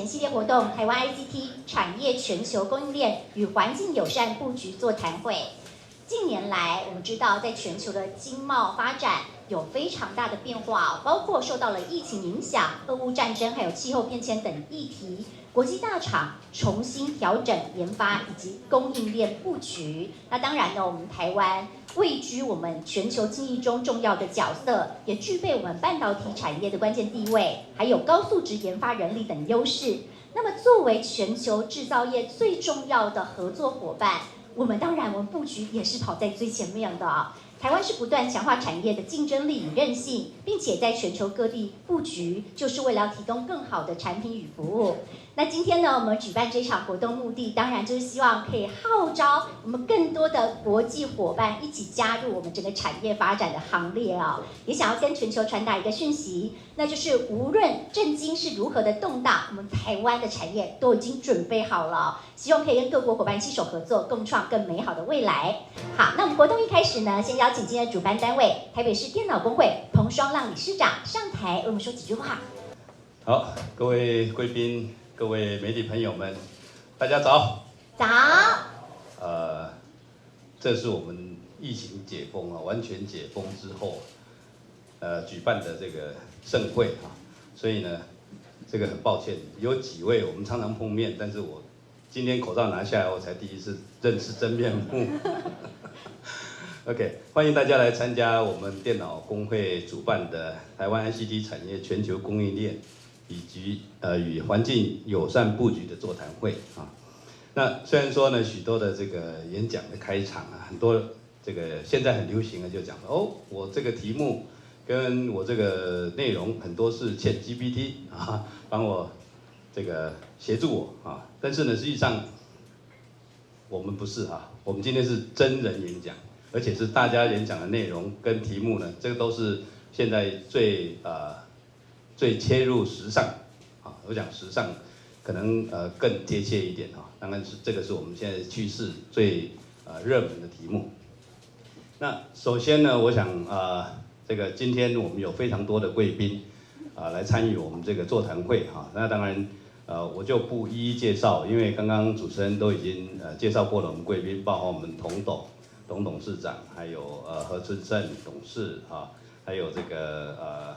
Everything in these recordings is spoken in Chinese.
前系列活动台湾 ICT 产业全球供应链与环境友善布局座谈会。近年来，我们知道在全球的经贸发展有非常大的变化，包括受到了疫情影响、俄乌战争还有气候变迁等议题，国际大厂重新调整研发以及供应链布局。那当然呢，我们台湾位居我们全球经济中重要的角色，也具备我们半导体产业的关键地位，还有高素质研发人力等优势。那么，作为全球制造业最重要的合作伙伴，我们布局也是跑在最前面的啊。台湾是不断强化产业的竞争力与韧性，并且在全球各地布局，就是为了提供更好的产品与服务。那今天呢，我们举办这场活动目的，当然就是希望可以号召我们更多的国际伙伴一起加入我们整个产业发展的行列啊。也想要跟全球传达一个讯息，那就是无论政经是如何的动荡，我们台湾的产业都已经准备好了，希望可以跟各国伙伴携手合作，共创更美好的未来。好，那我们活动一开始呢，先邀请今天的主办单位台北市电脑工会彭双浪理事长上台为我们说几句话。好，各位贵宾、各位媒体朋友们，大家早。早。这是我们疫情解封啊，完全解封之后，举办的这个盛会啊，所以呢，这个很抱歉，有几位我们常常碰面，但是我今天口罩拿下来，我才第一次认识真面目。OK， 欢迎大家来参加我们电脑工会主办的台湾 ICT 产业全球供应链以及与环境友善布局的座谈会啊。那虽然说呢，许多的这个演讲的开场啊，很多这个现在很流行的就讲哦，我这个题目跟我这个内容很多是 ChatGPT 啊，帮我这个协助我啊。但是呢，实际上我们不是啊，我们今天是真人演讲。而且是大家演讲的内容跟题目呢，这个都是现在最切入时尚啊，我讲时尚可能更贴切一点哈。当然是这个是我们现在趋势最热门的题目。那首先呢，我想这个今天我们有非常多的贵宾来参与我们这个座谈会哈。那当然我就不一一介绍，因为刚刚主持人都已经介绍过了我们贵宾，包括我们董董事长，还有何春盛董事啊，还有这个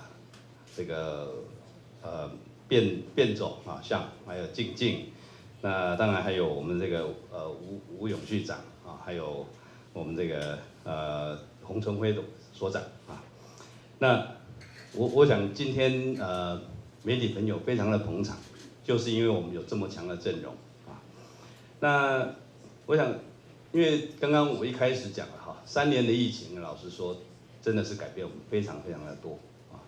卞总啊，还有静，那当然还有我们这个吴永续长啊，还有我们这个洪春辉所长啊。那我想今天媒体朋友非常的捧场，就是因为我们有这么强的阵容啊。那我想。因为刚刚我一开始讲了哈，3年的疫情，老实说，真的是改变我们非常的多啊。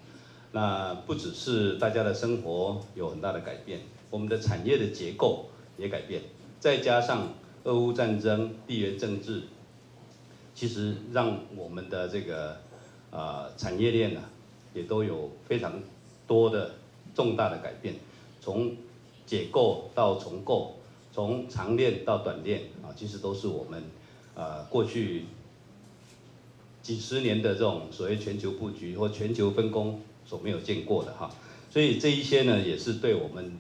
那不只是大家的生活有很大的改变，我们的产业的结构也改变，再加上俄乌战争、地缘政治，其实让我们的这个产业链呢，也都有非常多的重大的改变，从解构到重构。从长链到短链啊，其实都是我们过去几十年的这种所谓全球布局或全球分工所没有见过的哈，所以这一些呢也是对我们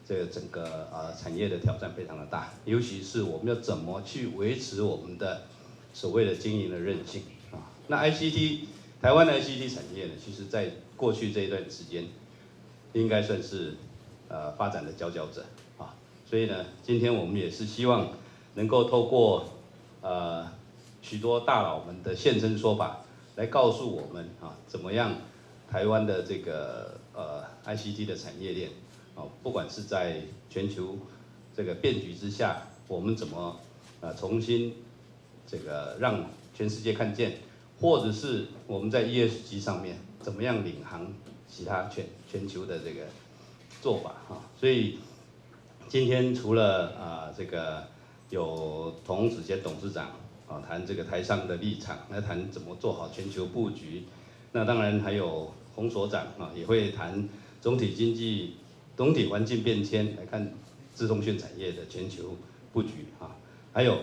这个整个产业的挑战非常的大，尤其是我们要怎么去维持我们的所谓的经营的韧性啊。那 ICT 台湾的 ICT 产业呢，其实在过去这一段时间应该算是发展的佼佼者。所以呢，今天我们也是希望能够透过许多大佬们的现身说法，来告诉我们啊，怎么样台湾的这个ICT 的产业链啊，不管是在全球这个变局之下，我们怎么重新这个让全世界看见，或者是我们在 ESG 上面怎么样领航其他全球的这个做法哈，所以。今天除了这个有童子贤董事长谈这个台商的立场，来谈怎么做好全球布局，那当然还有洪所长也会谈总体经济、总体环境变迁来看资通讯产业的全球布局还有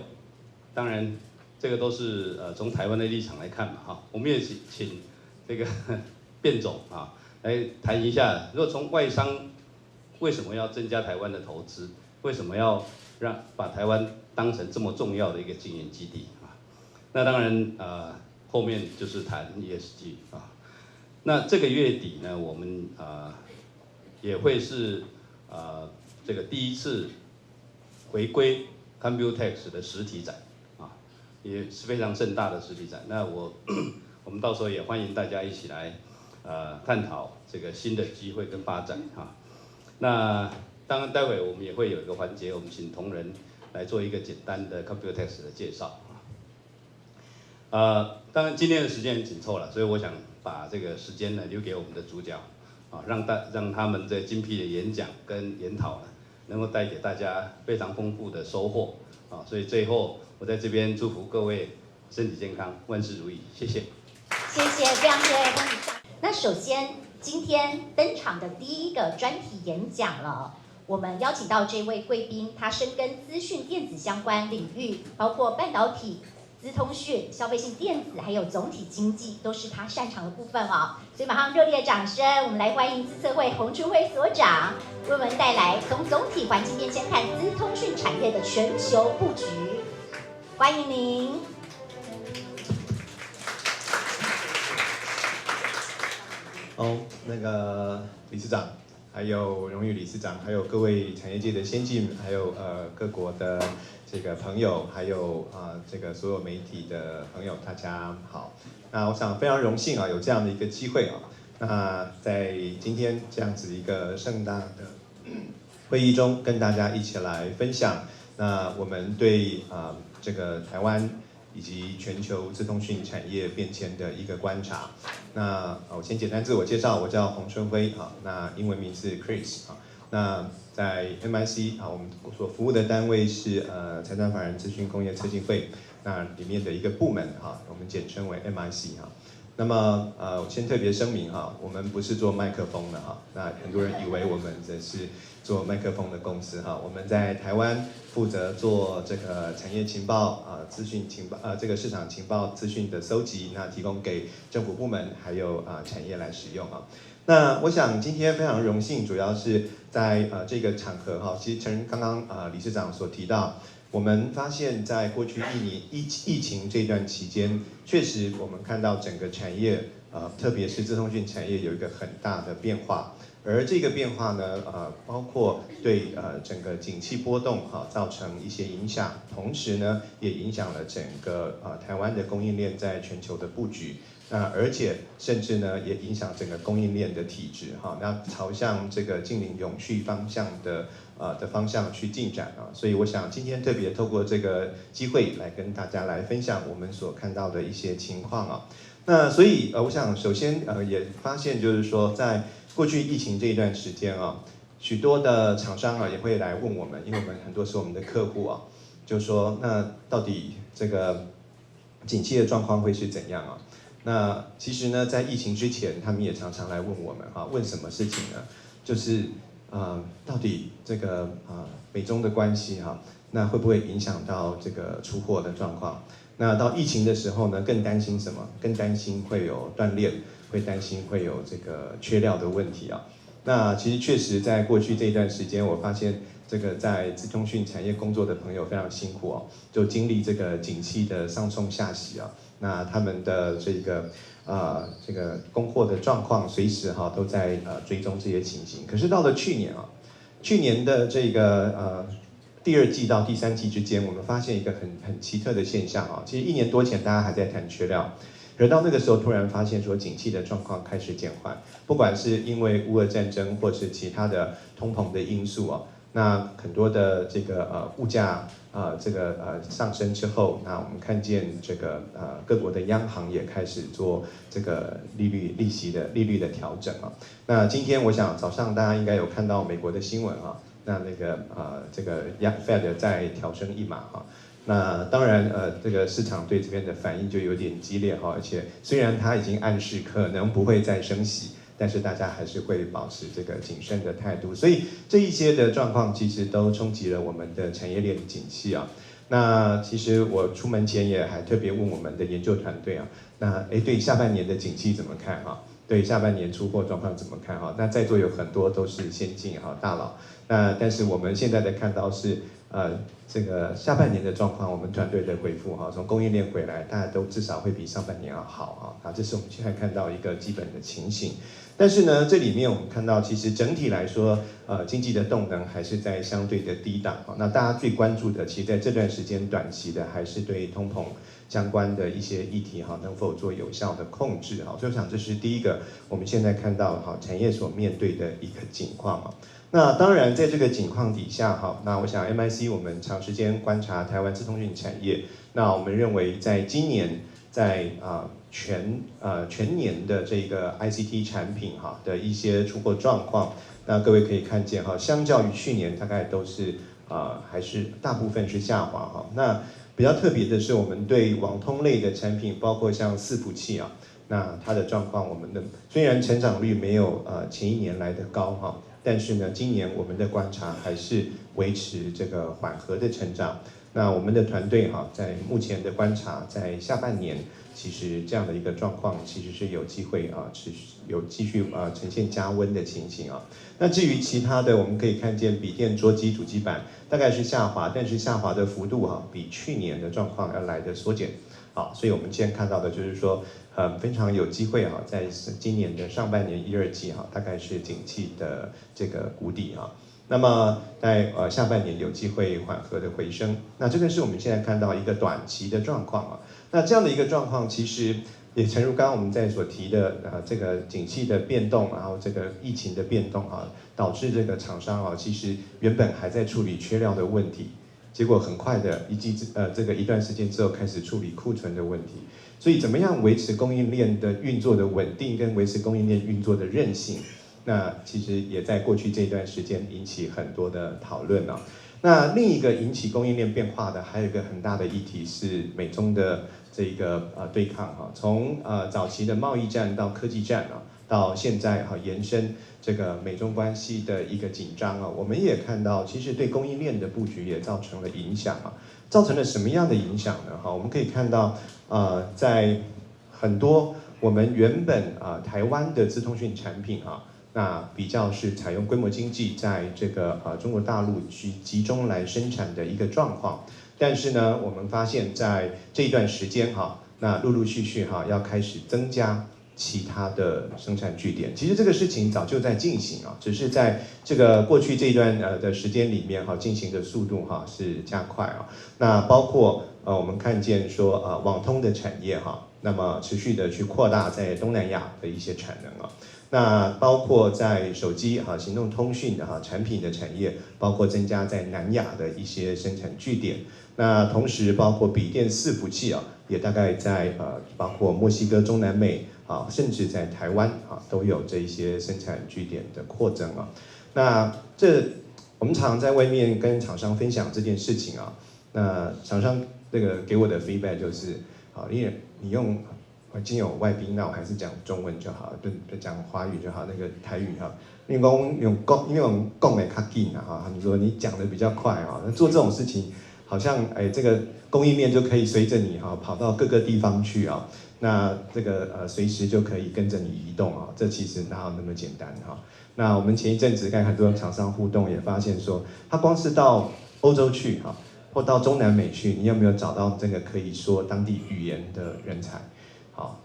当然这个都是从台湾的立场来看嘛我们也请这个卞总来谈一下，如果从外商为什么要增加台湾的投资？为什么要把台湾当成这么重要的一个经营基地啊？那当然后面就是谈 ESG 啊。那这个月底呢，我们也会是这个第一次回归 Computex 的实体展啊，也是非常盛大的实体展。那我们到时候也欢迎大家一起来探讨这个新的机会跟发展啊。那当然，待会我们也会有一个环节，我们请同仁来做一个简单的 Computex 的介绍啊。当然今天的时间很紧凑了，所以我想把这个时间呢留给我们的主角啊，让他们这精辟的演讲跟研讨呢，能够带给大家非常丰富的收获啊。所以最后我在这边祝福各位身体健康，万事如意，谢谢。谢谢，非常谢谢龚理事长。那首先今天登场的第一个专题演讲了。我们邀请到这位贵宾，他深耕资讯电子相关领域，包括半导体、资通讯、消费性电子，还有总体经济，都是他擅长的部分哦。所以马上热烈掌声，我们来欢迎资策会洪春辉所长为我们带来从总体环境变迁看资通讯产业的全球布局。欢迎您。那个理事长，还有荣誉理事长，还有各位产业界的先进，还有各国的这个朋友，还有这个所有媒体的朋友，大家好。那我想非常荣幸有这样的一个机会那在今天这样子一个盛大的会议中，跟大家一起来分享，那我们对这个台湾以及全球资通讯产业变迁的一个观察。那我先简单自我介绍，我叫洪春辉那英文名字 Chris 那在 MIC 我们所服务的单位是财团法人资讯工业策进会，那里面的一个部门我们简称为 MIC 那么我先特别声明我们不是做麦克风的那很多人以为我们这是做麦克风的公司我们在台湾负责做这个产业情报资讯情报这个市场情报资讯的搜集，那提供给政府部门还有产业来使用那我想今天非常荣幸，主要是在这个场合其实诚刚刚理事长所提到。我们发现，在过去1年疫情这段期间，确实我们看到整个产业，特别是资通讯产业有一个很大的变化，而这个变化呢，包括对整个景气波动造成一些影响，同时呢，也影响了整个台湾的供应链在全球的布局。那而且甚至呢，也影响整个供应链的体质那朝向这个近邻永续方向的方向去进展所以我想今天特别透过这个机会来跟大家来分享我们所看到的一些情况那所以我想首先也发现就是说，在过去疫情这一段时间许多的厂商也会来问我们，因为我们很多是我们的客户就说那到底这个景气的状况会是怎样那其实呢，在疫情之前，他们也常常来问我们问什么事情呢？就是到底这个美中的关系那会不会影响到这个出货的状况？那到疫情的时候呢，更担心什么？更担心会有断裂，会担心会有这个缺料的问题那其实确实在过去这一段时间，我发现这个在资通讯产业工作的朋友非常辛苦就经历这个景气的上冲下洗那他们的这个供货的状况随时都在追踪这些情形。可是到了去年的这个第2季到第3季之间，我们发现一个很奇特的现象其实1年多前大家还在谈缺料，而到那个时候突然发现说景气的状况开始减缓，不管是因为乌俄战争或是其他的通膨的因素那很多的这个物价上升之后，那我们看见这个各国的央行也开始做这个利率的调整那今天我想早上大家应该有看到美国的新闻那个这个 Fed 在调升1码那当然这个市场对这边的反应就有点激烈而且虽然它已经暗示可能不会再升息。但是大家还是会保持这个谨慎的态度，所以这一些的状况其实都冲击了我们的产业链的景气那其实我出门前也还特别问我们的研究团队那对下半年的景气怎么看对下半年出货状况怎么看哈？那在座有很多都是先进哈大佬，那但是我们现在的看到是这个下半年的状况，我们团队的回复哈，从供应链回来，大家都至少会比上半年要好啊，这是我们现在看到一个基本的情形。但是呢，这里面我们看到，其实整体来说，经济的动能还是在相对的低档啊。那大家最关注的，其实在这段时间短期的，还是对通膨相关的一些议题哈，能否做有效的控制哈？所以我想这是第一个我们现在看到哈产业所面对的一个景况啊。那当然，在这个景况底下哈，那我想 MIC 我们长时间观察台湾资通讯产业，那我们认为在今年在全年的这个 ICT 产品哈的一些出货状况，那各位可以看见哈，相较于去年大概都是还是大部分是下滑哈。那比较特别的是，我们对网通类的产品，包括像伺服器啊，那它的状况，我们的虽然成长率没有前一年来的高哈。但是呢，今年我们的观察还是维持这个缓和的成长。那我们的团队哈，在目前的观察，在下半年，其实这样的一个状况，其实是有机会继续呈现加温的情形啊。那至于其他的，我们可以看见笔电、桌机、主机板大概是下滑，但是下滑的幅度比去年的状况要来的缩减。好，所以我们现在看到的就是说，非常有机会在今年的上半年1、2季大概是景气的这个谷底那么在下半年有机会缓和的回升，那这个是我们现在看到一个短期的状况那这样的一个状况，其实也诚如刚刚我们在所提的这个景气的变动，然后这个疫情的变动导致这个厂商其实原本还在处理缺料的问题。结果很快的这个一段时间之后开始处理库存的问题，所以怎么样维持供应链的运作的稳定，跟维持供应链运作的韧性，那其实也在过去这一段时间引起很多的讨论那另一个引起供应链变化的还有一个很大的议题是美中的这个对抗从早期的贸易战到科技战到现在延伸这个美中关系的一个紧张我们也看到，其实对供应链的布局也造成了影响造成了什么样的影响呢？我们可以看到在很多我们原本台湾的资通讯产品那比较是采用规模经济，在这个中国大陆集中来生产的一个状况，但是呢，我们发现在这一段时间那陆陆续续要开始增加其他的生产据点，其实这个事情早就在进行只是在这个过去这一段的时间里面进行的速度是加快那包括我们看见说网通的产业那么持续的去扩大在东南亚的一些产能那包括在手机行动通讯的产品的产业，包括增加在南亚的一些生产据点。那同时包括笔电伺服器也大概在包括墨西哥、中南美甚至在台湾都有这一些生产据点的扩增那我们常常在外面跟厂商分享这件事情那厂商这个给我的 feedback 就是因为你用今天有外宾，那我还是讲中文就好，就讲华语就好，那个台语因为用讲的较紧他们说你讲的比较快那做这种事情，好像这个供应链就可以随着你跑到各个地方去那这个随时就可以跟着你移动这其实哪有那么简单那我们前一阵子跟很多厂商互动，也发现说，他光是到欧洲去或到中南美去，你有没有找到这个可以说当地语言的人才？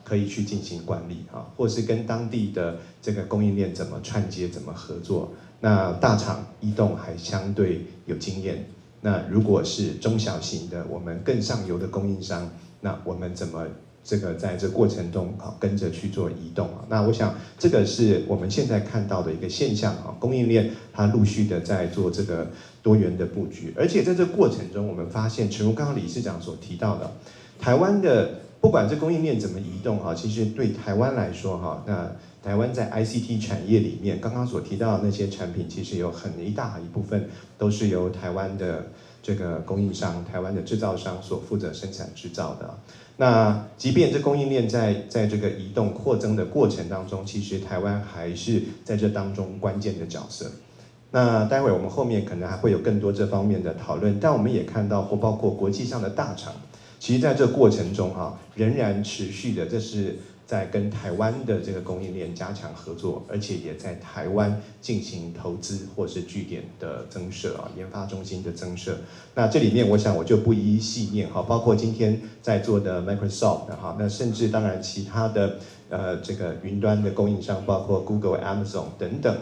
可以去进行管理或是跟当地的这个供应链怎么串接、怎么合作。那大厂移动还相对有经验。那如果是中小型的，我们更上游的供应商，那我们怎么这个在这过程中跟着去做移动那我想这个是我们现在看到的一个现象供应链它陆续的在做这个多元的布局，而且在这过程中，我们发现，诚如刚刚理事长所提到的，台湾的。不管这供应链怎么移动其实对台湾来说那台湾在 ICT 产业里面，刚刚所提到的那些产品，其实有很大一部分都是由台湾的这个供应商、台湾的制造商所负责生产制造的。那即便这供应链在这个移动扩增的过程当中，其实台湾还是在这当中关键的角色。那待会我们后面可能还会有更多这方面的讨论，但我们也看到或包括国际上的大厂。其实在这个过程中仍然持续的，这是在跟台湾的这个供应链加强合作，而且也在台湾进行投资或是据点的增设研发中心的增设。那这里面我想我就不一一细念包括今天在座的 Microsoft 那甚至当然其他的这个云端的供应商，包括 Google、Amazon 等等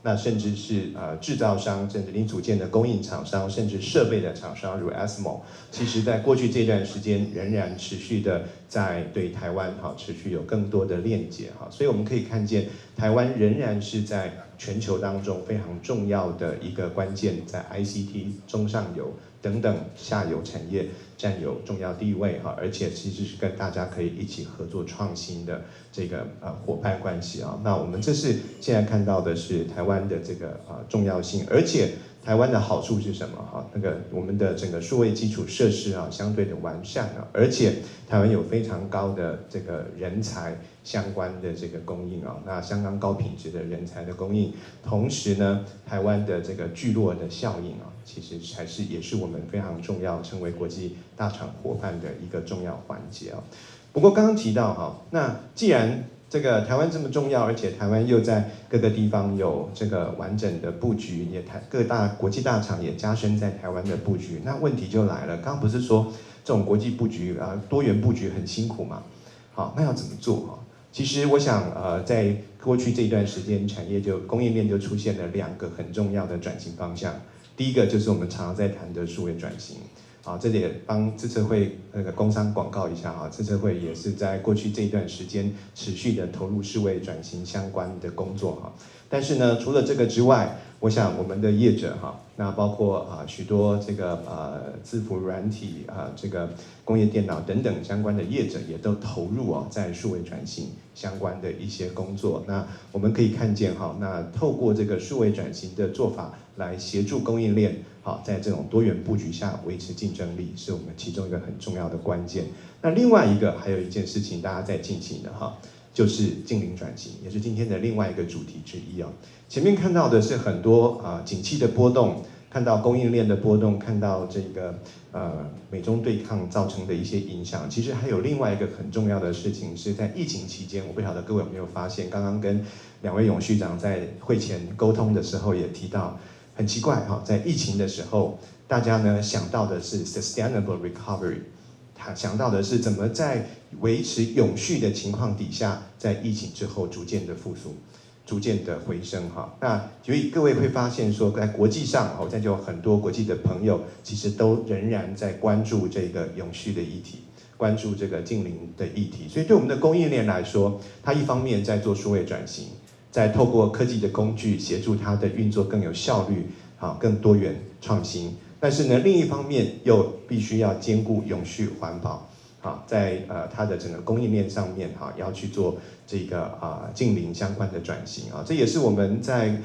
那甚至是制造商，甚至零组件的供应厂商，甚至设备的厂商如 ASML， 其实在过去这段时间仍然持续的在对台湾持续有更多的链接所以我们可以看见台湾仍然是在全球当中非常重要的一个关键，在 ICT 中上游等等下游产业占有重要地位而且其实是跟大家可以一起合作创新的这个伙伴关系那我们这是现在看到的是台湾的这个重要性，而且台湾的好处是什么那个我们的整个数位基础设施相对的完善而且台湾有非常高的这个人才相关的这个供应那相当高品质的人才的供应，同时呢，台湾的这个聚落的效应其实也是我们非常重要成为国际大厂伙伴的一个重要环节不过刚刚提到那既然这个台湾这么重要，而且台湾又在各个地方有这个完整的布局，也各大国际大厂也加深在台湾的布局，那问题就来了，刚刚不是说这种国际布局多元布局很辛苦嘛？好，那要怎么做其实我想在过去这一段时间，产业供应链就出现了2个很重要的转型方向。第一个就是我们常常在谈的数位转型。这里也帮资策会那个工商广告一下资策会也是在过去这一段时间持续的投入数位转型相关的工作但是呢，除了这个之外，我想我们的业者那包括许多这个伺服软体这个工业电脑等等相关的业者也都投入在数位转型相关的一些工作。那我们可以看见那透过这个数位转型的做法来协助供应链在这种多元布局下维持竞争力，是我们其中一个很重要的关键。那另外一个还有一件事情大家在进行的就是净零转型，也是今天的另外一个主题之一前面看到的是很多景气的波动，看到供应链的波动，看到这个美中对抗造成的一些影响。其实还有另外一个很重要的事情，是在疫情期间，我不晓得各位有没有发现，刚刚跟2位永续长在会前沟通的时候也提到，很奇怪在疫情的时候，大家呢想到的是 sustainable recovery。想到的是怎么在维持永续的情况底下，在疫情之后逐渐的复苏，逐渐的回升那所以各位会发现说，在国际上在就很多国际的朋友，其实都仍然在关注这个永续的议题，关注这个净零的议题。所以对我们的供应链来说，它一方面在做数位转型，在透过科技的工具协助它的运作更有效率更多元创新。但是呢，另一方面又必须要兼顾永续环保在它的整个供应链上面要去做这个净零相关的转型这也是我们在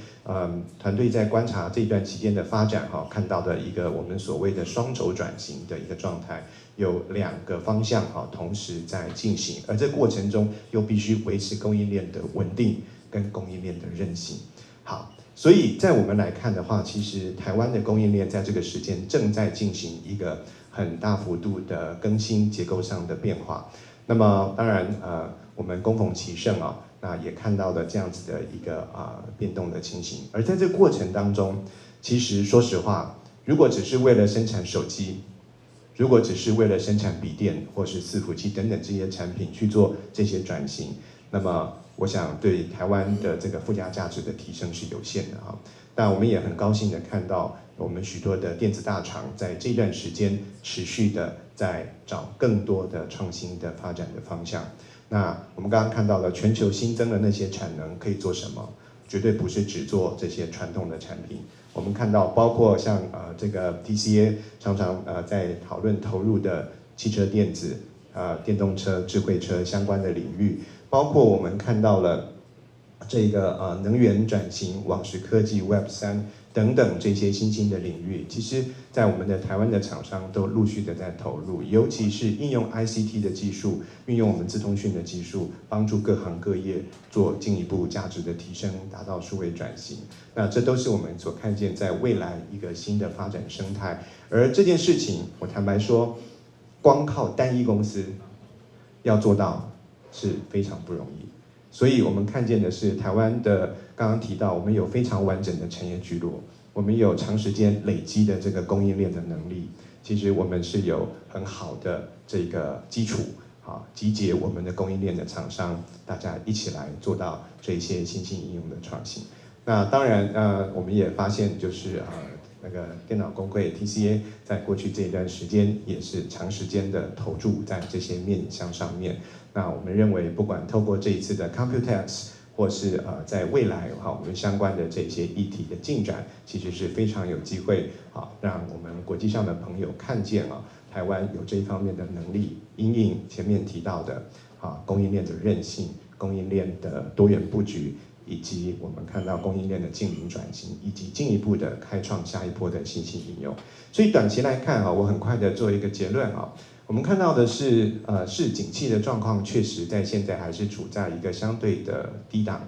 团队在观察这一段期间的发展看到的一个我们所谓的双轴转型的一个状态，有2个方向同时在进行，而这过程中又必须维持供应链的稳定跟供应链的韧性。好。所以在我们来看的话，其实台湾的供应链在这个时间正在进行一个很大幅度的更新结构上的变化。那么当然我们恭逢其盛那也看到了这样子的一个变动的情形。而在这个过程当中，其实说实话，如果只是为了生产手机，如果只是为了生产笔电或是伺服器等等这些产品去做这些转型，那么我想对台湾的这个附加价值的提升是有限的但我们也很高兴的看到我们许多的电子大厂在这段时间持续的在找更多的创新的发展的方向。那我们刚刚看到了全球新增的那些产能可以做什么，绝对不是只做这些传统的产品。我们看到包括像这个 TCA 常常在讨论投入的汽车电子电动车、智慧车相关的领域，包括我们看到了这个能源转型、网识科技、Web3等等这些新兴的领域，其实在我们的台湾的厂商都陆续的在投入，尤其是应用 ICT 的技术，运用我们资通讯的技术，帮助各行各业做进一步价值的提升，达到数位转型。那这都是我们所看见在未来一个新的发展生态。而这件事情，我坦白说，光靠单一公司要做到是非常不容易。所以我们看见的是台湾的，刚刚提到我们有非常完整的产业聚落，我们有长时间累积的这个供应链的能力，其实我们是有很好的这个基础。集结我们的供应链的厂商，大家一起来做到这些新兴应用的创新。那当然，我们也发现就是那个电脑工会 TCA 在过去这一段时间也是长时间的投注在这些面向上面。那我们认为，不管透过这一次的 Computex， 或是在未来我们相关的这些议题的进展，其实是非常有机会让我们国际上的朋友看见台湾有这一方面的能力，因应前面提到的供应链的韧性、供应链的多元布局，以及我们看到供应链的净零转型，以及进一步的开创下一波的新兴应用。所以短期来看我很快的做一个结论我们看到的是景气的状况确实在现在还是处在一个相对的低档。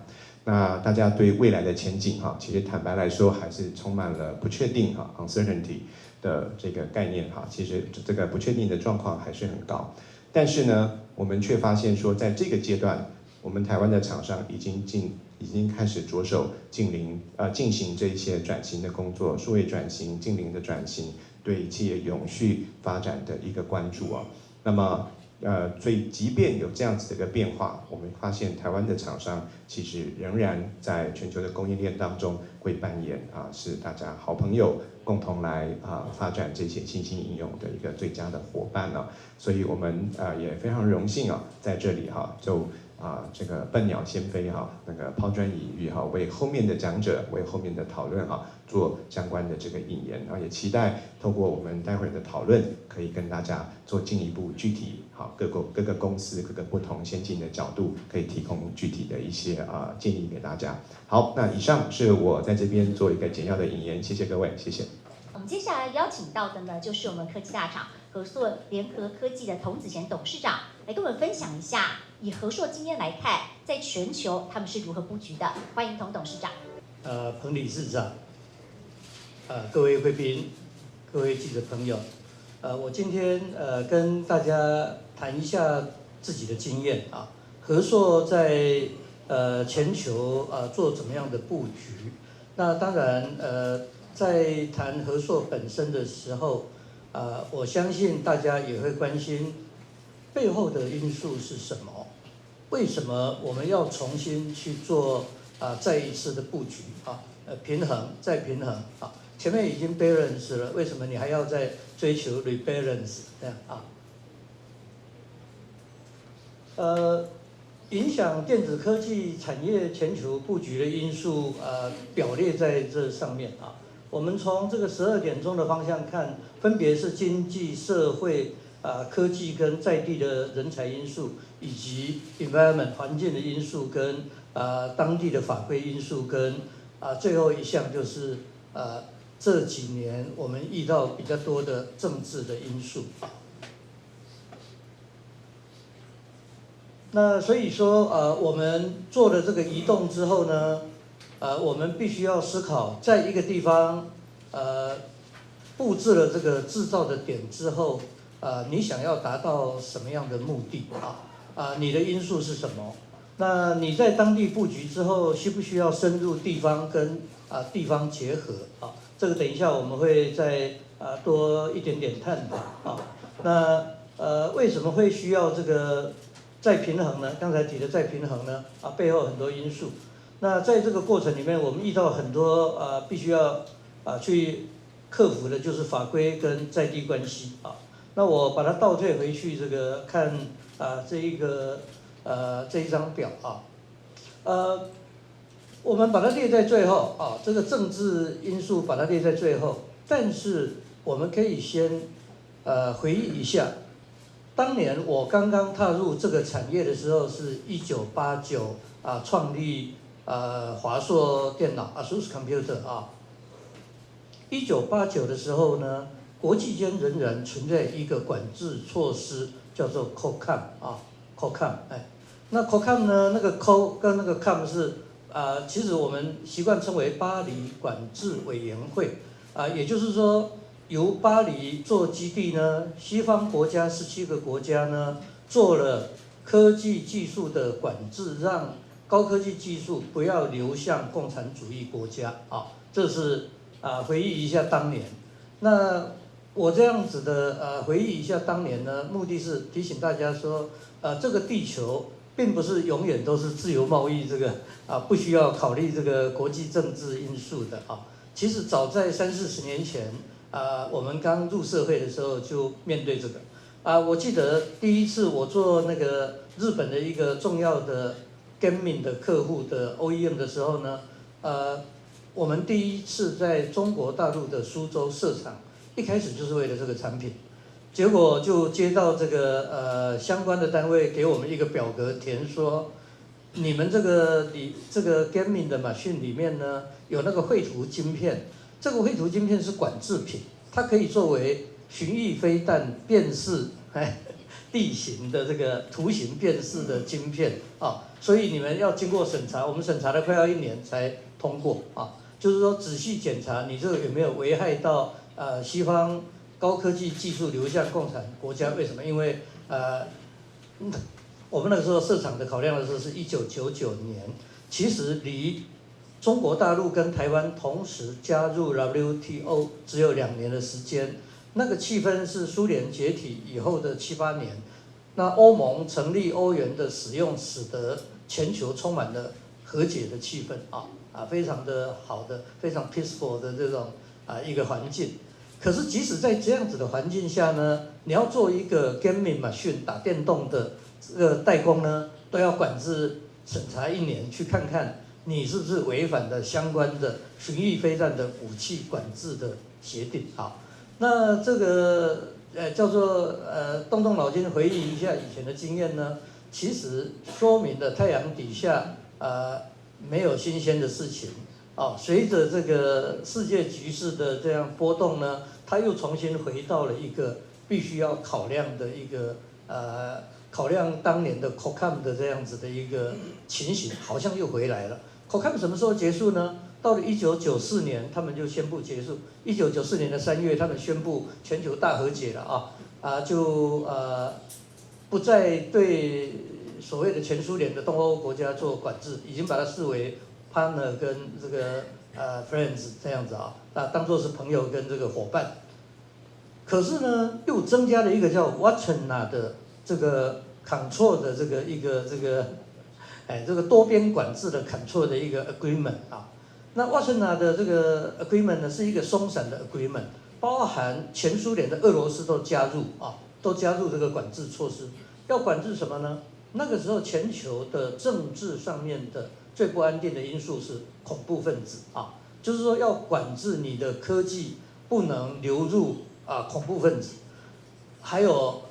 那大家对未来的前景其实坦白来说还是充满了不确定uncertainty 的这个概念其实这个不确定的状况还是很高。但是呢，我们却发现说，在这个阶段，我们台湾的厂商已经开始着手进行这一些转型的工作，数位转型、净零的转型，对企业永续发展的一个关注那么所以即便有这样子的一个变化，我们发现台湾的厂商其实仍然在全球的供应链当中会扮演是大家好朋友，共同来发展这些新兴应用的一个最佳的伙伴所以我们也非常荣幸在这里就这个笨鸟先飞那个抛砖引玉为后面的讲者，为后面的讨论做相关的这个引言也期待透过我们待会儿的讨论，可以跟大家做进一步具体各个公司各个不同先进的角度，可以提供具体的一些建议给大家。好，那以上是我在这边做一个简要的引言，谢谢各位，谢谢。我们接下来邀请到的呢，就是我们科技大厂和硕联合科技的童子贤董事长，来跟我们分享一下，以和硕今天来看，在全球他们是如何布局的。欢迎童董事长。彭理事长，各位贵宾，各位记者朋友，我今天跟大家谈一下自己的经验和硕在全球做怎么样的布局。那当然在谈和硕本身的时候，我相信大家也会关心背后的因素是什么？为什么我们要重新去做再一次的布局平衡再平衡前面已经 balance 了，为什么你还要再追求 rebalance 这样影响电子科技产业全球布局的因素表列在这上面我们从这个12点钟的方向看，分别是经济社会科技跟在地的人才因素，以及 environment 环境的因素跟当地的法规因素跟最后一项就是这几年我们遇到比较多的政治的因素那所以说我们做了这个移动之后呢，我们必须要思考，在一个地方布置了这个制造的点之后，你想要达到什么样的目的你的因素是什么？那你在当地布局之后，需不需要深入地方跟地方结合这个等一下我们会再多一点点探讨那为什么会需要这个再平衡呢？刚才提的再平衡呢背后很多因素。那在这个过程里面，我们遇到很多必须要去克服的，就是法规跟在地关系那我把它倒退回去，这个看这一张表我们把它列在最后这个政治因素把它列在最后，但是我们可以先回忆一下，当年我刚刚踏入这个产业的时候是1989创立华硕电脑ASUS Computer1989的时候呢，国际间仍然存在一个管制措施，叫做 COCOM COCOM 那 COCOM 呢，那个 CO 跟那个 COM 是其实我们习惯称为巴黎管制委员会也就是说由巴黎做基地呢，西方国家17个国家呢做了科技技术的管制，让高科技技术不要流向共产主义国家啊，这是回忆一下当年。那我这样子的回忆一下当年呢，目的是提醒大家说，这个地球并不是永远都是自由贸易这个不需要考虑这个国际政治因素的啊。其实早在30-40年前我们刚入社会的时候就面对这个我记得第一次我做那个日本的一个重要的 gaming 的客户的 OEM 的时候呢，我们第一次在中国大陆的苏州设厂，一开始就是为了这个产品，结果就接到这个相关的单位给我们一个表格填说，你们这个gaming 的 machine 里面呢有那个绘图晶片，这个绘图晶片是管制品，它可以作为巡弋飞弹辨识地形的这个图形辨识的晶片所以你们要经过审查，我们审查了快要1年才通过就是说仔细检查你这个有没有危害到西方高科技技术流向共产国家？为什么？因为我们那个时候设厂的考量的时候是1999年，其实离中国大陆跟台湾同时加入 WTO 只有2年的时间。那个气氛是苏联解体以后的7-8年，那欧盟成立欧元的使用，使得全球充满了和解的气氛非常的好的，非常 peaceful 的这种一个环境。可是即使在这样子的环境下呢，你要做一个 gaming machine 打电动的这个代工呢，都要管制审查1年，去看看你是不是违反了相关的巡弋飞弹的武器管制的协定那这个叫做动动脑筋回忆一下以前的经验呢，其实说明了太阳底下没有新鲜的事情随着这个世界局势的这样波动呢，它又重新回到了一个必须要考量的一个考量当年的 COCOM 的这样子的一个情形，好像又回来了。COCOM 什么时候结束呢？到了1994年，他们就宣布结束。1994年的3月，他们宣布全球大和解了不再对所谓的前苏联的东欧国家做管制，已经把它视为 partner 跟这个friends 这样子当作是朋友跟这个伙伴。可是呢，又增加了一个叫 Watchna 的这个 control 的这个多边管制的 control 的一个 agreement 那 Watchna 的这个 agreement 呢是一个松散的 agreement， 包含前苏联的俄罗斯都加入这个管制措施。要管制什么呢？那个时候全球的政治上面的最不安定的因素是恐怖分子就是说要管制你的科技不能流入恐怖分子，还有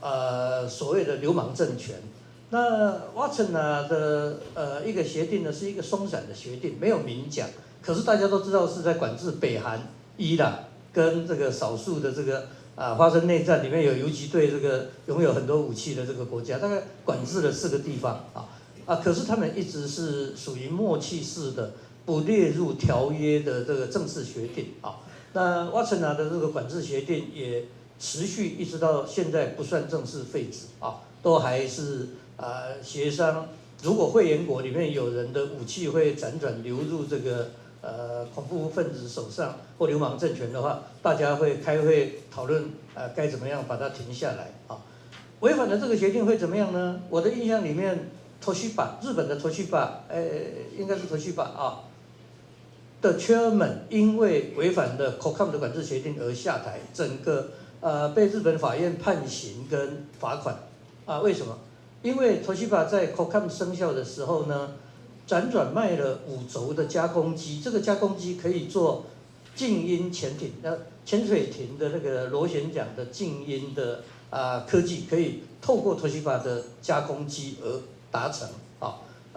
所谓的流氓政权。那 Watchna 的一个协定呢是一个松散的协定，没有明讲。可是大家都知道是在管制北韩、伊朗跟这个少数的这个发生内战里面有游击队这个拥有很多武器的这个国家，大概管制了4个地方可是他们一直是属于默契式的，不列入条约的这个正式协定那 Watchna 的这个管制协定也持续一直到现在不算正式废止都还是协商，如果会员国里面有人的武器会辗转流入这个恐怖分子手上或流氓政权的话，大家会开会讨论该怎么样把它停下来违反了这个协定会怎么样呢？我的印象里面 Toshiba 日本的 Toshiba 应该是 Toshiba的 chairman 因为违反了 COCOM 的管制协定而下台，整个被日本法院判刑跟罚款为什么？因为 Toshiba 在 COCOM 生效的时候呢，辗转卖了5轴的加工机，这个加工机可以做静音潜艇，潜水艇的那个螺旋桨的静音的科技，可以透过 Toshiba 的加工机而达成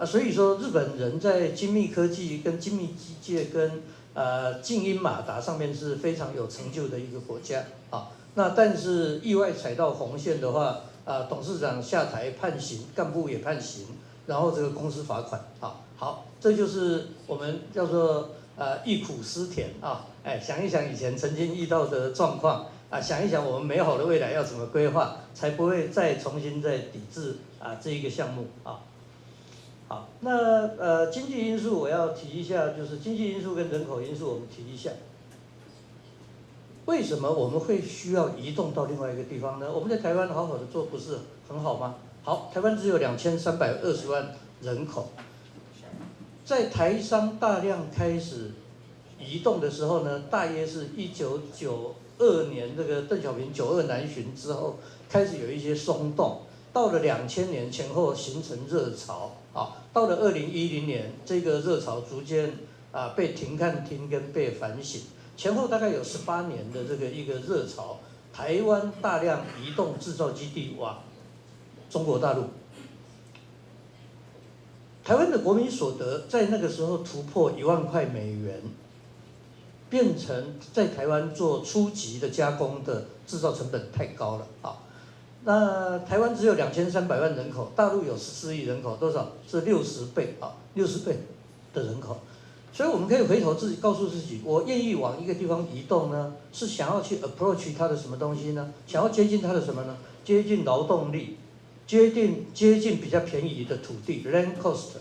所以说日本人在精密科技跟精密机械跟静音马达上面是非常有成就的一个国家那但是意外踩到红线的话董事长下台判刑，干部也判刑，然后这个公司罚款好，这就是我们叫做忆苦思甜想一想以前曾经遇到的状况，想一想我们美好的未来要怎么规划，才不会再重新再抵制这一个项目啊。好，那经济因素我要提一下，就是经济因素跟人口因素我们提一下。为什么我们会需要移动到另外一个地方呢？我们在台湾好好的做不是很好吗？好，台湾只有2320万人口，在台商大量开始移动的时候呢，大约是1992年这个邓小平92南巡之后，开始有一些松动，到了2000年前后形成热潮到了2010年，这个热潮逐渐被停看停跟被反省。前后大概有18年的这个一个热潮，台湾大量移动制造基地往中国大陆，台湾的国民所得在那个时候突破1万块美元，变成在台湾做初级的加工的制造成本太高了那台湾只有2300万人口，大陆有14亿人口，多少？是60倍60倍的人口。所以我们可以回头告诉自己，我愿意往一个地方移动呢，是想要去 approach 它的什么东西呢？想要接近它的什么呢？接近劳动力，接近比较便宜的土地 land cost，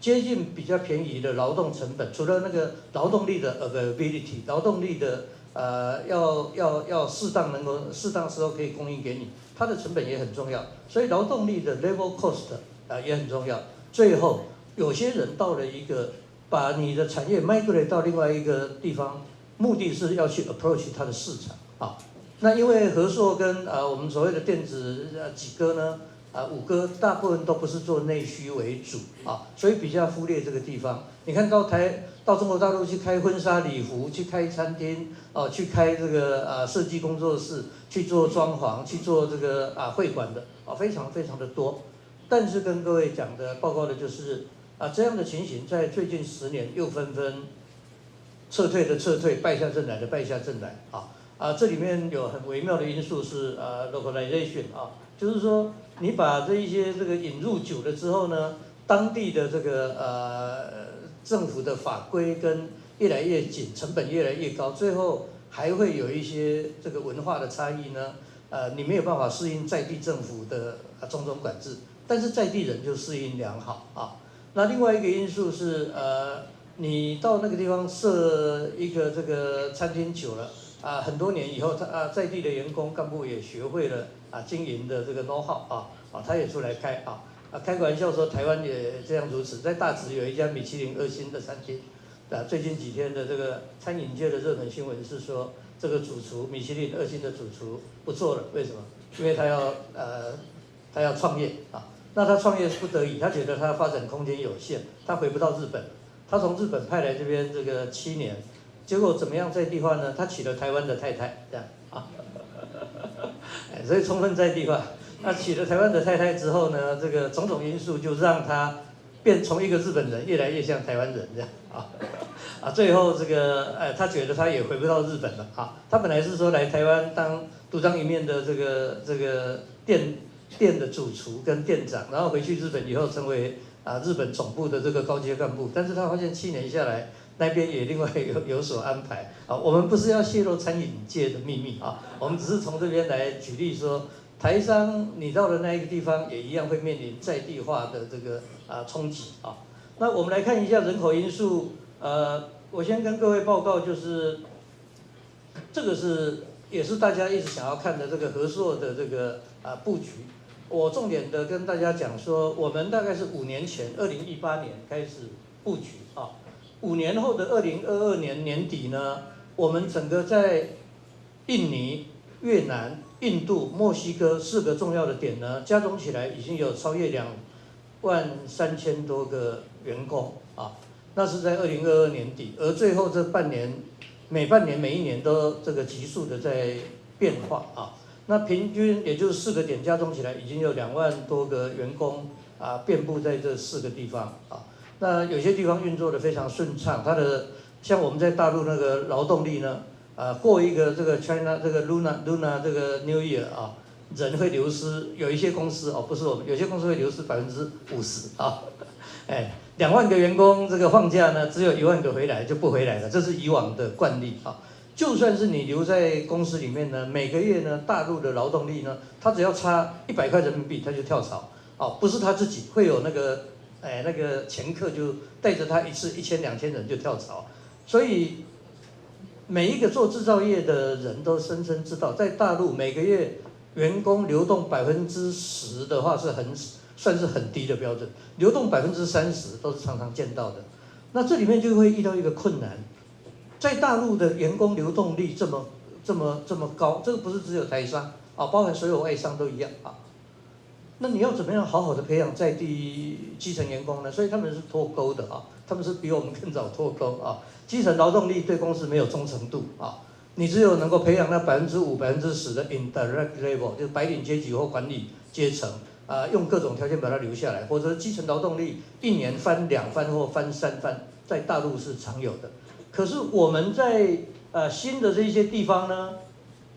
接近比较便宜的劳动成本。除了那个劳动力的 availability， 劳动力的要适当时候可以供应给你，它的成本也很重要。所以劳动力的 level cost 也很重要。最后有些人到了一个把你的产业 migrate 到另外一个地方，目的是要去 approach 它的市场那因为和硕跟我们所谓的电子几哥呢五哥大部分都不是做内需为主所以比较忽略这个地方。你看到中国大陆去开婚纱礼服，去开餐厅去开这个设计工作室，去做装潢，去做这个会馆的非常非常的多。但是跟各位讲的报告的就是这样的情形在最近10年又纷纷撤退的撤退，败下阵来的败下阵来这里面有很微妙的因素是localization 就是说你把这一些这个引入久了之后呢，当地的这个政府的法规跟越来越紧，成本越来越高，最后还会有一些这个文化的差异呢你没有办法适应在地政府的种种管制，但是在地人就适应良好那另外一个因素是你到那个地方设一个这个餐厅久了很多年以后在地的员工干部也学会了经营的这个 know how 他也出来开开个玩笑说台湾也这样如此，在大直有一家米其林2星的餐厅最近几天的这个餐饮界的热门新闻是说，这个主厨米其林2星的主厨不做了，为什么？因为他要创业那他创业是不得已，他觉得他发展空间有限，他回不到日本，他从日本派来这边这个7年，结果怎么样在地化呢？他娶了台湾的太太，这样所以充分在地化。那娶了台湾的太太之后呢，这个种种因素就让他从一个日本人越来越像台湾人这样最后这个他觉得他也回不到日本了他本来是说来台湾当独当一面的这个店的主厨跟店长，然后回去日本以后成为日本总部的这个高阶干部，但是他发现7年下来，那边也另外有所安排我们不是要泄露餐饮界的秘密我们只是从这边来举例说，台商你到了那一个地方也一样会面临在地化的这个冲击那我们来看一下人口因素我先跟各位报告，就是这个也是大家一直想要看的这个和硕的这个布局。我重点的跟大家讲说，我们大概是5年前，2018年开始布局5年后的2022年年底呢，我们整个在印尼、越南、印度、墨西哥4个重要的点呢，加总起来已经有超越23000多个员工那是在2022年底，而最后这半年，每半年每一年都这个急速的在变化那平均也就是4个点加总起来，已经有2万多个员工遍布在这4个地方那有些地方运作的非常顺畅，它的像我们在大陆那个劳动力呢过一个这个 China 这个 Luna 这个 New Year 人会流失，有一些公司不是我们，有些公司会流失50%2万个员工这个放假呢，只有1万个回来就不回来了，这是以往的惯例就算是你留在公司里面呢，每个月呢，大陆的劳动力呢，他只要差100块人民币，他就跳槽。哦，不是他自己，会有那个前客就带着他一次1000、2000人就跳槽。所以每一个做制造业的人都深深知道，在大陆每个月员工流动10%的话算是很低的标准，流动30%都是常常见到的。那这里面就会遇到一个困难，在大陆的员工流动率这么高，这个不是只有台商啊，包含所有外商都一样啊。那你要怎么样好好的培养在地基层员工呢？所以他们是脱钩的啊，他们是比我们更早脱钩啊。基层劳动力对公司没有忠诚度啊，你只有能够培养那5%、10%的 indirect labor， 就是白领阶级或管理阶层啊，用各种条件把它留下来，或者基层劳动力1年翻2番或翻3番，在大陆是常有的。可是我们在新的这些地方呢，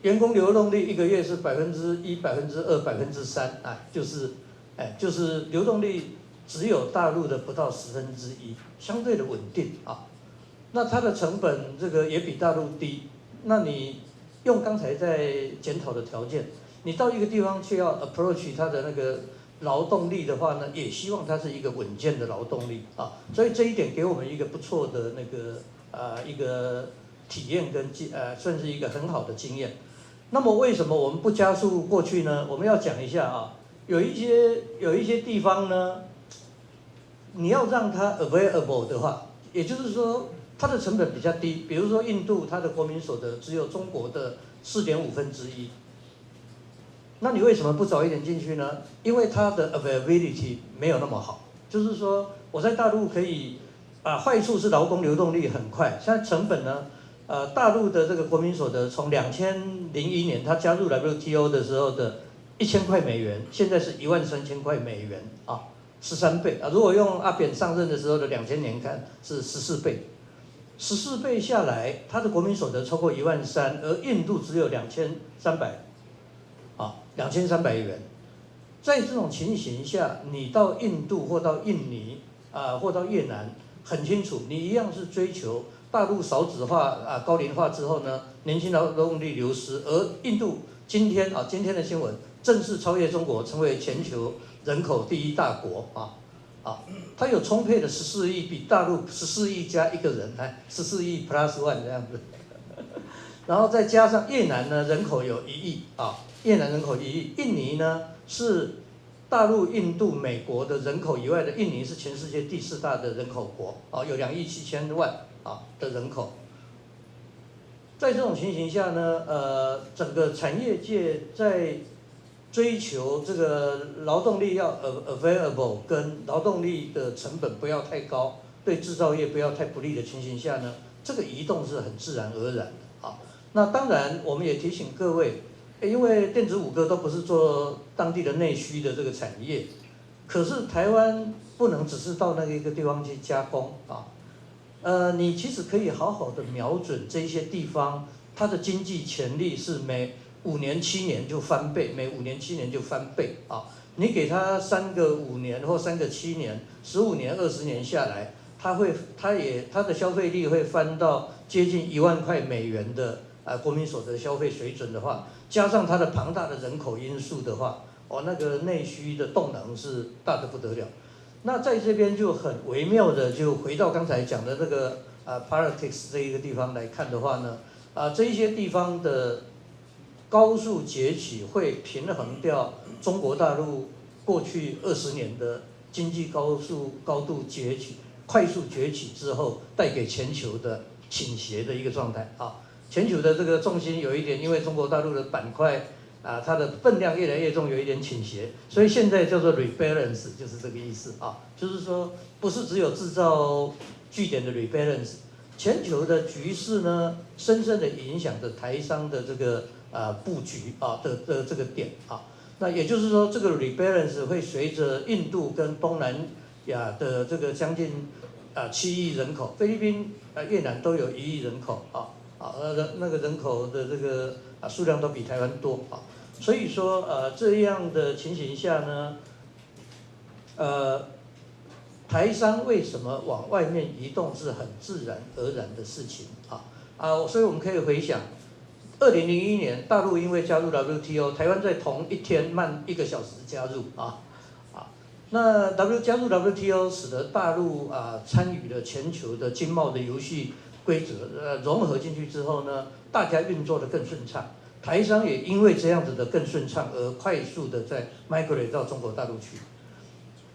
员工流动率1个月是1%、2%、3%，就是流动率只有大陆的不到1/10，相对的稳定啊。那它的成本这个也比大陆低。那你用刚才在检讨的条件，你到一个地方去要 approach 它的那个劳动力的话呢，也希望它是一个稳健的劳动力啊。所以这一点给我们一个不错的那个一个体验跟算是一个很好的经验。那么为什么我们不加速过去呢？我们要讲一下啊，有一些地方呢，你要让它 available 的话，也就是说它的成本比较低。比如说印度，它的国民所得只有中国的4.5%。那你为什么不早一点进去呢？因为它的 availability 没有那么好。就是说我在大陆可以坏处是劳工流动力很快，现在成本呢？大陆的这个国民所得从2001年他加入 WTO 的时候的1000块美元，现在是13000块美元啊，13倍啊！如果用阿扁上任的时候的2000年看，是14倍，14倍下来，他的国民所得超过13000，而印度只有2300，啊，2300元。在这种情形下，你到印度或到印尼或到越南，很清楚，你一样是追求大陆少子化高龄化之后呢，年轻劳动力流失，而印度今天的新闻正式超越中国，成为全球人口第1大国它有充沛的14亿，比大陆14亿加1个人，14亿 plus 1这样子，然后再加上越南呢，人口有1亿越南人口1亿，印尼呢是大陆、印度、美国的人口以外的，印尼是全世界第4大的人口国有2亿7千万的人口。在这种情形下呢，整个产业界在追求这个劳动力要 available 跟劳动力的成本不要太高，对制造业不要太不利的情形下呢，这个移动是很自然而然的那当然，我们也提醒各位，因为电子5哥都不是做当地的内需的这个产业，可是台湾不能只是到那一个地方去加工你其实可以好好的瞄准这些地方，它的经济潜力是每5年7年就翻倍，每5年7年就翻倍你给它3个5年或3个7年，15年20年下来，它的消费力会翻到接近1万块美元的国民所得消费水准的话，加上它的庞大的人口因素的话，那个内需的动能是大得不得了。那在这边就很微妙的，就回到刚才讲的这个politics 这一个地方来看的话呢，这一些地方的高速崛起会平衡掉中国大陆过去20年的经济高度崛起、快速崛起之后带给全球的倾斜的一个状态全球的这个重心有一点，因为中国大陆的板块它的分量越来越重，有一点倾斜，所以现在叫做 rebalance， 就是这个意思就是说不是只有制造据点的 rebalance， 全球的局势呢，深深的影响着台商的这个布局的这个点那也就是说，这个 rebalance 会随着印度跟东南亚的这个将近7亿人口，菲律宾越南都有1亿人口那个人口的这个数量都比台湾多所以说这样的情形下呢，台商为什么往外面移动是很自然而然的事情所以我们可以回想，2001年大陆因为加入 WTO， 台湾在同一天慢1个小时加入那加入 WTO 使得大陆参与了全球的经贸的游戏规则，融合进去之后呢，大家运作的更顺畅，台商也因为这样子的更顺畅而快速的在 migrate 到中国大陆去。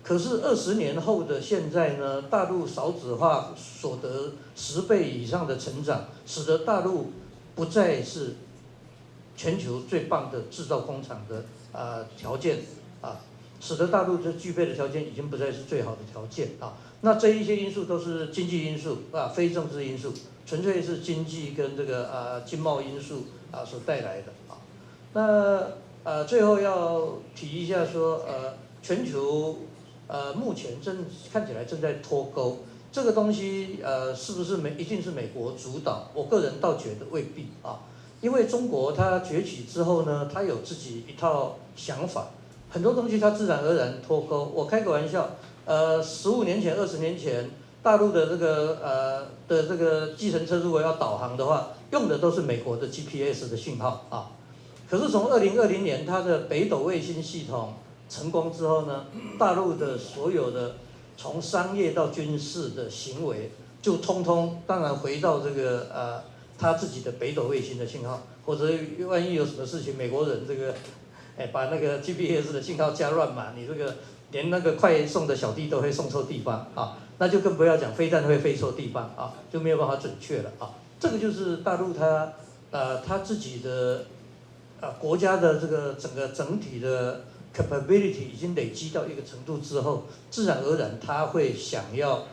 可是20年后的现在呢，大陆少子化所得10倍以上的成长，使得大陆不再是全球最棒的制造工厂的条件使得大陆这具备的条件已经不再是最好的条件那这一些因素都是经济因素非政治因素，纯粹是经济跟这个经贸因素所带来的那最后要提一下说全球目前看起来正在脱钩，这个东西是不是一定是美国主导？我个人倒觉得未必因为中国它崛起之后呢，它有自己一套想法，很多东西它自然而然脱钩。我开个玩笑，15年前、20年前，大陆的这个计程车如果要导航的话，用的都是美国的 GPS 的信号可是从2020年，它的北斗卫星系统成功之后呢，大陆的所有的从商业到军事的行为，就通通当然回到这个他自己的北斗卫星的信号，或者万一有什么事情，美国人这个把那个 GPS 的信号加乱码，你这个连那个快送的小弟都会送错地方那就更不要讲飞弹会飞错地方就没有办法准确了这个就是大陆他自己的国家的这个整体的 capability 已经累积到一个程度之后，自然而然他会想要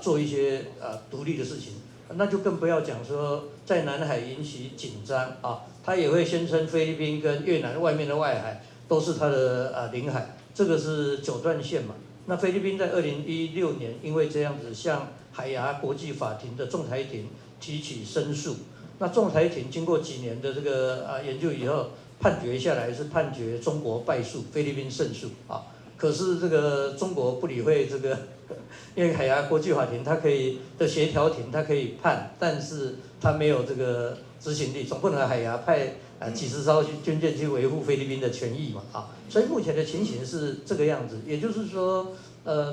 做一些独立的事情，那就更不要讲说在南海引起紧张他也会宣称菲律宾跟越南外面的外海都是他的领海，这个是9段线嘛。那菲律宾在2016年因为这样子向海牙国际法庭的仲裁庭提起申诉，那仲裁庭经过几年的这个研究以后，判决下来是判决中国败诉，菲律宾胜诉可是这个中国不理会这个，因为海牙国际法庭它可以的协调庭它可以判，但是它没有这个执行力，总不能海牙派几十艘军舰去维护菲律宾的权益嘛所以目前的情形是这个样子，也就是说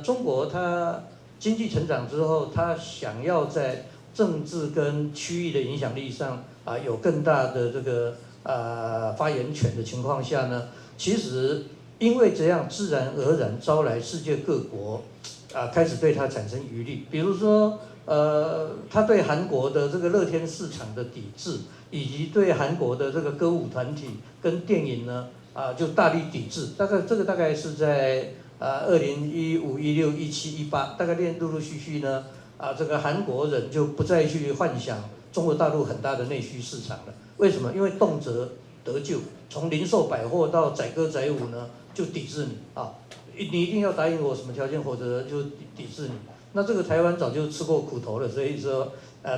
中国它经济成长之后，它想要在政治跟区域的影响力上有更大的这个发言权的情况下呢，其实因为这样自然而然招来世界各国开始对它产生疑虑，比如说他对韩国的这个乐天市场的抵制，以及对韩国的这个歌舞团体跟电影呢就大力抵制，大概是在2015、16、17、18，大概陆陆续续呢这个韩国人就不再去幻想中国大陆很大的内需市场了。为什么？因为动辄得咎，从零售百货到载歌载舞呢，就抵制你你一定要答应我什么条件，否则就抵制你。那这个台湾早就吃过苦头了，所以说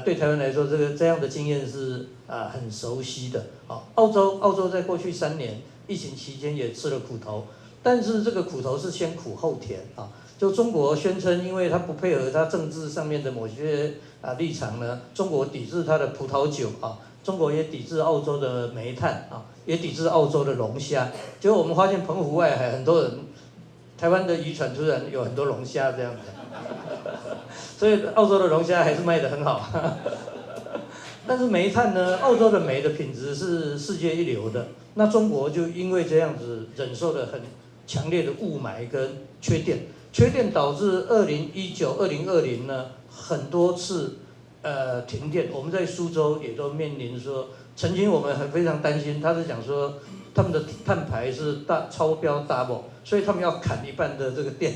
对台湾来说，这样的经验是很熟悉的澳洲在过去3年疫情期间也吃了苦头，但是这个苦头是先苦后甜就中国宣称，因为他不配合他政治上面的某些立场呢，中国抵制他的葡萄酒中国也抵制澳洲的煤炭也抵制澳洲的龙虾。结果我们发现澎湖外海很多人，台湾的渔船突然有很多龙虾这样子，所以澳洲的龙虾还是卖得很好。但是煤炭呢，澳洲的煤的品质是世界一流的，那中国就因为这样子忍受了很强烈的雾霾跟缺电导致2019、2020呢很多次停电。我们在苏州也都面临说，曾经我们非常担心，他是讲说他们的碳排是超标 double， 所以他们要砍一半的这个电。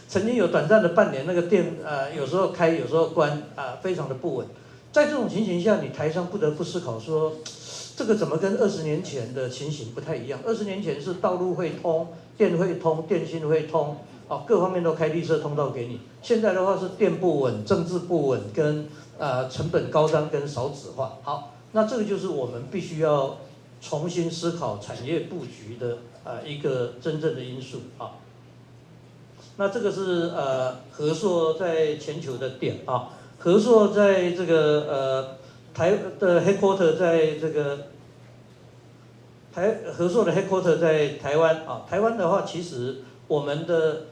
曾经有短暂的半年，那个电有时候开有时候关非常的不稳。在这种情形下，你台商不得不思考说，这个怎么跟20年前的情形不太一样？20年前是道路会通、电会通、电信会通各方面都开绿色通道给你。现在的话是电不稳、政治不稳，跟成本高涨跟少子化。好，那这个就是我们必须要重新思考产业布局的一个真正的因素那这个是和硕在全球的点和硕在这个台的 headquarter 在这个和硕的 headquarter 在台湾啊。台湾的话，其实我们的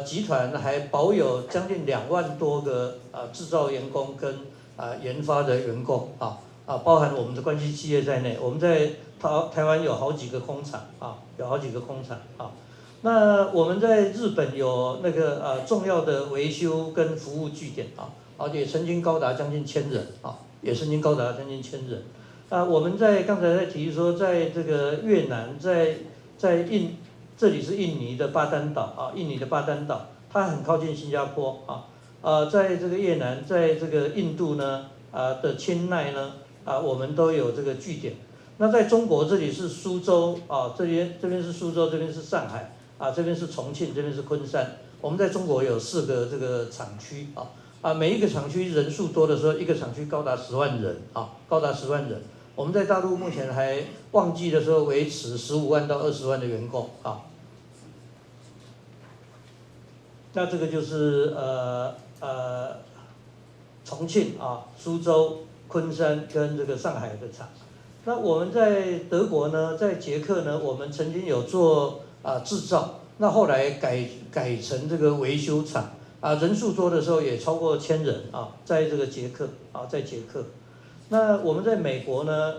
集团还保有将近2万多个制造员工跟研发的员工包含我们的关系企业在内。我们在台湾有好几个工厂有好几个工厂那我们在日本有那个重要的维修跟服务据点也曾经高达将近1000人也曾经高达将近1000人。我们刚才在提说，在这个越南，这里是印尼的巴丹岛印尼的巴丹岛，它很靠近新加坡在这个越南，在这个印度呢的钦奈呢我们都有这个据点。那在中国这里是苏州这边是苏州，这边是上海这边是重庆，这边是昆山。我们在中国有4个这个厂区每一个厂区人数多的时候，一个厂区高达10万人高达10万人。我们在大陆目前还旺季的时候维持15万到20万的员工那这个就是重庆苏州、昆山跟这个上海的厂。那我们在德国呢，在捷克呢，我们曾经有做制造，那后来改成这个维修厂人数多的时候也超过1000人在这个捷克在捷克。那我们在美国呢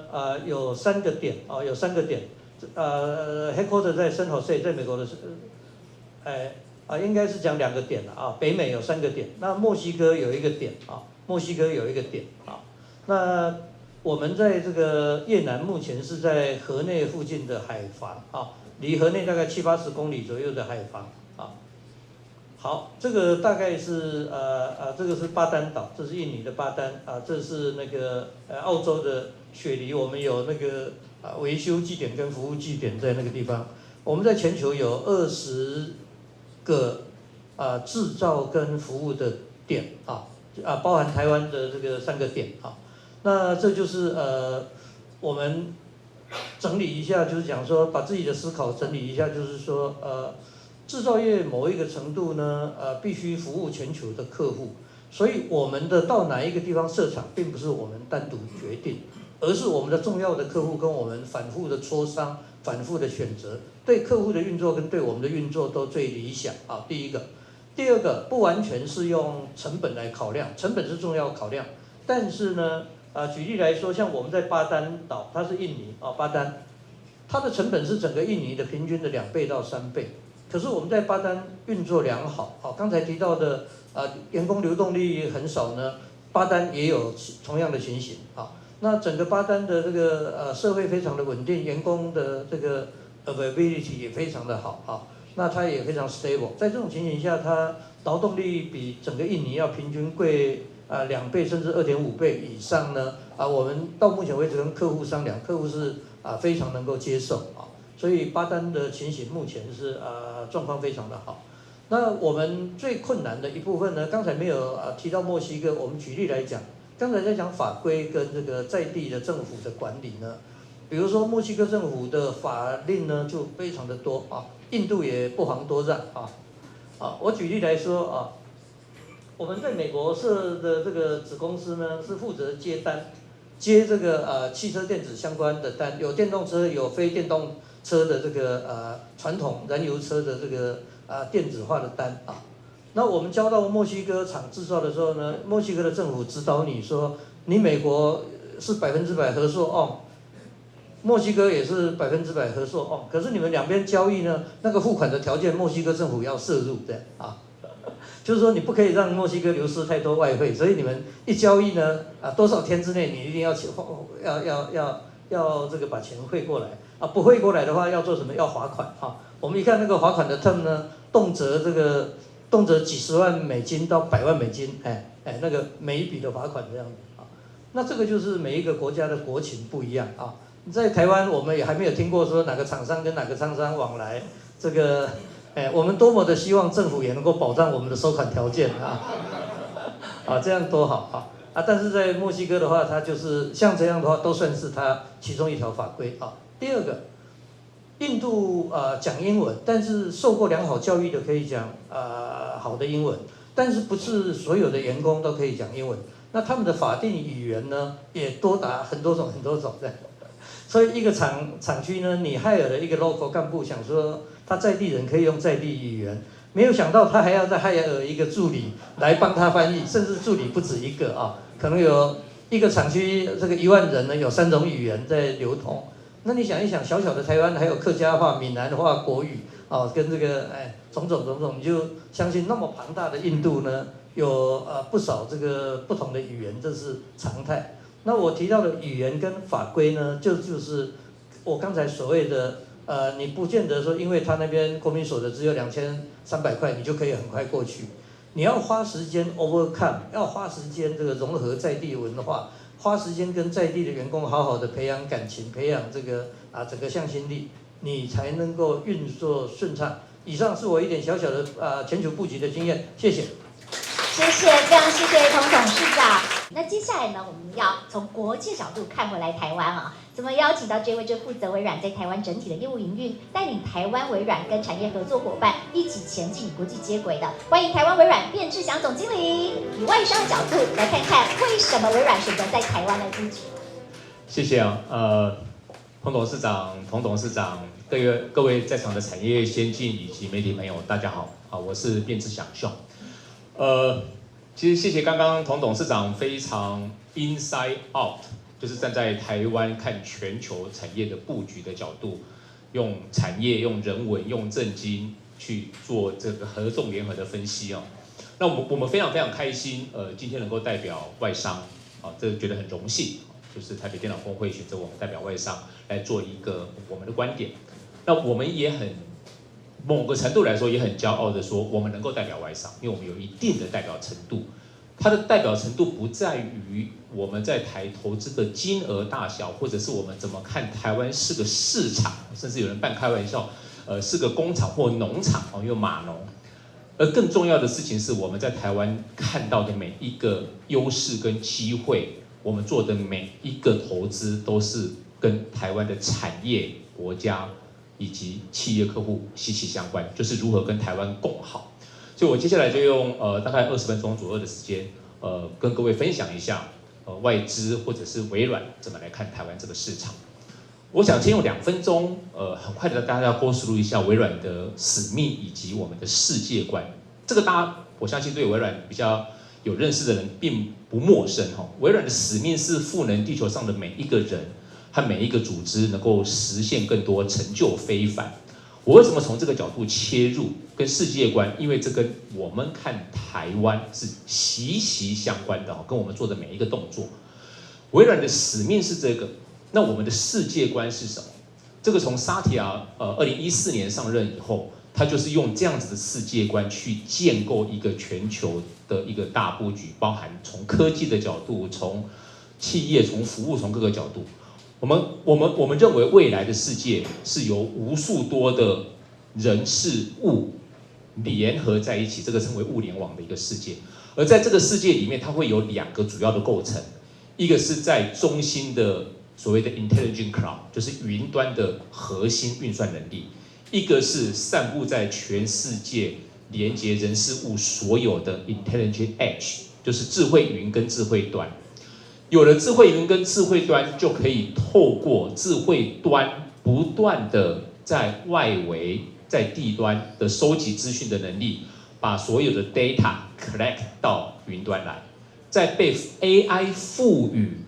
有3个点有3个点headquarter 在圣何塞，在美国的应该是讲2个点了北美有3个点，那墨西哥有1个点墨西哥有1个点那我们在这个越南目前是在河内附近的海防离河内大概70-80公里左右的海防好，这个大概是这个是巴丹岛，这是印尼的巴丹这是那个澳洲的雪梨，我们有那个维修据点跟服务据点在那个地方。我们在全球有20个制造跟服务的点包含台湾的这个3个点那这就是我们整理一下，就是讲说把自己的思考整理一下，就是说制造业某一个程度呢必须服务全球的客户，所以我们的到哪一个地方设厂，并不是我们单独决定，而是我们的重要的客户跟我们反复的磋商、反复的选择，对客户的运作跟对我们的运作都最理想第一个。第二个，不完全是用成本来考量，成本是重要考量，但是呢举例来说，像我们在巴丹岛，它是印尼巴丹，它的成本是整个印尼的平均的2倍到3倍。可是我们在巴丹运作良好刚才提到的员工流动率很少呢，巴丹也有同样的情形那整个巴丹的这个社会非常的稳定，员工的这个 availability 也非常的好那它也非常 stable。在这种情形下，它劳动力比整个印尼要平均贵2倍甚至2.5倍以上呢我们到目前为止跟客户商量，客户是非常能够接受所以巴丹的情形目前是状况非常的好。那我们最困难的一部分呢，刚才没有提到墨西哥，我们举例来讲，刚才在讲法规跟这个在地的政府的管理呢，比如说墨西哥政府的法令呢就非常的多印度也不遑多让我举例来说我们在美国设的这个子公司呢是负责接这个汽车电子相关的单，有电动车有非电动车的这个传统燃油车的这个电子化的单那我们交到墨西哥厂制造的时候呢，墨西哥的政府指导你说，你美国是100%合作墨西哥也是100%合作可是你们2边交易呢，那个付款的条件墨西哥政府要摄入的就是说你不可以让墨西哥流失太多外汇，所以你们一交易呢多少天之内你一定要这个把钱汇过来不汇过来的话要做什么？要罚款我们一看那个罚款的 term 呢，动辄几十万美金到100万美金那个每一笔的罚款这样子那这个就是每一个国家的国情不一样在台湾我们也还没有听过说哪个厂商跟哪个厂商往来这个我们多么的希望政府也能够保障我们的收款条件这样多好但是在墨西哥的话，它就是像这样的话，都算是它其中一条法规第二个，印度讲英文，但是受过良好教育的可以讲好的英文，但是不是所有的员工都可以讲英文。那他们的法定语言呢，也多达很多种的。所以一个厂区呢，你hire了一个 local 干部，想说他在地人可以用在地语言，没有想到他还要再hire一个助理来帮他翻译，甚至助理不止一个啊，可能有一个厂区这个1万人呢，有3种语言在流通。那你想一想，小小的台湾还有客家话、闽南话、国语啊，跟这个种种，你就相信那么庞大的印度呢，有不少这个不同的语言，这是常态。那我提到的语言跟法规呢，就是我刚才所谓的你不见得说，因为他那边国民所得只有2300块，你就可以很快过去。你要花时间 overcome， 要花时间这个融合在地文化，花时间跟在地的员工好好的培养感情，培养这个整个向心力，你才能够运作顺畅。以上是我一点小小的全球布局的经验，谢谢。谢谢，非常谢谢童董事长。那接下来呢，我们要从国际角度看回来台湾啊，怎么邀请到这位负责微软在台湾整体的业务营运，带领台湾微软跟产业合作伙伴一起前进国际接轨的，欢迎台湾微软卞志祥总经理，以外商的角度来看看为什么微软选择在台湾来布局。谢谢彭董事长、童董事长，各位在场的产业先进以及媒体朋友，大家好我是卞志祥兄。其实谢谢刚刚童董事长非常 inside out， 就是站在台湾看全球产业的布局的角度，用产业、用人文、用政经去做这个合纵联合的分析那我们非常开心，今天能够代表外商这觉得很荣幸，就是台北电脑工会选择我们代表外商来做一个我们的观点。那我们也很某个程度来说也很骄傲的说，我们能够代表外商，因为我们有一定的代表程度。它的代表程度不在于我们在台投资的金额大小，或者是我们怎么看台湾是个市场，甚至有人半开玩笑，是个工厂或农场因为码农。而更重要的事情是，我们在台湾看到的每一个优势跟机会，我们做的每一个投资都是跟台湾的产业、国家以及企业客户息息相关，就是如何跟台湾共好。所以我接下来就用大概20分钟左右的时间，跟各位分享一下外资或者是微软怎么来看台湾这个市场。我想先用2分钟，很快的大家过述一下微软的使命以及我们的世界观。这个我相信对微软比较有认识的人并不陌生微软的使命是赋能地球上的每一个人和每一个组织，能够实现更多成就非凡。我为什么从这个角度切入跟世界观？因为这跟我们看台湾是息息相关的跟我们做的每一个动作。微软的使命是这个，那我们的世界观是什么？这个从沙提亚2014年上任以后，他就是用这样子的世界观去建构一个全球的一个大布局，包含从科技的角度，从企业、从服务、从各个角度。我们认为未来的世界是由无数多的人事物联合在一起，这个称为物联网的一个世界。而在这个世界里面，它会有2个主要的构成，一个是在中心的所谓的 intelligent cloud， 就是云端的核心运算能力；一个是散布在全世界连接人事物所有的 intelligent edge， 就是智慧云跟智慧端。有了智慧云跟智慧端，就可以透过智慧端不断的在外围、在地端的收集资讯的能力，把所有的 data collect 到云端来，再被 AI 赋予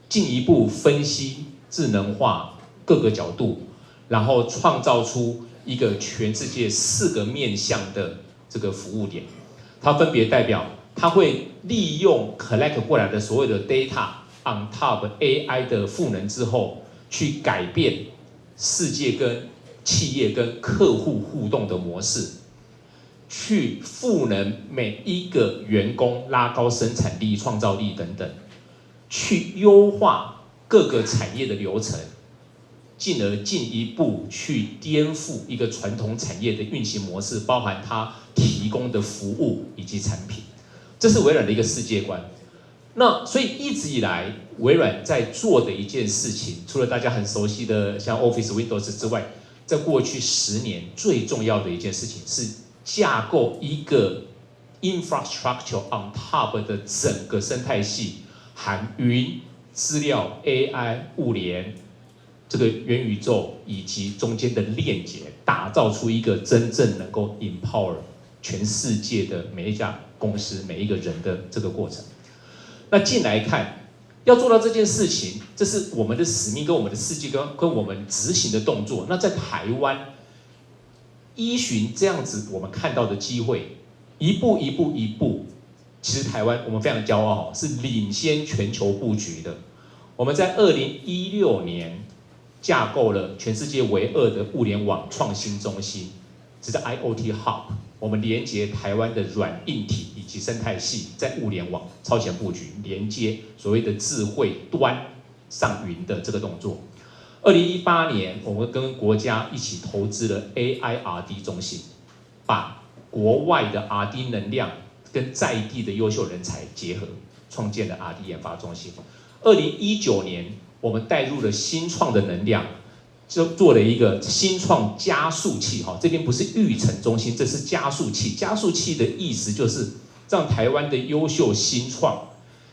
进一步分析、智能化各个角度，然后创造出一个全世界4个面向的这个服务点。它分别代表，它会利用 collect 过来的所有的 data on top AI 的赋能之后，去改变世界跟企业跟客户互动的模式，去赋能每一个员工，拉高生产力、创造力等等，去优化各个产业的流程，进而进一步去颠覆一个传统产业的运行模式，包含它提供的服务以及产品。这是微软的一个世界观。那所以一直以来，微软在做的一件事情，除了大家很熟悉的像 Office、Windows 之外，在过去10年最重要的一件事情是架构一个 infrastructure on top 的整个生态系，含云、资料、AI、物联、这个元宇宙以及中间的链接，打造出一个真正能够 empower 全世界的每一家公司、每一个人的这个过程。那进来看，要做到这件事情，这是我们的使命跟我们的事迹跟我们执行的动作。那在台湾，依循这样子我们看到的机会，一步，其实台湾我们非常骄傲，是领先全球布局的。我们在2016年架构了全世界唯2的物联网创新中心，这是 IoT Hub， 我们连接台湾的软硬体以及生态系，在物联网超前布局，连接所谓的智慧端上云的这个动作。2018年，我们跟国家一起投资了 AI-RD 中心，把国外的 RD 能量跟在地的优秀人才结合，创建了 RD 研发中心。2019年，我们带入了新创的能量，就做了一个新创加速器。这边不是育成中心，这是加速器。加速器的意思就是让台湾的优秀新创，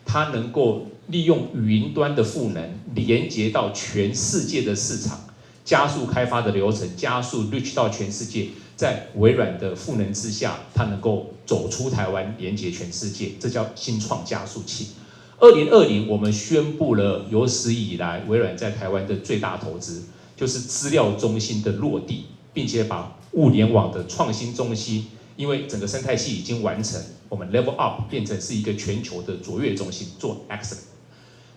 它能够利用云端的赋能，连接到全世界的市场，加速开发的流程，加速 reach 到全世界。在微软的赋能之下，它能够走出台湾，连接全世界，这叫新创加速器。2020，我们宣布了有史以来微软在台湾的最大投资，就是资料中心的落地，并且把物联网的创新中心，因为整个生态系已经完成，我们 level up 变成是一个全球的卓越中心，做 excellent。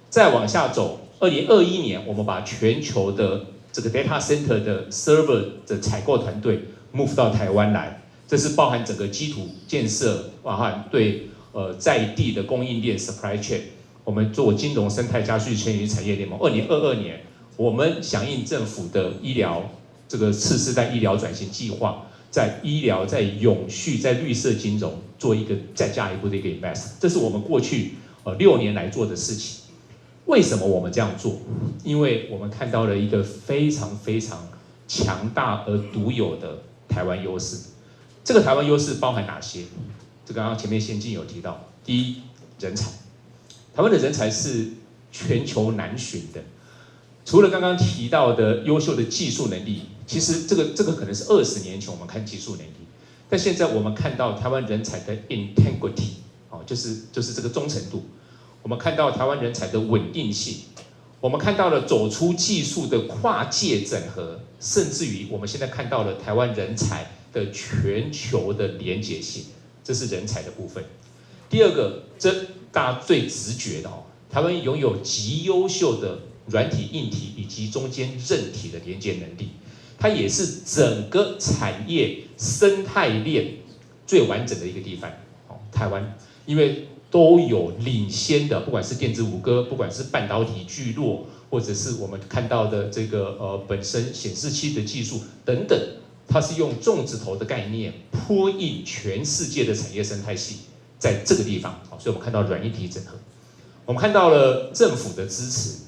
再往下走，2021年我们把全球的这个 data center 的 server 的采购团队 move 到台湾来，这是包含整个基础建设，包含对在地的供应链 supply chain。我们做金融生态加速全域产业联盟。2022年，我们响应政府的医疗这个次世代医疗转型计划，在医疗、在永续、在绿色金融做一个再加一步的一个 invest， 这是我们过去6年来做的事情。为什么我们这样做？因为我们看到了一个非常非常强大而独有的台湾优势。这个台湾优势包含哪些？这刚刚前面先进有提到，第一，人才。台湾的人才是全球难寻的，除了刚刚提到的优秀的技术能力，其实这个可能是20年前我们看技术能力，但现在我们看到台湾人才的 integrity， 就是这个忠诚度，我们看到台湾人才的稳定性，我们看到了走出技术的跨界整合，甚至于我们现在看到了台湾人才的全球的连结性，这是人才的部分。第二个，这大家最直觉的台湾拥有极优秀的软体、硬体以及中间韧体的连接能力，它也是整个产业生态链最完整的一个地方。台湾因为都有领先的，不管是电子五哥，不管是半导体聚落，或者是我们看到的这个本身显示器的技术等等，它是用粽子头的概念铺印全世界的产业生态系。在这个地方，所以我们看到软硬体整合，我们看到了政府的支持，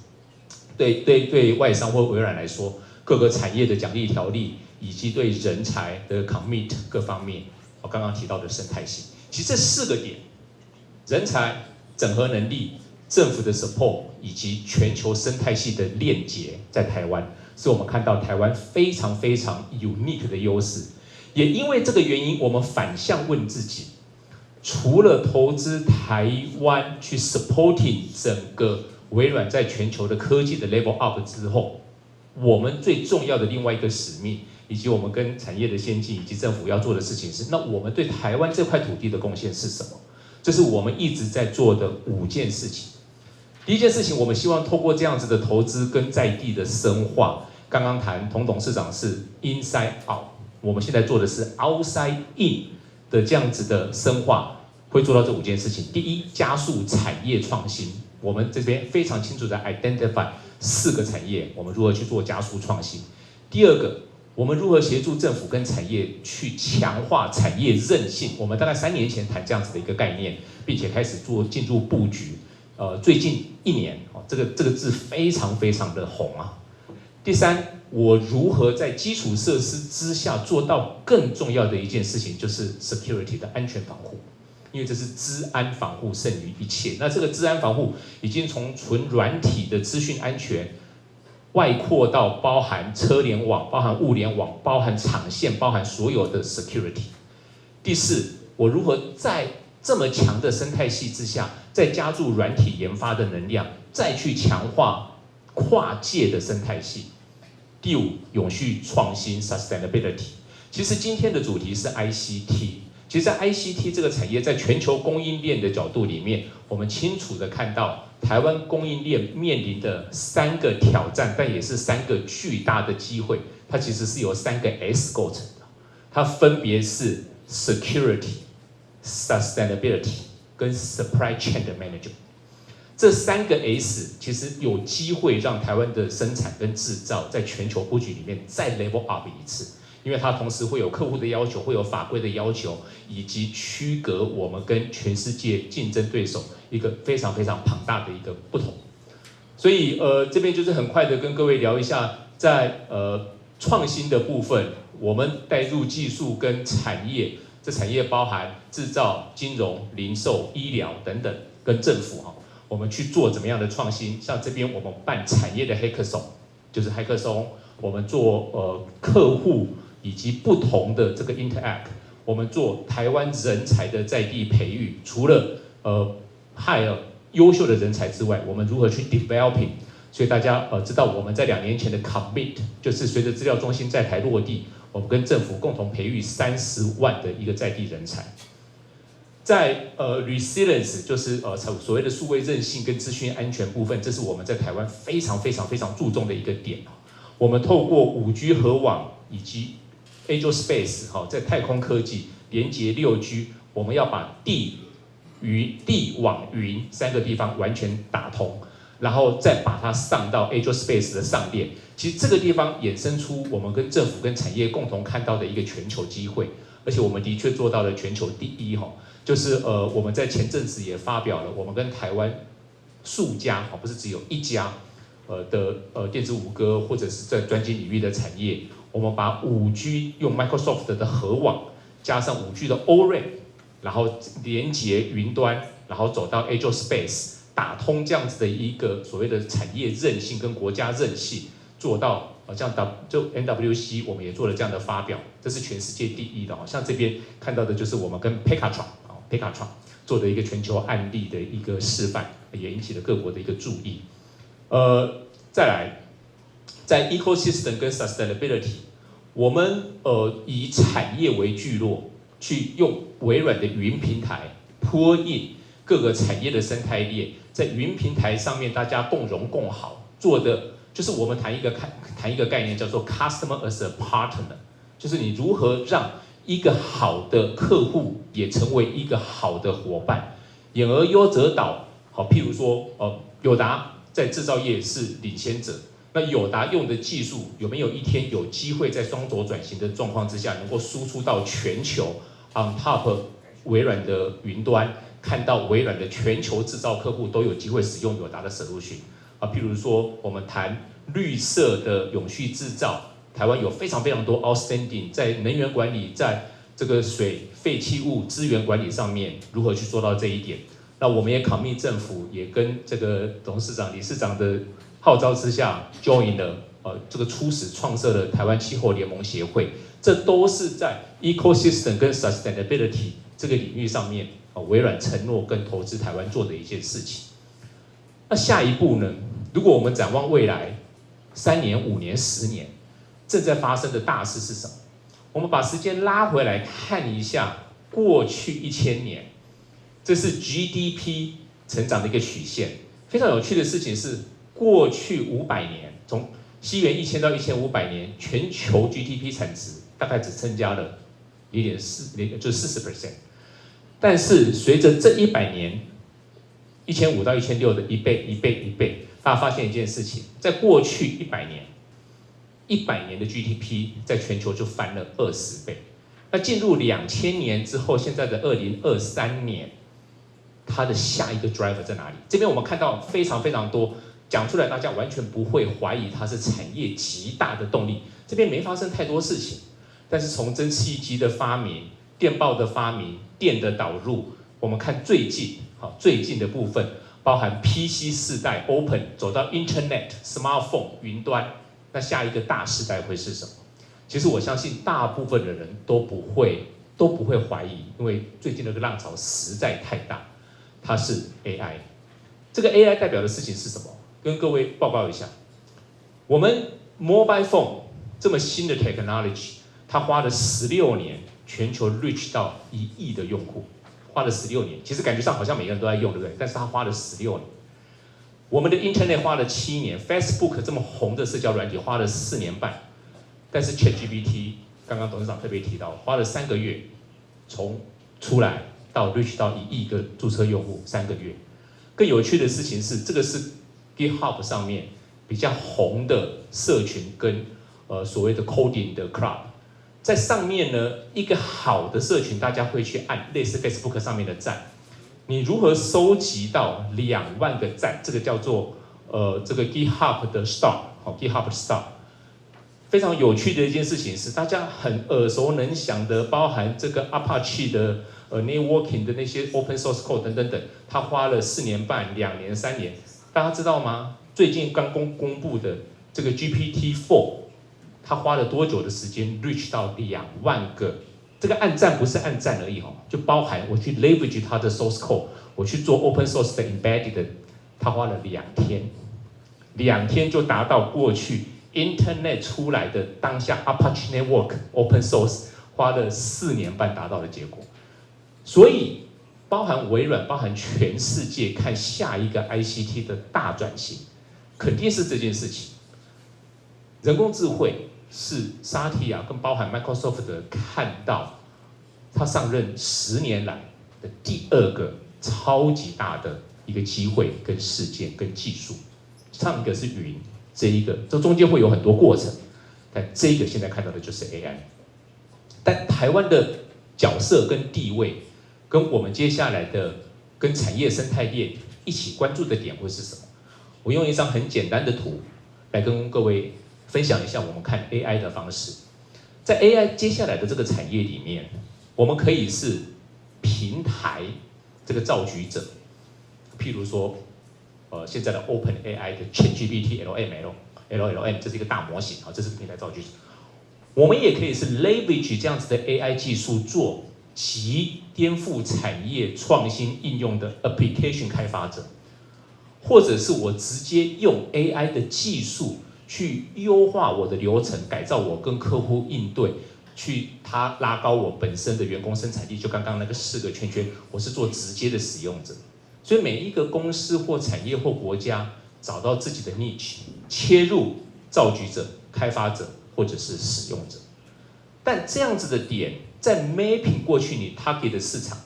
对外商或微软来说，各个产业的奖励条例，以及对人才的 commit 各方面，我刚刚提到的生态系，其实这4个点，人才、整合能力、政府的 support 以及全球生态系的链接，在台湾，是我们看到台湾非常非常 unique 的优势。也因为这个原因，我们反向问自己。除了投资台湾去 supporting 整个微软在全球的科技的 level up 之后，我们最重要的另外一个使命，以及我们跟产业的先进以及政府要做的事情是，那我们对台湾这块土地的贡献是什么？这是我们一直在做的5件事情。第一件事情，我们希望透过这样子的投资跟在地的深化，刚刚谈童董事长是 inside out， 我们现在做的是 outside in 的这样子的深化。会做到这5件事情。第一，加速产业创新。我们这边非常清楚的 identify 4个产业，我们如何去做加速创新。第二个，我们如何协助政府跟产业去强化产业韧性。我们大概3年前谈这样子的一个概念，并且开始进入布局。最近1年，这个字非常非常的红啊。第三，我如何在基础设施之下做到更重要的一件事情，就是 security 的安全防护。因为这是资安防护胜于一切。那这个资安防护已经从纯软体的资讯安全，外扩到包含车联网、包含物联网、包含场线、包含所有的 security。第四，我如何在这么强的生态系之下，再加注软体研发的能量，再去强化跨界的生态系。第五，永续创新 sustainability。其实今天的主题是 ICT。其实，在 ICT 这个产业，在全球供应链的角度里面，我们清楚的看到台湾供应链面临的3个挑战，但也是3个巨大的机会。它其实是由3个 S 构成的，它分别是 security、sustainability 跟 supply chain 的 management。这3个 S 其实有机会让台湾的生产跟制造在全球布局里面再 level up 一次。因为它同时会有客户的要求，会有法规的要求，以及区隔我们跟全世界竞争对手一个非常非常庞大的一个不同。所以这边就是很快的跟各位聊一下，在创新的部分，我们带入技术跟产业，这产业包含制造、金融、零售、医疗等等，跟政府哈，我们去做怎么样的创新？像这边我们办产业的黑客松，就是黑客松，我们做客户。以及不同的这个 interact， 我们做台湾人才的在地培育，除了hire 优秀的人才之外，我们如何去 developing？ 所以大家知道我们在2年前的 commit， 就是随着资料中心在台落地，我们跟政府共同培育30万的一个在地人才。在resilience， 就是所谓的数位韧性跟资讯安全部分，这是我们在台湾非常非常非常注重的一个点。我们透过5G 核网以及Aerospace 在太空科技连接6G， 我们要把地网云3个地方完全打通，然后再把它上到 Aerospace 的上链。其实这个地方衍生出我们跟政府跟产业共同看到的一个全球机会，而且我们的确做到了全球第一就是我们在前阵子也发表了，我们跟台湾数家不是只有1家的电子五哥或者是在专精领域的产业。我们把5G 用 Microsoft 的核网，加上5G 的 O-RAN， 然后连接云端，然后走到 Aerospace， 打通这样子的一个所谓的产业韧性跟国家韧性，做到像就 NWC 我们也做了这样的发表，这是全世界第一的。像这边看到的就是我们跟 Pekatron 做的一个全球案例的一个示范，也引起了各国的一个注意。再来。在 ecosystem 跟 sustainability， 我们以产业为聚落，去用微软的云平台pull in各个产业的生态链，在云平台上面大家共荣共好，做的就是我们谈一个概念叫做 customer as a partner， 就是你如何让一个好的客户也成为一个好的伙伴，演而优则导。譬如说友达在制造业是领先者。那友达用的技术有没有一天有机会在双轴转型的状况之下，能够输出到全球 on top 微软的云端，看到微软的全球制造客户都有机会使用友达的 solution 譬如说我们谈绿色的永续制造，台湾有非常非常多 outstanding 在能源管理，在这个水废弃物资源管理上面如何去做到这一点。那我们也commit政府也跟这个董事长、理事长的号召之下 join 了这个初始创设了台湾气候联盟协会，这都是在 ecosystem 跟 sustainability 这个领域上面微软承诺跟投资台湾做的一件事情。那下一步呢？如果我们展望未来3年、5年、10年，正在发生的大事是什么？我们把时间拉回来看一下过去1000年，这是 GDP 成长的一个曲线。非常有趣的事情是，过去500年，从西元1000到1500年，全球 GDP 产值大概只增加了0.4%，就40%。但是随着这100年，1500到1600的一倍，大家发现一件事情，在过去100年的 GDP 在全球就翻了20倍。那进入2000年之后，现在的2023年，它的下一个 driver 在哪里？这边我们看到非常非常多，讲出来大家完全不会怀疑它是产业极大的动力。这边没发生太多事情，但是从蒸汽机的发明、电报的发明、电的导入，我们看最近的部分，包含 PC 世代 Open 走到 Internet、Smartphone 云端，那下一个大世代会是什么？其实我相信大部分的人都不会怀疑，因为最近那个浪潮实在太大，它是 AI。这个 AI 代表的事情是什么？跟各位报告一下，我们 Mobile Phone 这么新的 technology， 它花了16年，全球 reach 到1亿的用户，花了16年。其实感觉上好像每个人都在用，对不对？但是它花了16年。我们的 Internet 花了7年 ，Facebook 这么红的社交软体花了4年半，但是 ChatGPT 刚刚董事长特别提到，花了3个月，从出来到 reach 到1亿个注册用户3个月。更有趣的事情是，这个是 GitHub 上面比较红的社群跟所谓的 coding 的 club， 在上面呢，一个好的社群，大家会去按类似 Facebook 上面的赞。你如何收集到2万个赞？这个叫做这个 GitHub 的 Star，GitHub 的 Star。非常有趣的一件事情是，大家很耳熟能详的，包含这个 Apache 的networking 的那些 open source code 等等等，他花了4年半、2年、3年，大家知道吗？最近刚公布的这个 GPT-4， 他花了多久的时间 reach 到2万个？这个按赞不是按赞而已哈，就包含我去 leverage 它的 source code， 我去做 open source 的 embedded， 他花了2天，2天就达到过去 Internet 出来的当下 Apache Network Open Source 花了4年半达到的结果。所以，包含微软，包含全世界看下一个 ICT 的大转型，肯定是这件事情。人工智慧是沙提亚跟包含 Microsoft 的看到他上任10年来的第2个超级大的一个机会跟事件跟技术。上一个是云。这中间会有很多过程，但这个现在看到的就是 AI。但台湾的角色跟地位，跟我们接下来的跟产业生态链一起关注的点会是什么？我用一张很简单的图来跟各位分享一下我们看 AI 的方式。在 AI 接下来的这个产业里面，我们可以是平台这个造局者，譬如说。现在的 OpenAI 的 ChatGPT LLM 这是一个大模型啊，这是平台造句。我们也可以是 leverage 这样子的 AI 技术做极颠覆产业创新应用的 application 开发者，或者是我直接用 AI 的技术去优化我的流程，改造我跟客户应对，去它拉高我本身的员工生产力。就刚刚那个4个圈圈，我是做直接的使用者。所以每一个公司或产业或国家找到自己的 niche， 切入造局者、开发者或者是使用者。但这样子的点，在 mapping 过去你 target 的市场，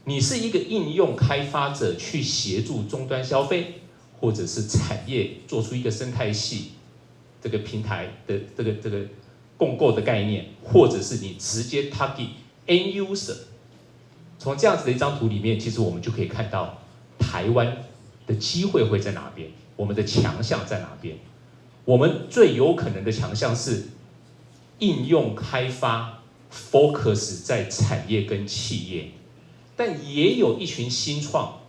你是一个应用开发者去协助终端消费，或者是产业做出一个生态系这个平台的这个共构的概念，或者是你直接 target end user。从这样子的一张图里面，其实我们就可以看到。台湾的机会会在哪边？我们的强项在哪边？我们最有可能的强项是应用开发 ，focus 在产业跟企业，但也有一群新创，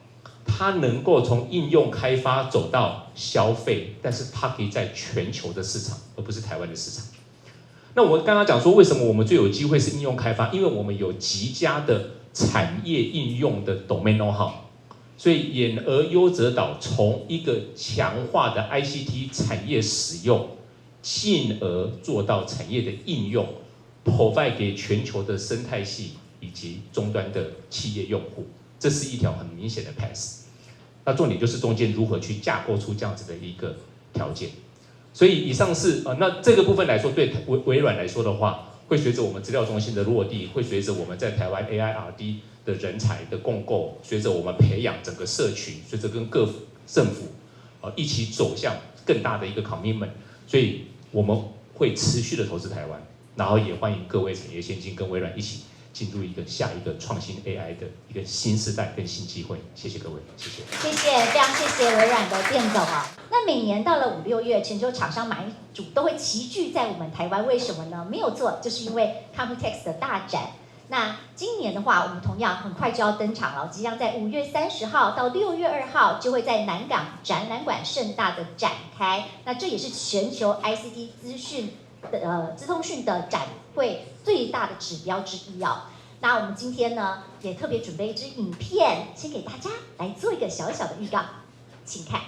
它能够从应用开发走到消费，但是它可以在全球的市场，而不是台湾的市场。那我刚刚讲说，为什么我们最有机会是应用开发？因为我们有极佳的产业应用的 domain know-how。所以演而优则导，从一个强化的 ICT 产业使用，进而做到产业的应用 ，provide 给全球的生态系以及终端的企业用户，这是一条很明显的 path。那重点就是中间如何去架构出这样子的一个条件。所以以上是那这个部分来说，对微软来说的话，会随着我们资料中心的落地，会随着我们在台湾 AI、RD 的人才的共构，随着我们培养整个社群，随着跟各政府一起走向更大的一个 commitment， 所以我们会持续的投资台湾，然后也欢迎各位产业先进跟微软一起进入一个下一个创新 AI 的一个新时代跟新机会。谢谢各位，谢谢。谢谢，非常谢谢微软的店总啊。那每年到了5、6月，全球厂商买主都会齐聚在我们台湾，为什么呢？没有错，就是因为 Computex 的大展。那今年的话，我们同样很快就要登场了，即将在5月30号到6月2号就会在南港展览馆盛大的展开。那这也是全球 ICT 资通讯的展会最大的指标之一哦。那我们今天呢，也特别准备一支影片，先给大家来做一个小小的预告，请看。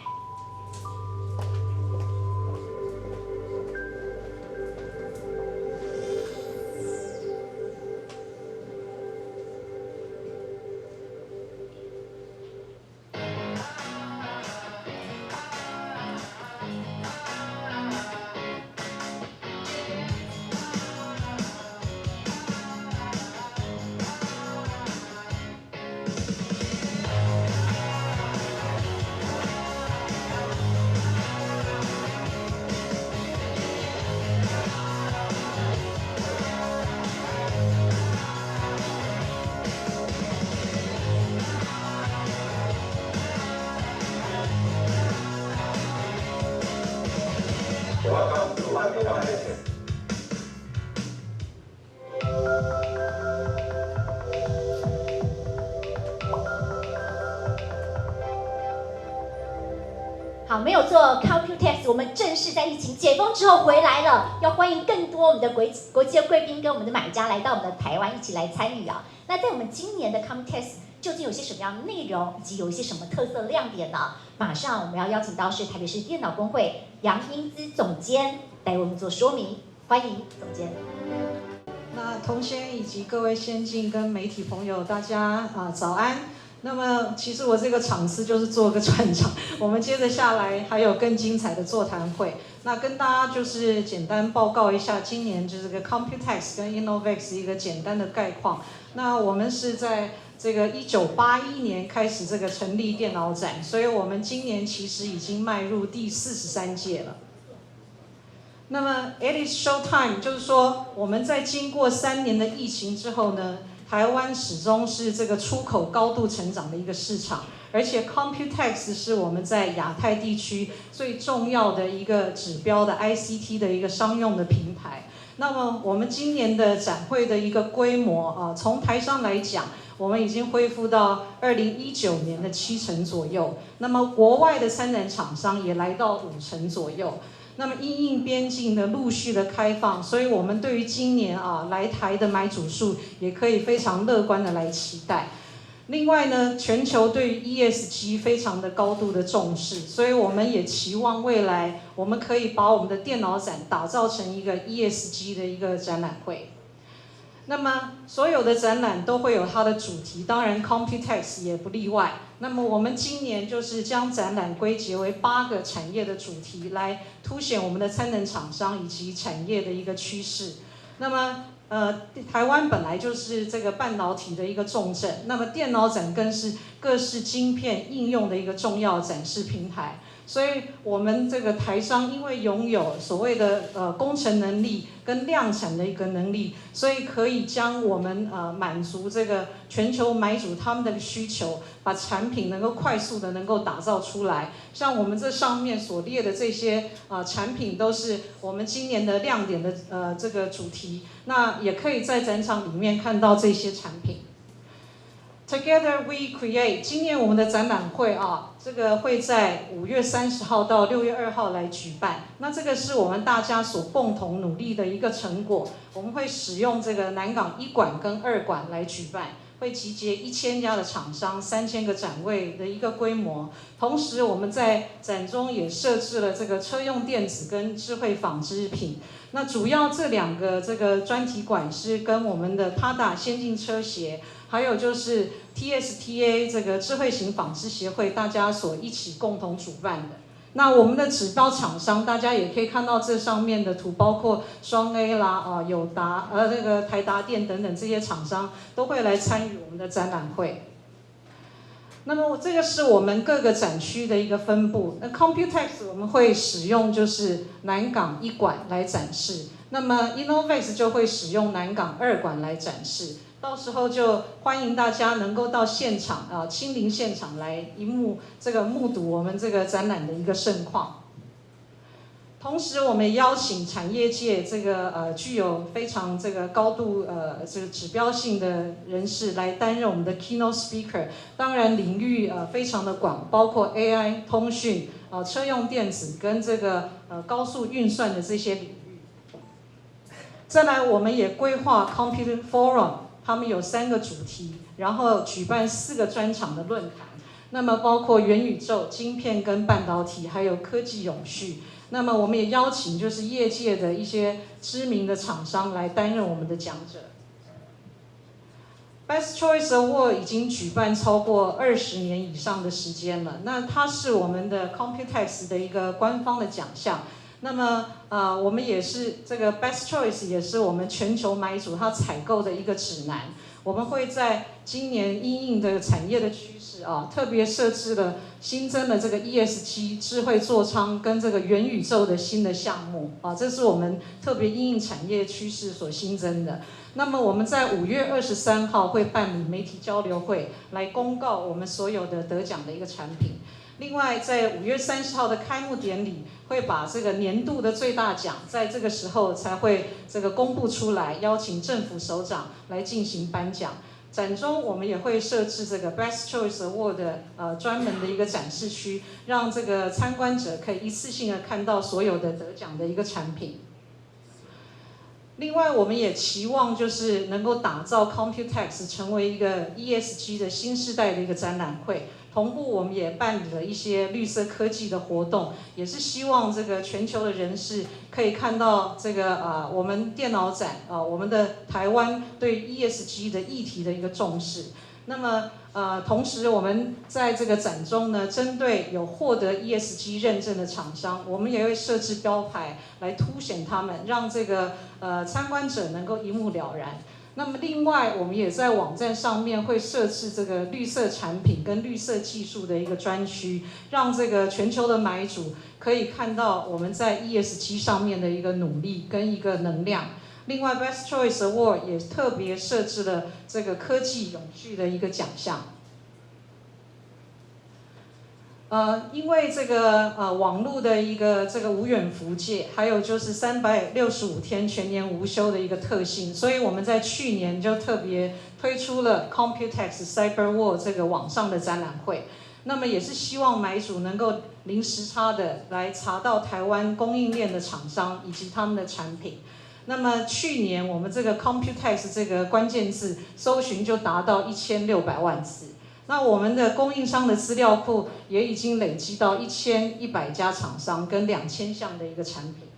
好，没有错 ，Computex 我们正式在疫情解封之后回来了，要欢迎更多我们的国际的贵宾跟我们的买家来到我们的台湾一起来参与啊。那在我们今年的 Computex 究竟有些什么样的内容，以及有一些什么特色亮点呢？马上我们要邀请到是台北市电脑工会杨英姿总监来为我们做说明，欢迎总监。那童先以及各位先进跟媒体朋友，大家早安。那么其实我这个场次就是做个串场，我们接着下来还有更精彩的座谈会。那跟大家就是简单报告一下今年就是这个 Computex 跟 Innovex 一个简单的概况。那我们是在这个1981年开始这个成立电脑展，所以我们今年其实已经迈入第43届了。那么 it is show time， 就是说我们在经过3年的疫情之后呢，台湾始终是这个出口高度成长的一个市场，而且 Computex 是我们在亚太地区最重要的一个指标的 ICT 的一个商用的平台。那么我们今年的展会的一个规模从台商来讲，我们已经恢复到2019年的70%左右。那么国外的参展厂商也来到50%左右。那么因应边境的陆续的开放，所以我们对于今年来台的买主数也可以非常乐观的来期待。另外呢，全球对于 ESG 非常的高度的重视，所以我们也期望未来我们可以把我们的电脑展打造成一个 ESG 的一个展览会。那么所有的展览都会有它的主题，当然 Computex 也不例外。那么我们今年就是将展览归结为8个产业的主题，来凸显我们的参展厂商以及产业的一个趋势。那么台湾本来就是这个半导体的一个重镇，那么电脑展更是各式晶片应用的一个重要展示平台。所以我们这个台商因为拥有所谓的工程能力跟量产的一个能力，所以可以将我们满足这个全球买主他们的需求，把产品能够快速的能够打造出来。像我们这上面所列的这些产品，都是我们今年的亮点的这个主题。那也可以在展场里面看到这些产品。Together we create， 今年我们的展览会这个会在5月30号到6月2号来举办。那这个是我们大家所共同努力的一个成果。我们会使用这个南港1馆跟2馆来举办，会集结1000家的厂商，3000个展位的一个规模。同时，我们在展中也设置了这个车用电子跟智慧纺织品。那主要这2个这个专题馆是跟我们的 TADA 先进车协，还有就是 TSTA 这个智慧型纺织协会，大家所一起共同主办的。那我们的指标厂商，大家也可以看到这上面的图，包括双 A 啦、友达、这个台达电等等这些厂商都会来参与我们的展览会。那么这个是我们各个展区的一个分布。那 Computex 我们会使用就是南港1馆来展示，那么 Innovex 就会使用南港2馆来展示。到时候就欢迎大家能够到现场亲临现场来目睹我们这个展览的一个盛况。同时，我们也邀请产业界这个具有非常这个高度这个指标性的人士来担任我们的 keynote speaker。当然，领域非常的广，包括 AI、通讯、车用电子跟这个高速运算的这些领域。再来，我们也规划 Computing Forum， 他们有3个主题，然后举办4个专场的论坛。那么包括元宇宙、晶片跟半导体，还有科技永续。那么我们也邀请就是业界的一些知名的厂商来担任我们的讲者。Best Choice Award 已经举办超过20年以上的时间了，那它是我们的 Computex 的一个官方的奖项。那么我们也是这个 Best Choice 也是我们全球买主他采购的一个指南。我们会在今年因应的产业的趋势特别设置了新增的这个 ESG 智慧座舱跟这个元宇宙的新的项目这是我们特别因应产业趋势所新增的。那么我们在5月23号会办理媒体交流会，来公告我们所有的得奖的一个产品。另外，在5月30号的开幕典礼，会把这个年度的最大奖，在这个时候才会这个公布出来，邀请政府首长来进行颁奖。展中我们也会设置这个 Best Choice Award 专门的一个展示区，让这个参观者可以一次性的看到所有的得奖的一个产品。另外，我们也期望就是能够打造 Computex 成为一个 ESG 的新世代的一个展览会。同步，我们也办理了一些绿色科技的活动，也是希望这个全球的人士可以看到这个我们电脑展我们的台湾对 ESG 的议题的一个重视。那么同时我们在这个展中呢，针对有获得 ESG 认证的厂商，我们也会设置标牌来凸显他们，让这个参观者能够一目了然。那么另外，我们也在网站上面会设置这个绿色产品跟绿色技术的一个专区，让这个全球的买主可以看到我们在 ESG 上面的一个努力跟一个能量。另外 ，Best Choice Award 也特别设置了这个科技永续的一个奖项。因为这个网络的一个这个无远弗届，还有就是365天全年无休的一个特性，所以我们在去年就特别推出了 Computex Cyber World 这个网上的展览会。那么也是希望买主能够零时差的来查到台湾供应链的厂商以及他们的产品。那么去年我们这个 Computex 这个关键字搜寻就达到1600万次。那我们的供应商的资料库也已经累积到1100家厂商跟2000项的一个产品。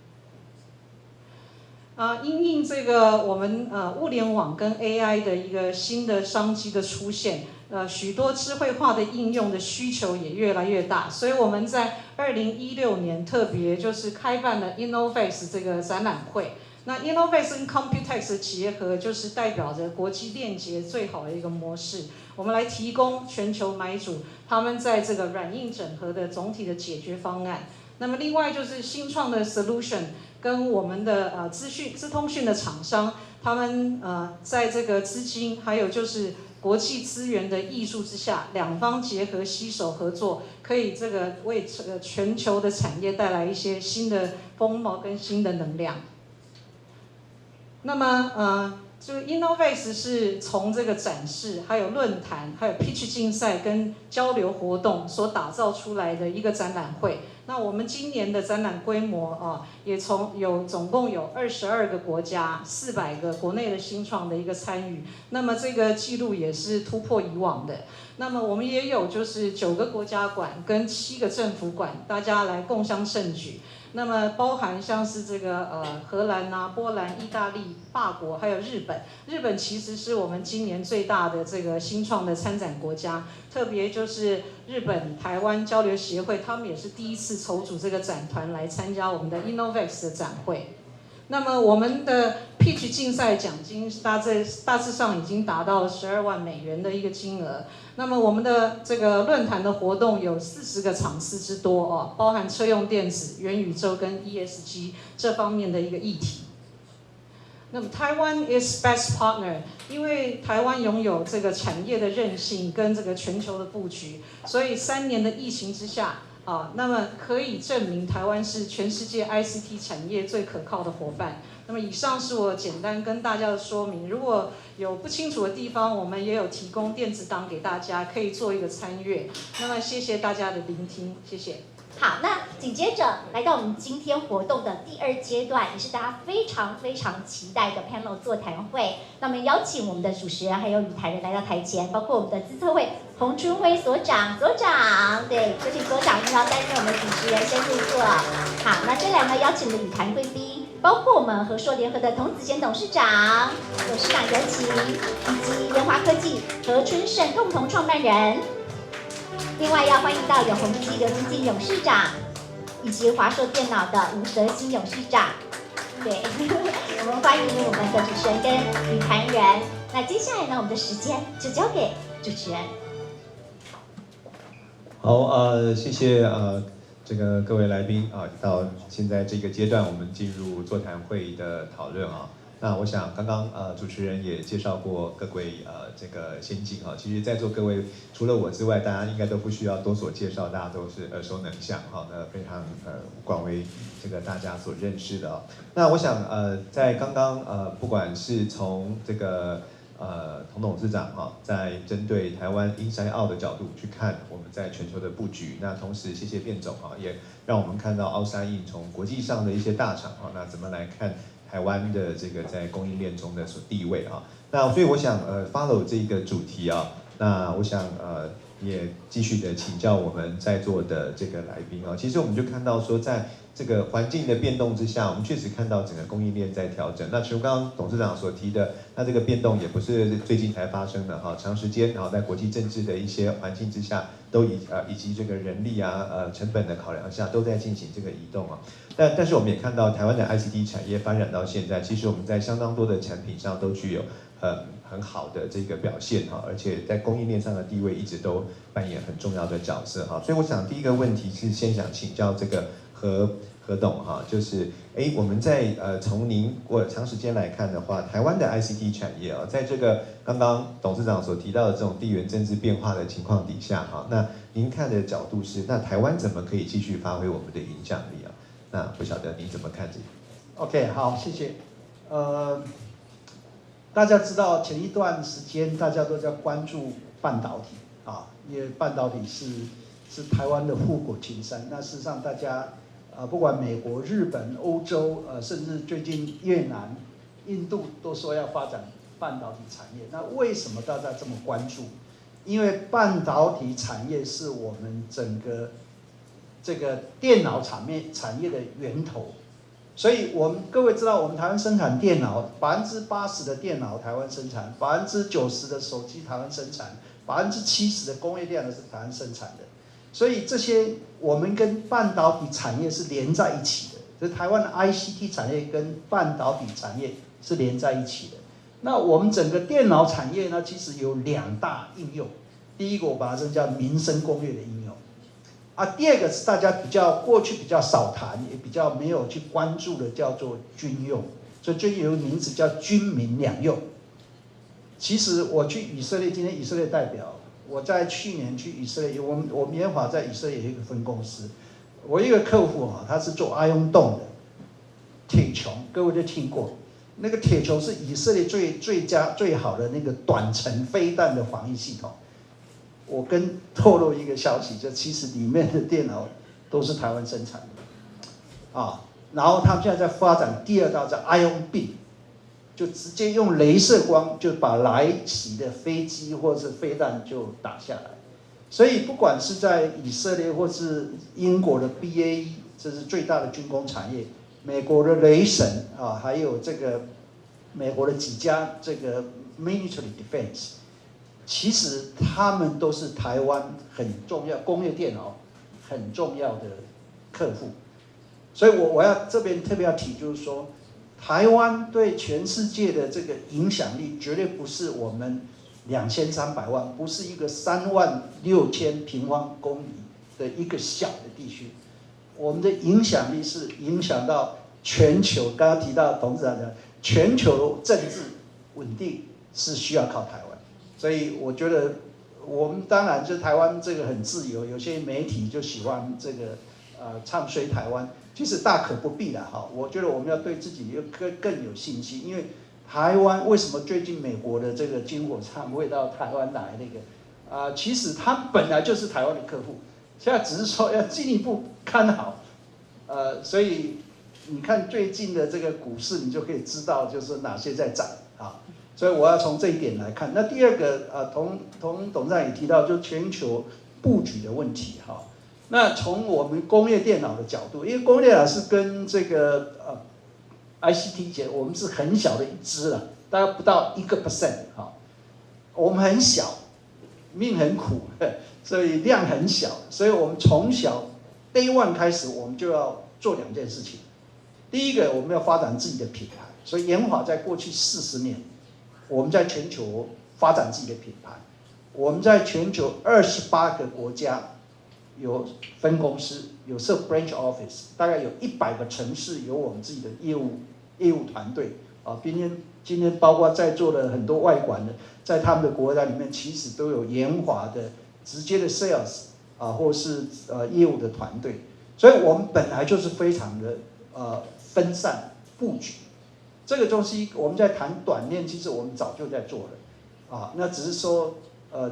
因应这个我们物联网跟 AI 的一个新的商机的出现，许多智慧化的应用的需求也越来越大，所以我们在2016年特别就是开办了 Innovex 这个展览会。那 Innovex 跟 Computex 的结合，就是代表着国际链接最好的一个模式。我们来提供全球买主他们在这个软硬整合的总体的解决方案。那么另外就是新创的 solution 跟我们的资通讯的厂商，他们在这个资金还有就是国际资源的挹注之下，两方结合携手合作，可以这个为这个全球的产业带来一些新的风貌跟新的能量。那么这个 Innovex 是从这个展示、还有论坛、还有 pitch 竞赛跟交流活动所打造出来的一个展览会。那我们今年的展览规模也总共有22个国家、400个国内的新创的一个参与。那么这个记录也是突破以往的。那么我们也有就是9个国家馆跟7个政府馆，大家来共襄盛举。那么包含像是这个荷兰波兰、意大利、法国，还有日本。日本其实是我们今年最大的这个新创的参展国家，特别就是日本台湾交流协会，他们也是第一次筹组这个展团来参加我们的 Innovex 的展会。那么我们的 pitch 竞赛奖金大致上已经达到12万美元的一个金额。那么我们的这个论坛的活动有40个场次之多包含车用电子、元宇宙跟 ESG 这方面的一个议题。那么台湾 is best partner， 因为台湾拥有这个产业的韧性跟这个全球的布局，所以3年的疫情之下，那么可以证明台湾是全世界 ICT 产业最可靠的伙伴。那么以上是我简单跟大家的说明，如果有不清楚的地方，我们也有提供电子档给大家，可以做一个参阅。那么谢谢大家的聆听，谢谢。好，那紧接着来到我们今天活动的第2阶段，也是大家非常非常期待的 panel 座谈会。那么邀请我们的主持人还有与谈人来到台前，包括我们的资策会洪春辉所长，对，有请所长要担任我们主持人先入座。好，那这2个邀请的与谈贵宾，包括我们和硕联合的童子贤董事长有请，以及研华科技何春盛共同创办人。另外要欢迎到永宏基刘金进董事长，以及华硕电脑的吴德兴董事长。对，我们欢迎我们的主持人跟与谈人。那接下来呢，我们的时间就交给主持人。好，谢谢这个各位来宾到现在这个阶段，我们进入座谈会的讨论啊。那我想刚刚主持人也介绍过各位这个先进其实在座各位除了我之外，大家应该都不需要多所介绍，大家都是耳熟能详那非常广为这个大家所认识的那我想在刚刚不管是从这个童董事长在针对台湾英山澳的角度去看我们在全球的布局，那同时谢谢卞总也让我们看到澳山印从国际上的一些大厂那怎么来看台湾的这个在供应链中的地位那所以我想follow 这个主题那我想也继续的请教我们在座的这个来宾其实我们就看到说在这个环境的变动之下，我们确实看到整个供应链在调整。那除刚刚董事长所提的，那这个变动也不是最近才发生的长时间在国际政治的一些环境之下，都以及这个人力成本的考量下，都在进行这个移动但是我们也看到台湾的 ICT 产业发展到现在，其实我们在相当多的产品上都具有很好的这个表现而且在供应链上的地位一直都扮演很重要的角色所以我想第一个问题是先想请教这个何董就是我们在从您长时间来看的话，台湾的 ICT 产业在这个刚刚董事长所提到的这种地缘政治变化的情况底下那您看的角度是，那台湾怎么可以继续发挥我们的影响力那不晓得您怎么看这个 ？OK， 好，谢谢。大家知道前一段时间大家都在关注半导体因为半导体是台湾的护国群山。那事实上大家不管美国、日本、欧洲甚至最近越南、印度都说要发展半导体产业。那为什么大家这么关注？因为半导体产业是我们整个这个电脑产业的源头。所以各位知道，我们台湾生产电脑，80%的电脑台湾生产，90%的手机台湾生产，70%的工业电脑是台湾生产的。所以这些我们跟半导体产业是连在一起的，就是台湾的 ICT 产业跟半导体产业是连在一起的。那我们整个电脑产业呢，其实有2大应用。第一个我把它叫民生工业的应用。第二个是大家过去比较少谈，也比较没有去关注的，叫做军用。所以最近有个名字叫军民两用。其实我去以色列，今天以色列代表，我在去年去以色列，我们研华在以色列有一个分公司。我一个客户他是做阿用洞的铁穹，各位都听过。那个铁穹是以色列最好的那个短程飞弹的防御系统。我透露一个消息，就其实里面的电脑都是台湾生产的然后他们现在在发展第2道叫 Ion Beam， 就直接用雷射光就把来袭的飞机或是飞弹就打下来。所以不管是在以色列或是英国的 BAE， 这是最大的军工产业，美国的雷神还有这个美国的几家这个 military defense。其实他们都是台湾很重要工业电脑很重要的客户，所以我要这边特别要提，就是说，台湾对全世界的这个影响力绝对不是我们2300万，不是一个36000平方公里的一个小的地区，我们的影响力是影响到全球。刚刚提到董事长讲，全球政治稳定是需要靠台湾。所以我觉得我们当然就台湾这个很自由，有些媒体就喜欢这个唱衰台湾，其实大可不必啦哈。我觉得我们要对自己更有信心，因为台湾为什么最近美国的这个金火唱会到台湾来那个其实他本来就是台湾的客户，现在只是说要进一步看好，所以你看最近的这个股市，你就可以知道就是哪些在涨啊。所以我要从这一点来看。那第二个童董事长也提到，就全球布局的问题哈。那从我们工业电脑的角度，因为工业电脑是跟这个ICT 节，我们是很小的一支了，大概不到1% 哈。我们很小，命很苦，所以量很小，所以我们从小 Day One 开始，我们就要做2件事情。第一个，我们要发展自己的品牌，所以研华在过去40年。我们在全球发展自己的品牌，我们在全球28个国家有分公司，有设 branch office， 大概有100个城市有我们自己的业务团队啊。今天包括在座的很多外管的，在他们的国家里面，其实都有研华的直接的 sales 或是业务的团队，所以我们本来就是非常的分散布局。这个东西我们在谈短链，其实我们早就在做了，那只是说，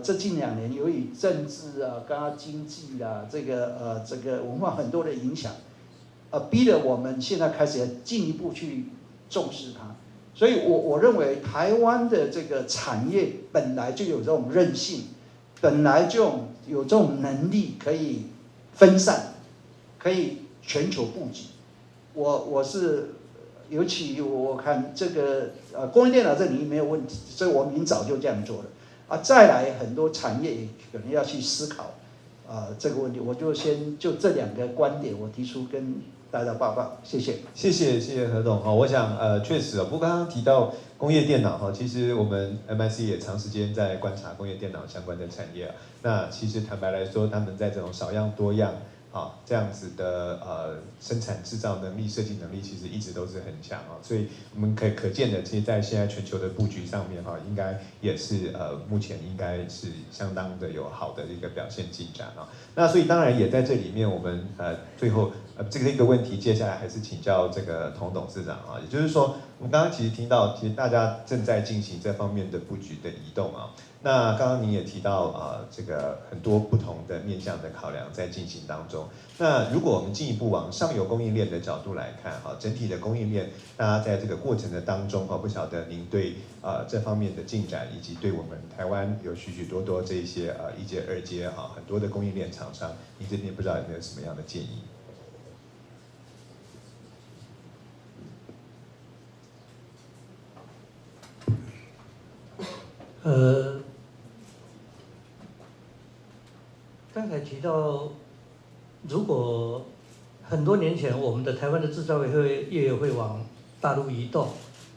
这近2年由于政治刚刚经济这个文化很多的影响，逼得我们现在开始要进一步去重视它。所以我认为台湾的这个产业本来就有这种韧性，本来就有这种能力可以分散，可以全球布局。我是。尤其我看这个工业电脑这领域没有问题，所以我们已经早就这样做了再来很多产业也可能要去思考这个问题。我就先就这2个观点，我提出跟大家报告，谢谢。谢谢何董我想确实不过刚刚提到工业电脑其实我们 MIC 也长时间在观察工业电脑相关的产业那其实坦白来说，他们在这种少样多样这样子的生产制造能力、设计能力，其实一直都是很强所以我们可见的，其实在现在全球的布局上面应该也是目前应该是相当的有好的一个表现进展那所以当然也在这里面，我们最后这个一个问题，接下来还是请教这个童董事长也就是说，我们刚刚其实听到，其实大家正在进行这方面的布局的移动那刚刚您也提到这个很多不同的面向的考量在进行当中。那如果我们进一步往上游供应链的角度来看整体的供应链，大家在这个过程的当中不晓得您对这方面的进展，以及对我们台湾有许多这一些1阶、2阶很多的供应链厂商，您这边不知道有没有什么样的建议？刚才提到，如果很多年前我们的台湾的制造业会往大陆移动，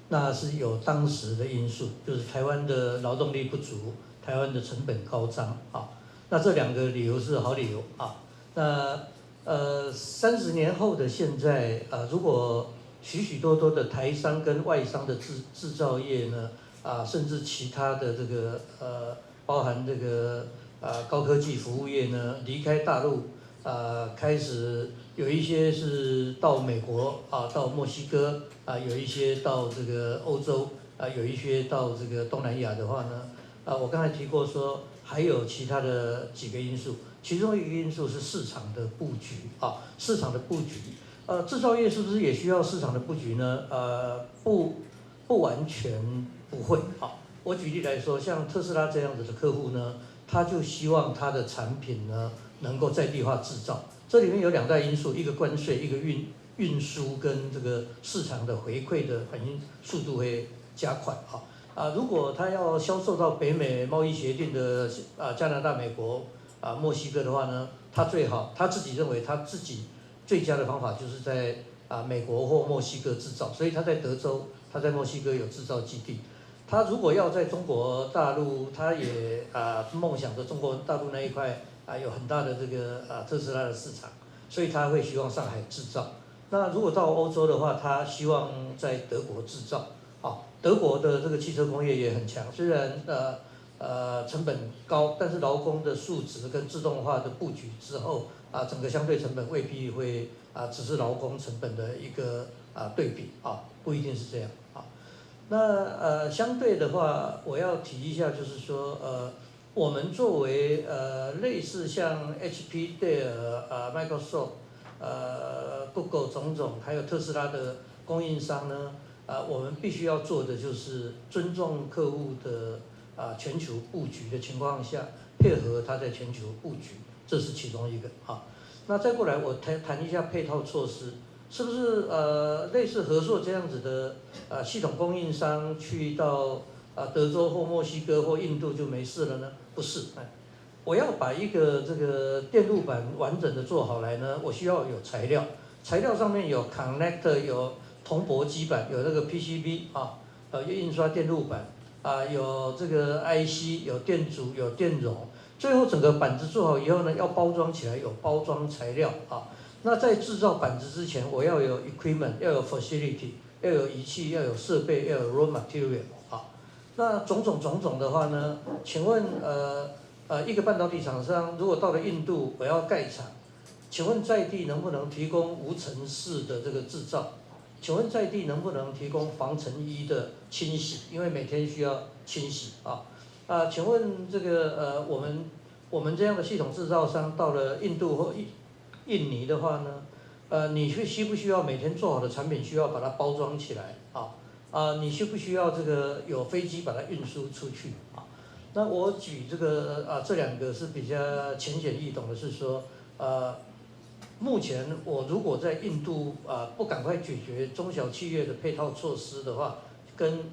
那是有当时的因素，就是台湾的劳动力不足，台湾的成本高涨那这2个理由是好理由那30年后的现在如果许多的台商跟外商的制造业呢甚至其他的这个包含这个高科技服务业呢离开大陆开始有一些是到美国到墨西哥有一些到这个欧洲有一些到这个东南亚的话呢我刚才提过说还有其他的几个因素，其中一个因素是市场的布局市场的布局制造业是不是也需要市场的布局呢？不完全不会我举例来说，像特斯拉这样子的客户呢，他就希望他的产品呢能够在地化制造。这里面有2大因素，一个关税，一个运输跟这个市场的回馈的反应速度会加快如果他要销售到北美贸易协定的加拿大、美国墨西哥的话呢，他最好他自己认为他自己最佳的方法就是在美国或墨西哥制造，所以他在德州，他在墨西哥有制造基地。他如果要在中国大陆，他也梦想着中国大陆那一块有很大的这个特斯拉的市场，所以他会希望上海制造。那如果到欧洲的话，他希望在德国制造。德国的这个汽车工业也很强，虽然成本高，但是劳工的素质跟自动化的布局之后整个相对成本未必会只是劳工成本的一个对比不一定是这样那相对的话，我要提一下，就是说我们作为类似像 HP、戴尔、Microsoft、Google 种种，还有特斯拉的供应商呢，我们必须要做的就是尊重客户的全球布局的情况下，配合它在全球布局，这是其中一个那再过来，我谈一下配套措施，是不是类似合作这样子的系统供应商去到德州或墨西哥或印度就没事了呢？不是，我要把一个这个电路板完整的做好来呢，我需要有材料，材料上面有 connector， 有铜箔基板，有那个 PCB 有印刷电路板有这个 IC， 有电阻，有电容，最后整个板子做好以后呢，要包装起来有包装材料那在制造板子之前，我要有 equipment， 要有 facility， 要有仪器，要有设备，要有 raw material 那种种的话呢，请问一个半导体厂商如果到了印度我要盖厂，请问在地能不能提供无尘室的这个制造？请问在地能不能提供防尘衣的清洗？因为每天需要清洗请问这个我们这样的系统制造商到了印度或印尼的话呢，你需不需要每天做好的产品需要把它包装起来你需不需要这个有飞机把它运输出去那我举这个这两个是比较浅显易懂的，是说目前我如果在印度不赶快解决中小企业的配套措施的话，跟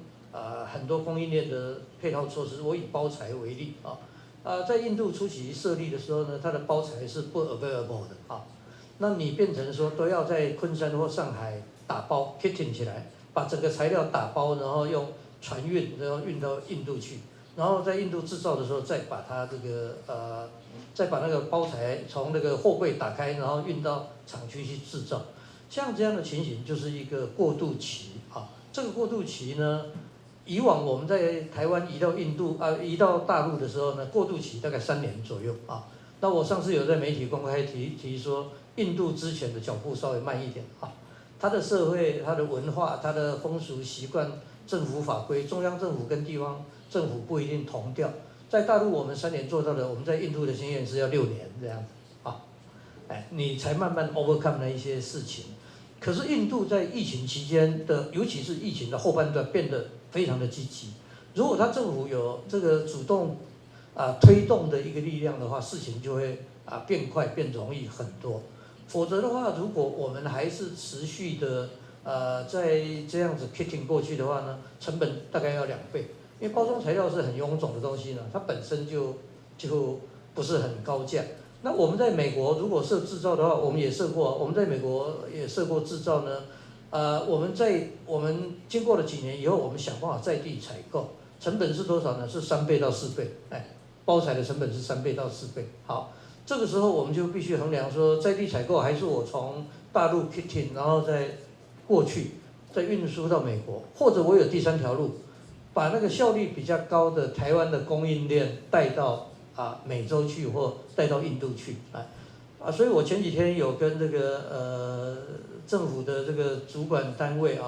很多供应链的配套措施，我以包材为例在印度初期设立的时候呢，它的包材是不 available 的那你变成说都要在昆山或上海打包 kitting 起来，把整个材料打包，然后用船运，然后运到印度去，然后在印度制造的时候再把它这个再把那个包材从那个货柜打开，然后运到厂区去制造。像这样的情形就是一个过渡期这个过渡期呢，以往我们在台湾移到印度移到大陆的时候呢，过渡期大概3年左右那我上次有在媒体公开提说，印度之前的脚步稍微慢一点它的社会、它的文化、它的风俗习惯、政府法规，中央政府跟地方政府不一定同调。在大陆我们3年做到的，我们在印度的经验是要6年这样子你才慢慢 overcome 那一些事情。可是印度在疫情期间的，尤其是疫情的后半段变得非常的积极。如果他政府有这个主动推动的一个力量的话，事情就会变快变容易很多。否则的话，如果我们还是持续的在这样子 kitting 过去的话呢，成本大概要2倍。因为包装材料是很臃肿的东西呢，它本身就不是很高价。那我们在美国如果设制造的话，我们也设过，我们在美国也设过制造呢。我们经过了几年以后，我们想办法在地采购，成本是多少呢？是3倍到4倍。包材的成本是3倍到4倍。好，这个时候我们就必须衡量说，在地采购还是我从大陆 kitting， 然后再过去，再运输到美国，或者我有第3条路。把那个效率比较高的台湾的供应链带到美洲去，或带到印度去所以我前几天有跟这个政府的这个主管单位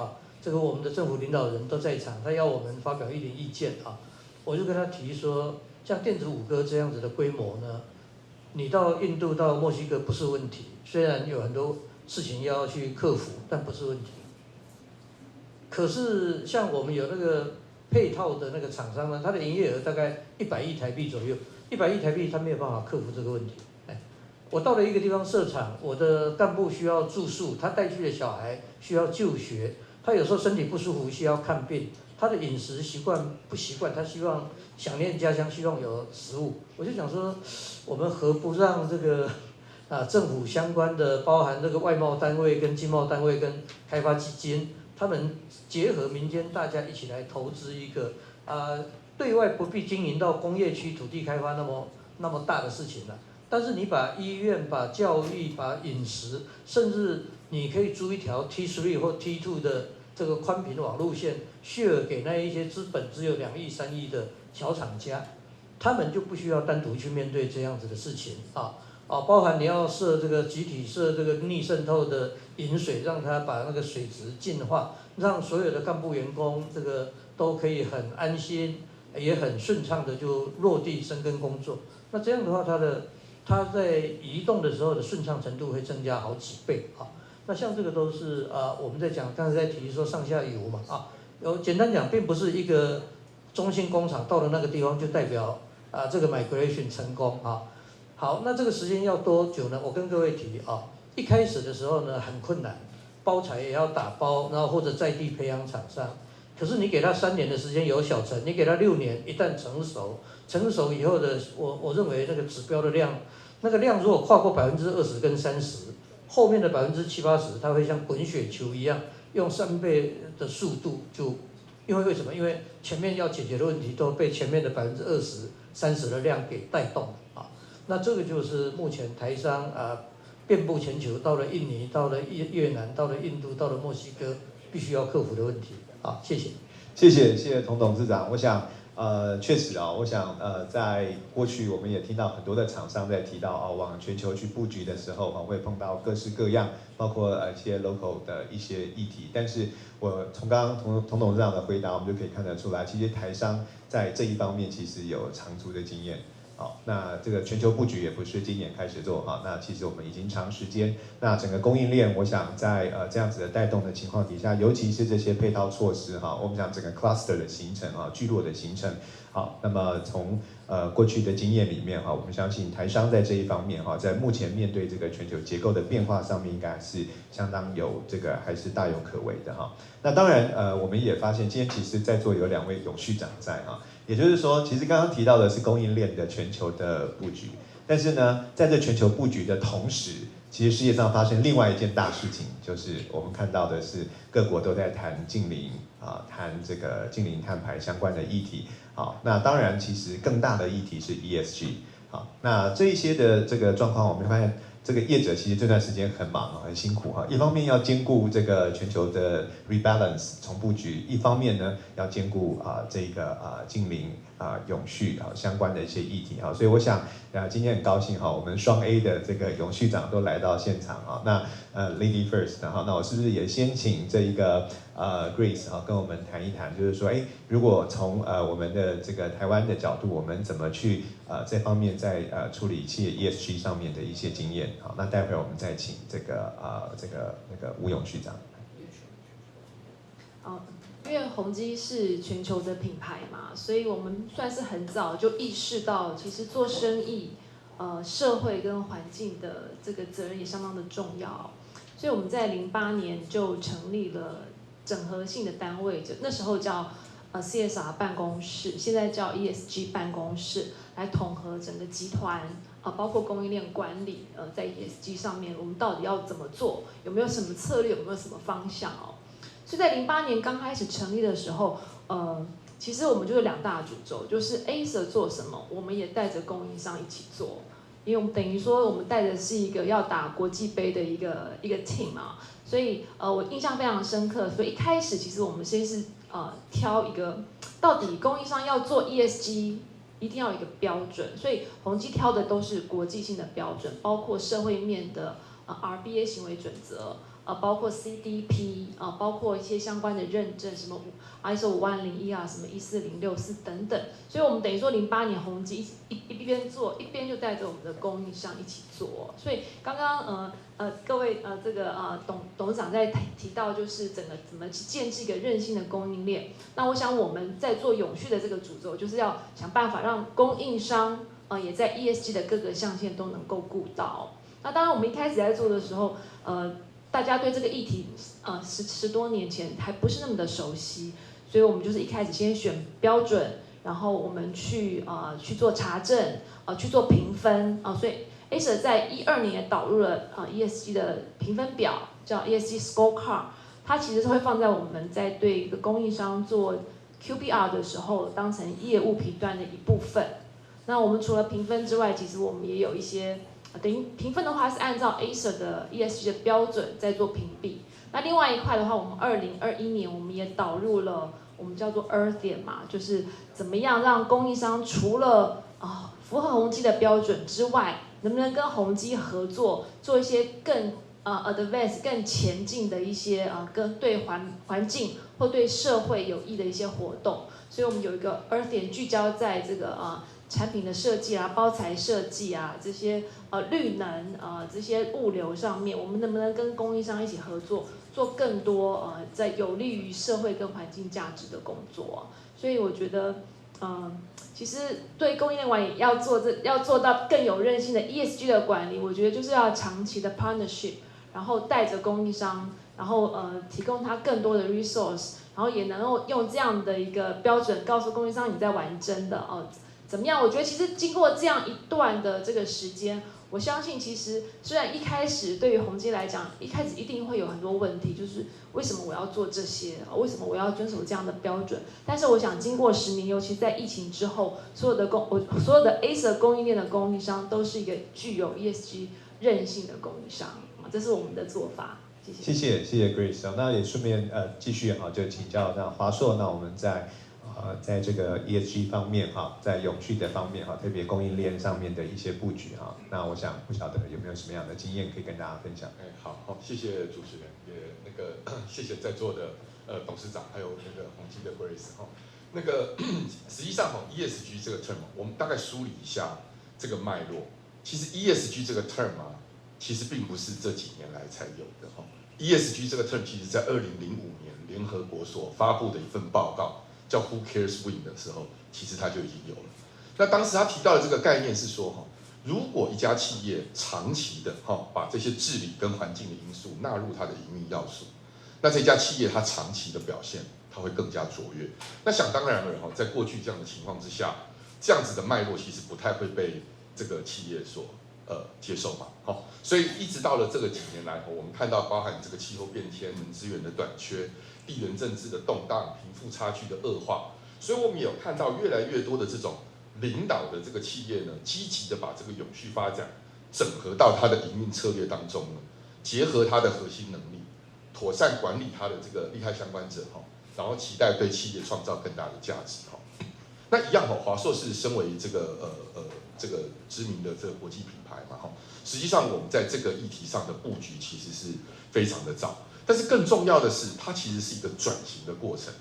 这个我们的政府领导人都在场，他要我们发表一点意见我就跟他提说，像电子5哥这样子的规模呢，你到印度到墨西哥不是问题，虽然有很多事情要去克服，但不是问题。可是像我们有那个配套的那个厂商呢，它的营业额大概100亿台币左右，100亿台币它没有办法克服这个问题。我到了一个地方设厂，我的干部需要住宿，他带去的小孩需要就学，他有时候身体不舒服需要看病，他的饮食习惯不习惯，他希望想念家乡，希望有食物。我就想说，我们何不让这个政府相关的，包含这个外贸单位跟经贸单位跟开发基金，他们结合民间，大家一起来投资一个对外不必经营到工业区土地开发那么大的事情了。但是你把医院、把教育、把饮食，甚至你可以租一条 T3 或 T2 的这个宽频网路线 ，share 给那一些资本只有2亿、3亿的小厂家，他们就不需要单独去面对这样子的事情啊。包含你要设这个集体设这个逆渗透的引水，让它把那个水质净化，让所有的干部员工这个都可以很安心，也很顺畅的就落地生根工作。那这样的话，它在移动的时候的顺畅程度会增加好几倍啊。那像这个都是我们在讲，刚才在提说上下游嘛简单讲，并不是一个中心工厂到了那个地方就代表这个 migration 成功啊。好，那这个时间要多久呢？我跟各位提一开始的时候呢很困难，包材也要打包，然后或者在地培养厂商。可是你给他3年的时间有小成，你给他6年，一旦成熟以后的，我认为那个指标的量，那个量如果跨过20%跟30%，后面的70%、80%，它会像滚雪球一样，用3倍的速度就，因为什么？因为前面要解决的问题都被前面的20%、30%的量给带动了那这个就是目前台商遍布全球，到了印尼，到了越南，到了印度，到了墨西哥，必须要克服的问题。好，谢谢。谢谢童董事长。我想确实我想在过去我们也听到很多的厂商在提到往全球去布局的时候会碰到各式各样，包括一些 local 的一些议题。但是我从刚刚童董事长的回答，我们就可以看得出来，其实台商在这一方面其实有长足的经验。好，那这个全球布局也不是今年开始做那其实我们已经长时间。那整个供应链，我想在这样子的带动的情况底下，尤其是这些配套措施我们讲整个 cluster 的形成聚落的形成。好，那么从过去的经验里面我们相信台商在这一方面在目前面对这个全球结构的变化上面，应该是相当有这个还是大有可为的那当然我们也发现今天其实在座有2位永续长在也就是说，其实刚刚提到的是供应链的全球的布局，但是呢，在这全球布局的同时，其实世界上发生另外一件大事情，就是我们看到的是各国都在谈净零谈这个净零碳排相关的议题。好，那当然，其实更大的议题是 ESG。好，那这一些的这个状况，我们发现这个业者其实这段时间很忙很辛苦一方面要兼顾这个全球的 rebalance 重布局，一方面呢要兼顾这个净零永续相关的一些议题所以我想今天很高兴我们双 A 的这个永续长都来到现场那Lady First 那我是不是也先请这一个Grace 跟我们谈一谈，就是说如果从我们的这个台湾的角度，我们怎么去这方面在处理企业 ESG 上面的一些经验那待会儿我们再请这个那个吴永续长。因为宏基是全球的品牌嘛，所以我们算是很早就意识到，其实做生意，社会跟环境的这个责任也相当的重要。所以我们在08年就成立了整合性的单位，那时候叫CSR 办公室，现在叫 ESG 办公室，来统合整个集团包括供应链管理在 ESG 上面，我们到底要怎么做，有没有什么策略，有没有什么方向所以在08年刚开始成立的时候，其实我们就是2大主轴，就是 Acer 做什么，我们也带着供应商一起做，因为我们等于说我们带的是一个要打国际杯的一个 team 所以我印象非常深刻。所以一开始其实我们先是挑一个，到底供应商要做 ESG 一定要有一个标准，所以宏基挑的都是国际性的标准，包括社会面的RBA 行为准则。包括 CDP 包括一些相关的认证，什么 ISO 5001什么14064等等。所以我们等于说08年宏基一边做，一边就带着我们的供应商一起做。所以刚刚各位这个董事长在提到，就是整个怎么去建制一个韧性的供应链。那我想我们在做永续的这个主轴，就是要想办法让供应商也在 ESG 的各个象限都能够顾到。那当然我们一开始在做的时候，大家对这个议题10多年前还不是那么的熟悉，所以我们就是一开始先选标准，然后我们去做查证，去做评分所以 Acer 在12年也导入了ESG 的评分表，叫 ESG Scorecard， 它其实是会放在我们在对一个供应商做 QBR 的时候当成业务评断的一部分。那我们除了评分之外，其实我们也有一些等于评分的话是按照 Acer 的 ESG 的标准在做评比。那另外一块的话，我们2021年我们也导入了我们叫做 Earth 点嘛，就是怎么样让供应商除了符合宏基的标准之外，能不能跟宏基合作，做一些更advance 更前进的一些跟对环境或对社会有益的一些活动。所以我们有一个 Earth 点聚焦在这个产品的设计啊、包材设计啊这些绿能这些物流上面，我们能不能跟供应商一起合作，做更多在有利于社会跟环境价值的工作。所以我觉得其实对供应链管理要做到更有韧性的 ESG 的管理，我觉得就是要长期的 partnership， 然后带着供应商，然后提供他更多的 resource， 然后也能够用这样的一个标准告诉供应商你在玩真的怎么样？我觉得其实经过这样一段的这个时间，我相信其实虽然一开始对于宏基来讲，一开始一定会有很多问题，就是为什么我要做这些？为什么我要遵守这样的标准？但是我想经过10年，尤其在疫情之后，所有的 Acer 供应链的供应商都是一个具有 ESG 韧性的供应商，这是我们的做法。谢谢。谢谢 Grace。那也顺便继续就请教那华硕，那我们在这个 ESG 方面在永续的方面特别供应链上面的一些布局那我想不晓得有没有什么样的经验可以跟大家分享？好，谢谢主持人，也谢谢在座的董事长，还有那个宏基的 Grace 实际上ESG 这个 term， 我们大概梳理一下这个脉络。其实 ESG 这个 term 其实并不是这几年来才有的ESG 这个 term 其实在2005年联合国所发布的一份报告叫 Who Cares Win 的时候，其实它就已经有了。那当时他提到的这个概念是说如果一家企业长期的把这些治理跟环境的因素纳入它的营运要素，那这家企业它长期的表现它会更加卓越。那想当然了在过去这样的情况之下，这样子的脉络其实不太会被这个企业所接受嘛，所以一直到了这个几年来，我们看到包含这个气候变迁、资源的短缺、地缘政治的动荡、贫富差距的恶化，所以我们也有看到越来越多的这种领导的这个企业呢，积极的把这个永续发展整合到它的营运策略当中呢，结合它的核心能力，妥善管理它的这个利害相关者然后期待对企业创造更大的价值那一样华硕是身为这个知名的这个国际品牌嘛实际上我们在这个议题上的布局其实是非常的早，但是更重要的是它其实是一个转型的过程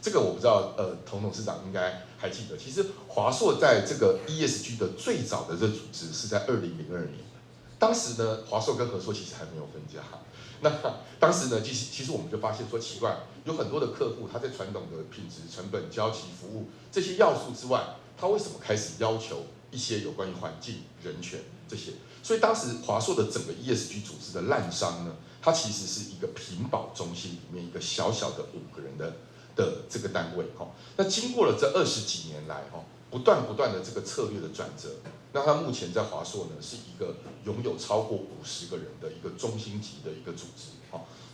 这个我不知道童董事长应该还记得，其实华硕在这个 ESG 的最早的这组织是在2002年，当时呢华硕跟和硕其实还没有分家。那当时呢，其实我们就发现说奇怪，有很多的客户他在传统的品质、成本、交期、服务这些要素之外，他为什么开始要求一些有关于环境、人权这些？所以当时华硕的整个 ESG 组织的滥觞呢，它其实是一个品保中心里面一个小小的5个人的这个单位那经过了这20几年来不断的这个策略的转折，那它目前在华硕呢是一个拥有超过50个人的一个中心级的一个组织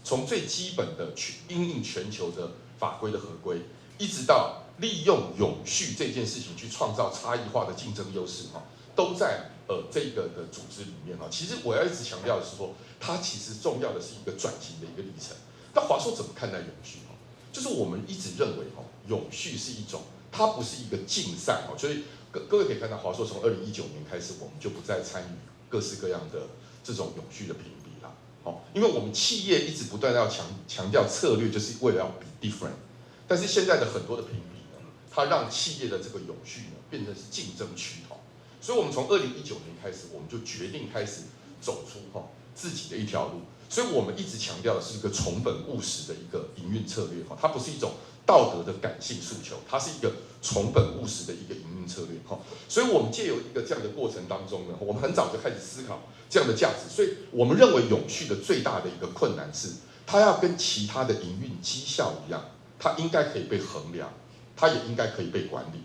从最基本的因应全球的法规的合规，一直到利用永续这件事情去创造差异化的竞争优势都在这个的组织里面其实我要一直强调的是说，它其实重要的是一个转型的一个历程。那华硕怎么看待永续就是我们一直认为永续是一种，它不是一个竞赛所以各位可以看到，华硕从2019年开始，我们就不再参与各式各样的这种永续的评比啦因为我们企业一直不断要强调策略，就是为了要 be different。但是现在的很多的评比呢，它让企业的这个永续呢变成是竞争趋同，所以我们从2019年开始，我们就决定开始走出自己的一条路。所以我们一直强调的是一个从本务实的一个营运策略它不是一种道德的感性诉求，它是一个从本务实的一个营运策略所以我们借由一个这样的过程当中呢，我们很早就开始思考这样的价值。所以我们认为永续的最大的一个困难是，它要跟其他的营运绩效一样，它应该可以被衡量，它也应该可以被管理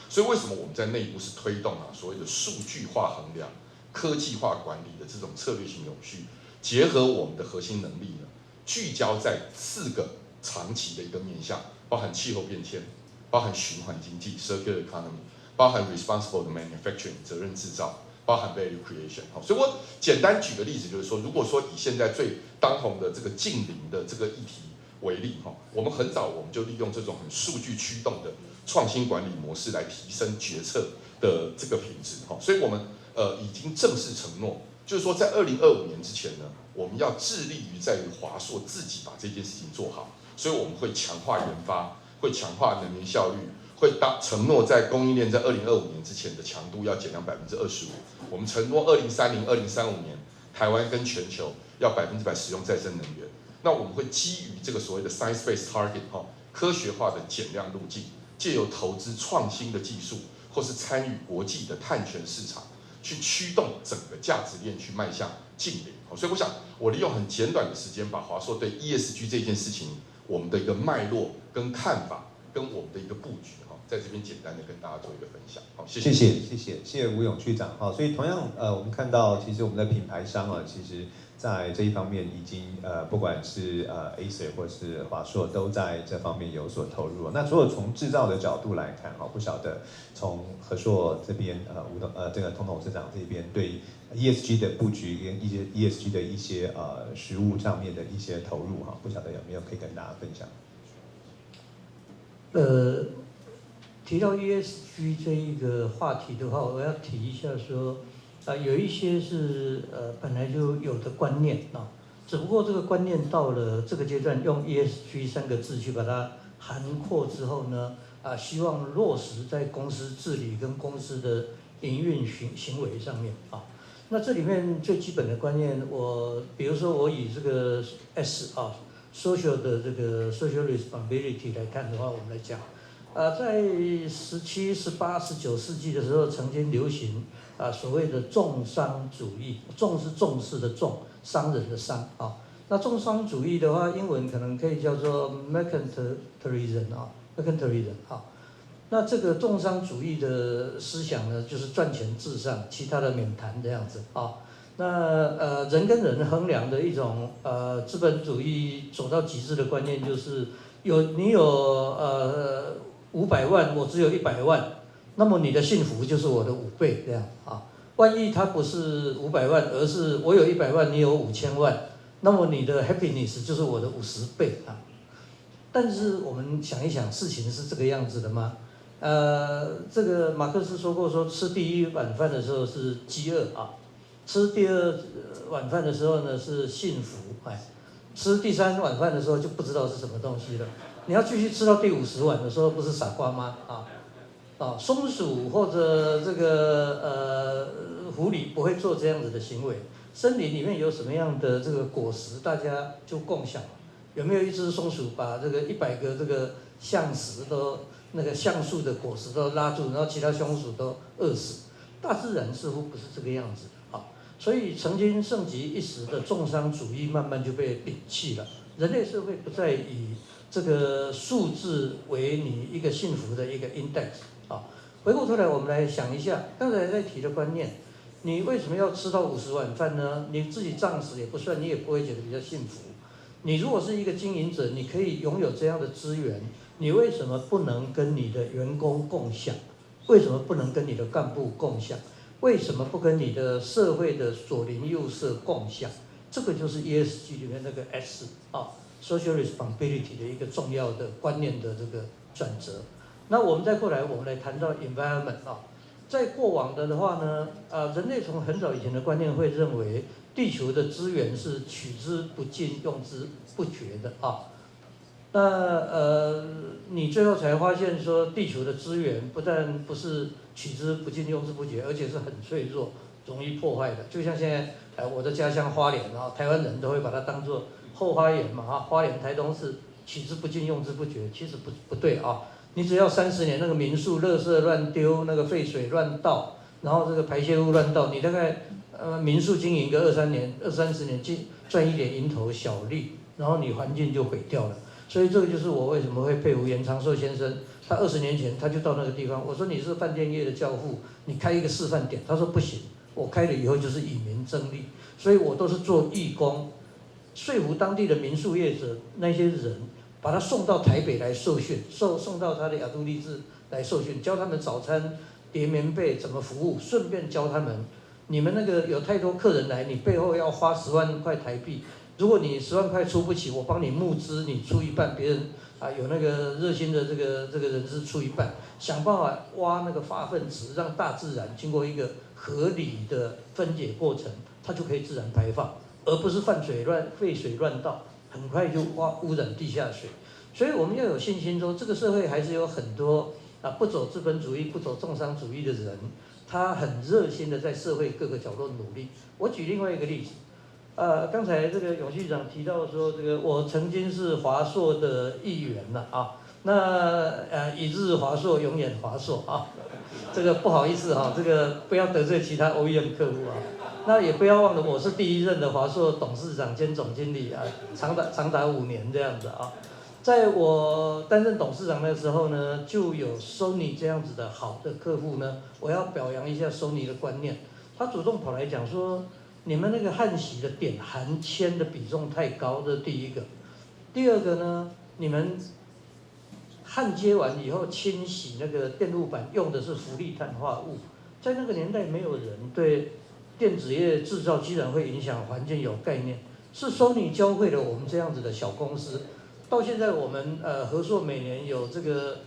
所以为什么我们在内部是推动所谓的数据化衡量、科技化管理的这种策略性永续，结合我们的核心能力呢，聚焦在4个长期的一个面向，包含气候变迁，包含循环经济 （circular economy）， 包含 responsible 的 manufacturing 责任制造，包含 value creation。所以我简单举个例子，就是说，如果说以现在最当红的这个净零的这个议题，为例哈，我们很早我们就利用这种很数据驱动的创新管理模式来提升决策的这个品质哈，所以我们已经正式承诺，就是说在2025年之前呢，我们要致力于在于华硕自己把这件事情做好，所以我们会强化研发，会强化能源效率，会承诺在供应链在2025年之前的强度要减量25%，我们承诺2030、2035年台湾跟全球要100%使用再生能源。那我们会基于这个所谓的 science-based target 哈，科学化的减量路径，借由投资创新的技术，或是参与国际的碳权市场，去驱动整个价值链去迈向净零。所以我想，我利用很简短的时间，把华硕对 ESG 这件事情我们的一个脉络跟看法，跟我们的一个布局哈，在这边简单的跟大家做一个分享。好，谢谢吴永区长。好，所以同样我们看到其实我们的品牌商啊，其实在这一方面已经不管是Acer 或是华硕都在这方面有所投入。那如果从制造的角度来看，哈，不晓得从和硕这边这个童董事长这边对 ESG 的布局跟一些 ESG 的一些实务上面的一些投入哈，不晓得有没有可以跟大家分享？提到 ESG 这一个话题的话，我要提一下说，有一些是本来就有的观念啊，只不过这个观念到了这个阶段，用 ESG 3个字去把它涵括之后呢，希望落实在公司治理跟公司的营运行为上面啊。那这里面最基本的观念，比如说我以这个 social 的这个 social responsibility 来看的话，我们来讲。在17、18、19世纪的时候，曾经流行所谓的重商主义，重是重视的重，商人的商啊。那重商主义的话，英文可能可以叫做 mercantilism 啊 ，mercantilism 啊。那这个重商主义的思想呢，就是赚钱至上，其他的免谈这样子啊。那人跟人衡量的一种资本主义走到极致的观念，就是你有500万，我只有100万，那么你的幸福就是我的5倍这样啊。万一他不是500万，而是我有100万，你有5000万，那么你的 happiness 就是我的50倍啊。但是我们想一想，事情是这个样子的吗？这个马克思说过，说吃第一碗饭的时候是饥饿啊，吃第2碗饭的时候呢是幸福，吃第3碗饭的时候就不知道是什么东西了。你要继续吃到第50碗的时候，不是傻瓜吗？松鼠或者这个狐狸不会做这样子的行为。森林里面有什么样的这个果实，大家就共享。有没有一只松鼠把这个100个这个橡树的果实都拉住，然后其他松鼠都饿死？大自然似乎不是这个样子啊。所以曾经盛极一时的重商主义慢慢就被摒弃了。人类社会不再以这个数字为你一个幸福的一个 index 啊。回过头来，我们来想一下刚才在提的观念，你为什么要吃到50碗饭呢？你自己胀死也不算，你也不会觉得比较幸福。你如果是一个经营者，你可以拥有这样的资源，你为什么不能跟你的员工共享？为什么不能跟你的干部共享？为什么不跟你的社会的左邻右舍共享？这个就是 ESG 里面那个 S 啊。social responsibility 的一个重要的观念的这个转折。那我们再过来，我们来谈到 environment 啊。在过往的话呢，人类从很早以前的观念会认为，地球的资源是取之不尽、用之不绝的啊。那你最后才发现说，地球的资源不但不是取之不尽、用之不绝，而且是很脆弱、容易破坏的。就像现在我的家乡花莲啊，台湾人都会把它当作后花园嘛啊，花莲台东是取之不尽用之不绝，其实不对啊。你只要30年那个民宿垃圾乱丢，那个废水乱倒，然后这个排泄物乱倒，你大概民宿经营个20-30年，赚一点蝇头小利，然后你环境就毁掉了。所以这个就是我为什么会佩服严长寿先生，他20年前他就到那个地方，我说你是饭店业的教父，你开一个示范点，他说不行，我开了以后就是以民争利，所以我都是做义工。说服当地的民宿业者那些人，把他送到台北来受训，送到他的亚都丽志来受训，教他们早餐叠棉被怎么服务，顺便教他们，你们那个有太多客人来，你背后要花10万块台币，如果你10万块出不起，我帮你募资，你出一半，别人有那个热心的这个人士出一半，想办法挖那个化粪池，让大自然经过一个合理的分解过程，它就可以自然排放，而不是废水乱倒，很快就污染地下水。所以我们要有信心说，这个社会还是有很多不走资本主义、不走重商主义的人，他很热心的在社会各个角落努力。我举另外一个例子。刚才这个永续长提到说，这个我曾经是华硕的议员了啊，那一日华硕，永远华硕啊，这个不好意思哈，这个不要得罪其他 OEM 客户啊，那也不要忘了我是第1任的华硕董事长兼总经理啊，长达5年这样子啊，在我担任董事长的时候呢，就有 Sony 这样子的好的客户呢，我要表扬一下 Sony 的观念，他主动跑来讲说。你们那个焊锡的点含铅的比重太高，这是第一个。第二个呢，你们焊接完以后清洗那个电路板用的是氟利碳化物，在那个年代没有人对电子业制造居然会影响环境有概念，是 Sony 教会了我们这样子的小公司。到现在我们和硕每年有这个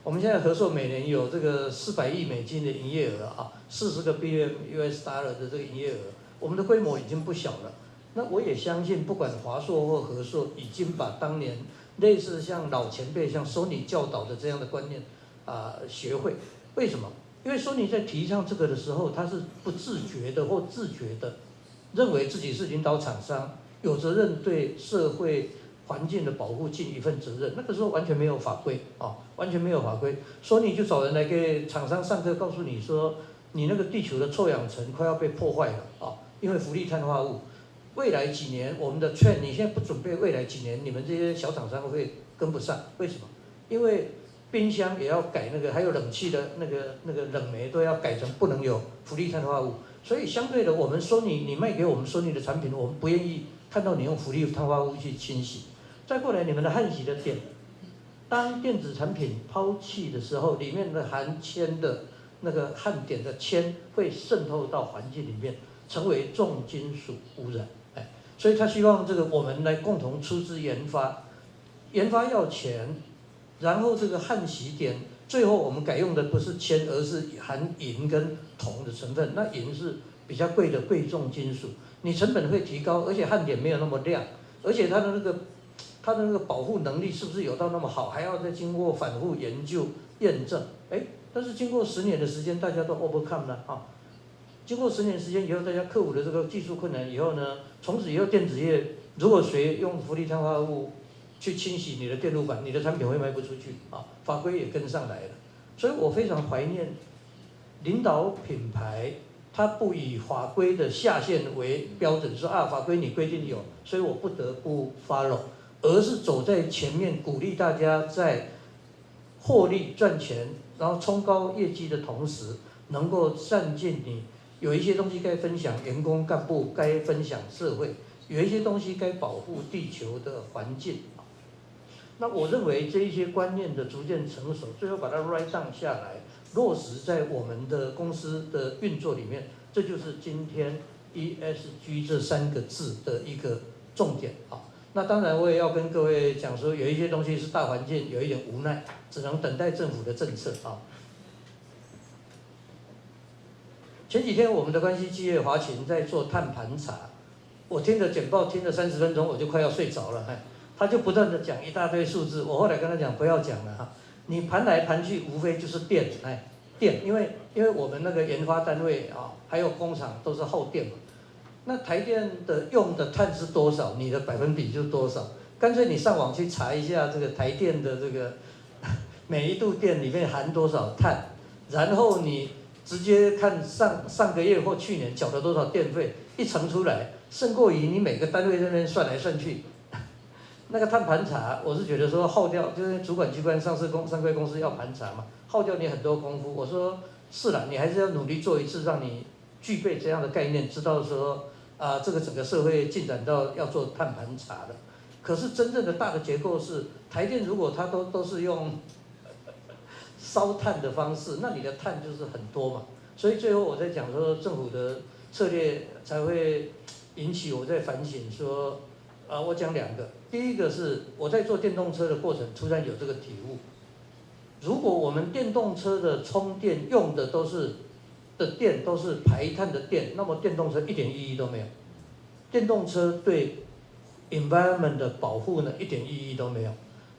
我们现在和硕每年有这个400亿美金的营业额啊，40个 billion US dollar 的这个营业额，我们的规模已经不小了。那我也相信，不管华硕或和硕，已经把当年类似像老前辈像 Sony 教导的这样的观念学会。为什么？因为 Sony 在提倡这个的时候，他是不自觉的或自觉的，认为自己是领导厂商，有责任对社会。环境的保护尽一份责任，那个时候完全没有法规完全没有法规，所以你就找人来给厂商上课，告诉你说，你那个地球的臭氧层快要被破坏了因为氟利碳化物，未来几年我们的 trend， 你现在不准备，未来几年你们这些小厂商会跟不上，为什么？因为冰箱也要改那个，还有冷气的那个冷媒都要改成不能有氟利碳化物，所以相对的，我们Sony你卖给我们Sony的产品，我们不愿意看到你用氟利碳化物去清洗。再过来，你们的焊锡的点，当电子产品抛弃的时候，里面的含铅的那个焊点的铅会渗透到环境里面，成为重金属污染。所以他希望这个我们来共同出资研发，研发要钱，然后这个焊锡点，最后我们改用的不是铅，而是含银跟铜的成分。那银是比较贵的贵重金属，你成本会提高，而且焊点没有那么亮，而且它的那个保护能力是不是有到那么好，还要再经过反复研究验证。但是经过10年的时间，大家都 overcome 了经过10年时间以后，大家克服了这个技术困难以后呢，从此以后电子业如果谁用氟利碳化物去清洗你的电路板，你的产品会卖不出去法规也跟上来了。所以我非常怀念领导品牌，它不以法规的下限为标准，说法规你规定有，所以我不得不 follow。而是走在前面，鼓励大家在获利赚钱，然后冲高业绩的同时，能够善尽你有一些东西该分享员工干部，该分享社会，有一些东西该保护地球的环境。那我认为这一些观念的逐渐成熟，最后把它 write down 下来，落实在我们的公司的运作里面，这就是今天 ESG 这3个字的一个重点那当然，我也要跟各位讲说，有一些东西是大环境有一点无奈，只能等待政府的政策前几天我们的关系企业华勤在做碳盘查，我听着简报听了30分钟，我就快要睡着了他就不断的讲一大堆数字，我后来跟他讲不要讲了你盘来盘去无非就是电因为我们那个研发单位还有工厂都是耗电嘛。那台电的用的碳是多少，你的百分比就多少。干脆你上网去查一下这个台电的这个每一度电里面含多少碳，然后你直接看上个月或去年缴了多少电费，一乘出来，胜过于你每个单位在那边算来算去。那个碳盘查，我是觉得说耗掉，就是主管机关上柜公司要盘查嘛，耗掉你很多功夫。我说是啦，你还是要努力做一次，让你具备这样的概念，知道说这个整个社会进展到要做碳盘查的。可是真正的大的结构是，台电如果它都是用烧炭的方式，那你的碳就是很多嘛。所以最后我在讲说，政府的策略才会引起我在反省说，我讲2个，第一个是我在做电动车的过程，突然有这个体悟，如果我们电动车的充电用的电都是排碳的电，那么电动车一点意义都没有，电动车对 environment 的保护呢一点意义都没有。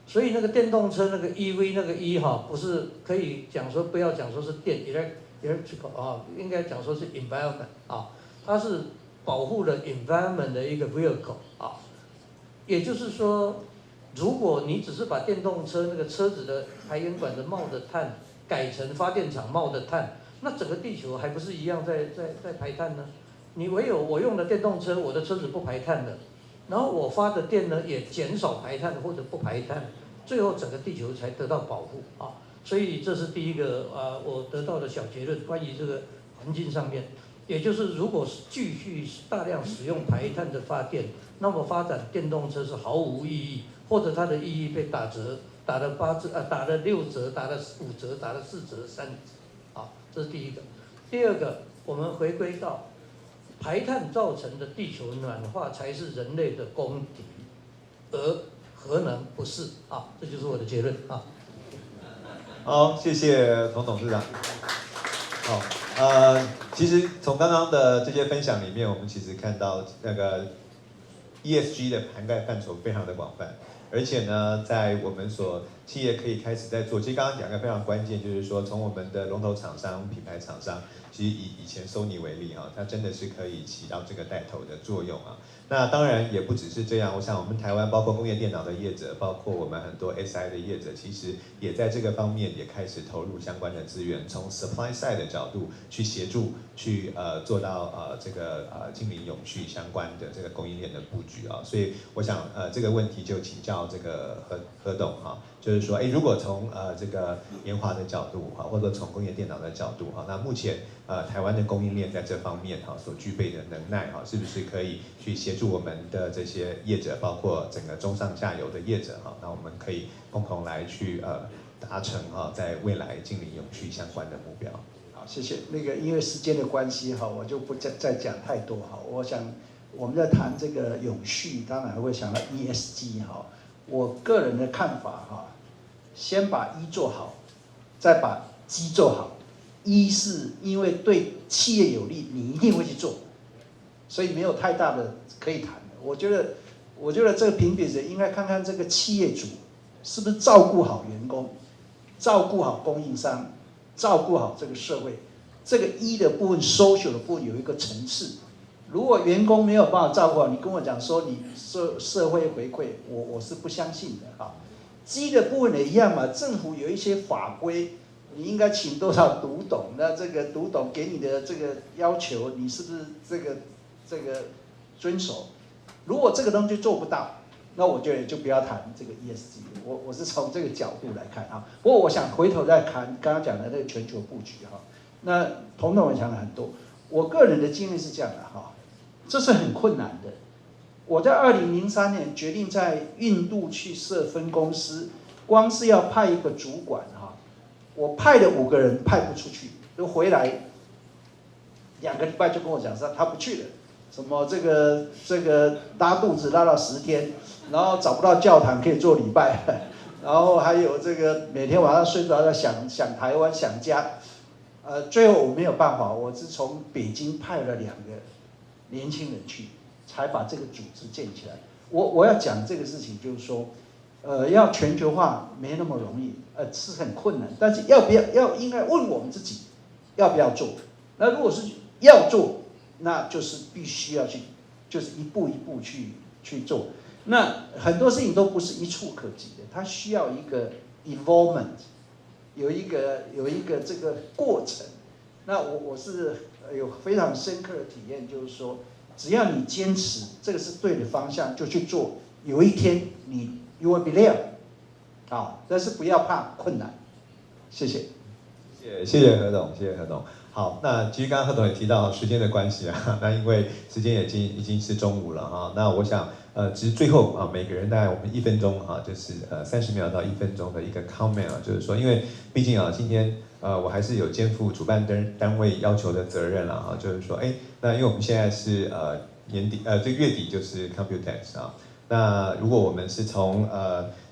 所以那个电动车那个 EV 那个 E 哈，不是可以讲说不要讲说是电 electrical 啊，应该讲说是 environment 啊，它是保护了 environment 的一个 vehicle 啊。也就是说，如果你只是把电动车那个车子的排烟管的冒的碳改成发电厂冒的碳，那整个地球还不是一样在排碳呢？你唯有我用的电动车，我的车子不排碳了。然后我发的电呢也减少排碳或者不排碳，最后整个地球才得到保护啊。所以这是第一个我得到的小结论，关于这个环境上面，也就是如果继续大量使用排碳的发电，那么发展电动车是毫无意义，或者它的意义被打折，打了6折，打了5折，打了4折、3折，啊，这是第一个。第二个，我们回归到。排碳造成的地球暖化才是人类的公敌，而核能不是啊，这就是我的结论啊。好，谢谢童董事长。好，其实从刚刚的这些分享里面，我们其实看到那个 ESG 的涵盖范畴非常的广泛，而且呢，在我们企业可以开始在做，其实刚刚讲个非常关键，就是说从我们的龙头厂商、品牌厂商。其实以前 Sony 为例哈，它真的是可以起到这个带头的作用啊。那当然也不只是这样，我想我们台湾包括工业电脑的业者，包括我们很多 SI 的业者，其实也在这个方面也开始投入相关的资源，从 supply side 的角度去协助，去做到这个净零永续相关的这个供应链的布局啊。所以我想这个问题就请教这个何董哈。就是说，如果从这个研华的角度哈，或者从工业电脑的角度哈，那目前台湾的供应链在这方面哈所具备的能耐哈，是不是可以去协助我们的这些业者，包括整个中上下游的业者哈，那我们可以共同来去达成哈，在未来净零永续相关的目标。好，谢谢。因为时间的关系哈，我就不再讲太多哈。我想我们在谈这个永续，当然会想到 ESG 哈。我个人的看法哈。先把E做好，再把G做好。E是因为对企业有利，你一定会去做，所以没有太大的可以谈的。我觉得这个评比者应该看看这个企业主是不是照顾好员工，照顾好供应商，照顾好这个社会。这个E的部分 social 的部分有一个层次。如果员工没有办法照顾好，你跟我讲说你社会回馈，我是不相信的哈。G 的部分也一样嘛，政府有一些法规，你应该请多少读懂？那这个读懂给你的这个要求，你是不是这个遵守？如果这个东西做不到，那我觉得就不要谈这个 ESG。我是从这个角度来看啊。不过我想回头再看刚刚讲的那个全球布局哈。那童董也讲了很多，我个人的经验是这样的哈，这是很困难的。我在2003年决定在印度去设分公司，光是要派一个主管哈，我派了5个人派不出去，就回来2个礼拜就跟我讲说他不去了，什么这个拉肚子拉到10天，然后找不到教堂可以做礼拜，然后还有这个每天晚上睡不着在想台湾想家，最后我没有办法，我是从北京派了2个年轻人去。才把这个组织建起来。我要讲这个事情，就是说，要全球化没那么容易，是很困难。但是应该问我们自己，要不要做？那如果是要做，那就是必须要去，就是一步一步去做。那很多事情都不是一触可及的，它需要一个 involvement， 有一个这个过程。那我是有非常深刻的体验，就是说。只要你坚持这个是对的方向，就去做。有一天you will be there， 但是不要怕困难。谢谢。谢谢何董，谢谢何董。好，那其实刚刚何董也提到时间的关系啊，那因为时间已经是中午了哈，那我想其实最后啊，每个人大概我们1分钟哈，就是30秒到1分钟的一个 comment 啊，就是说，因为毕竟啊，今天我还是有肩负主办单位要求的责任了哈，就是说，那因为我们现在是这月底就是 Computex 啊。那如果我们是从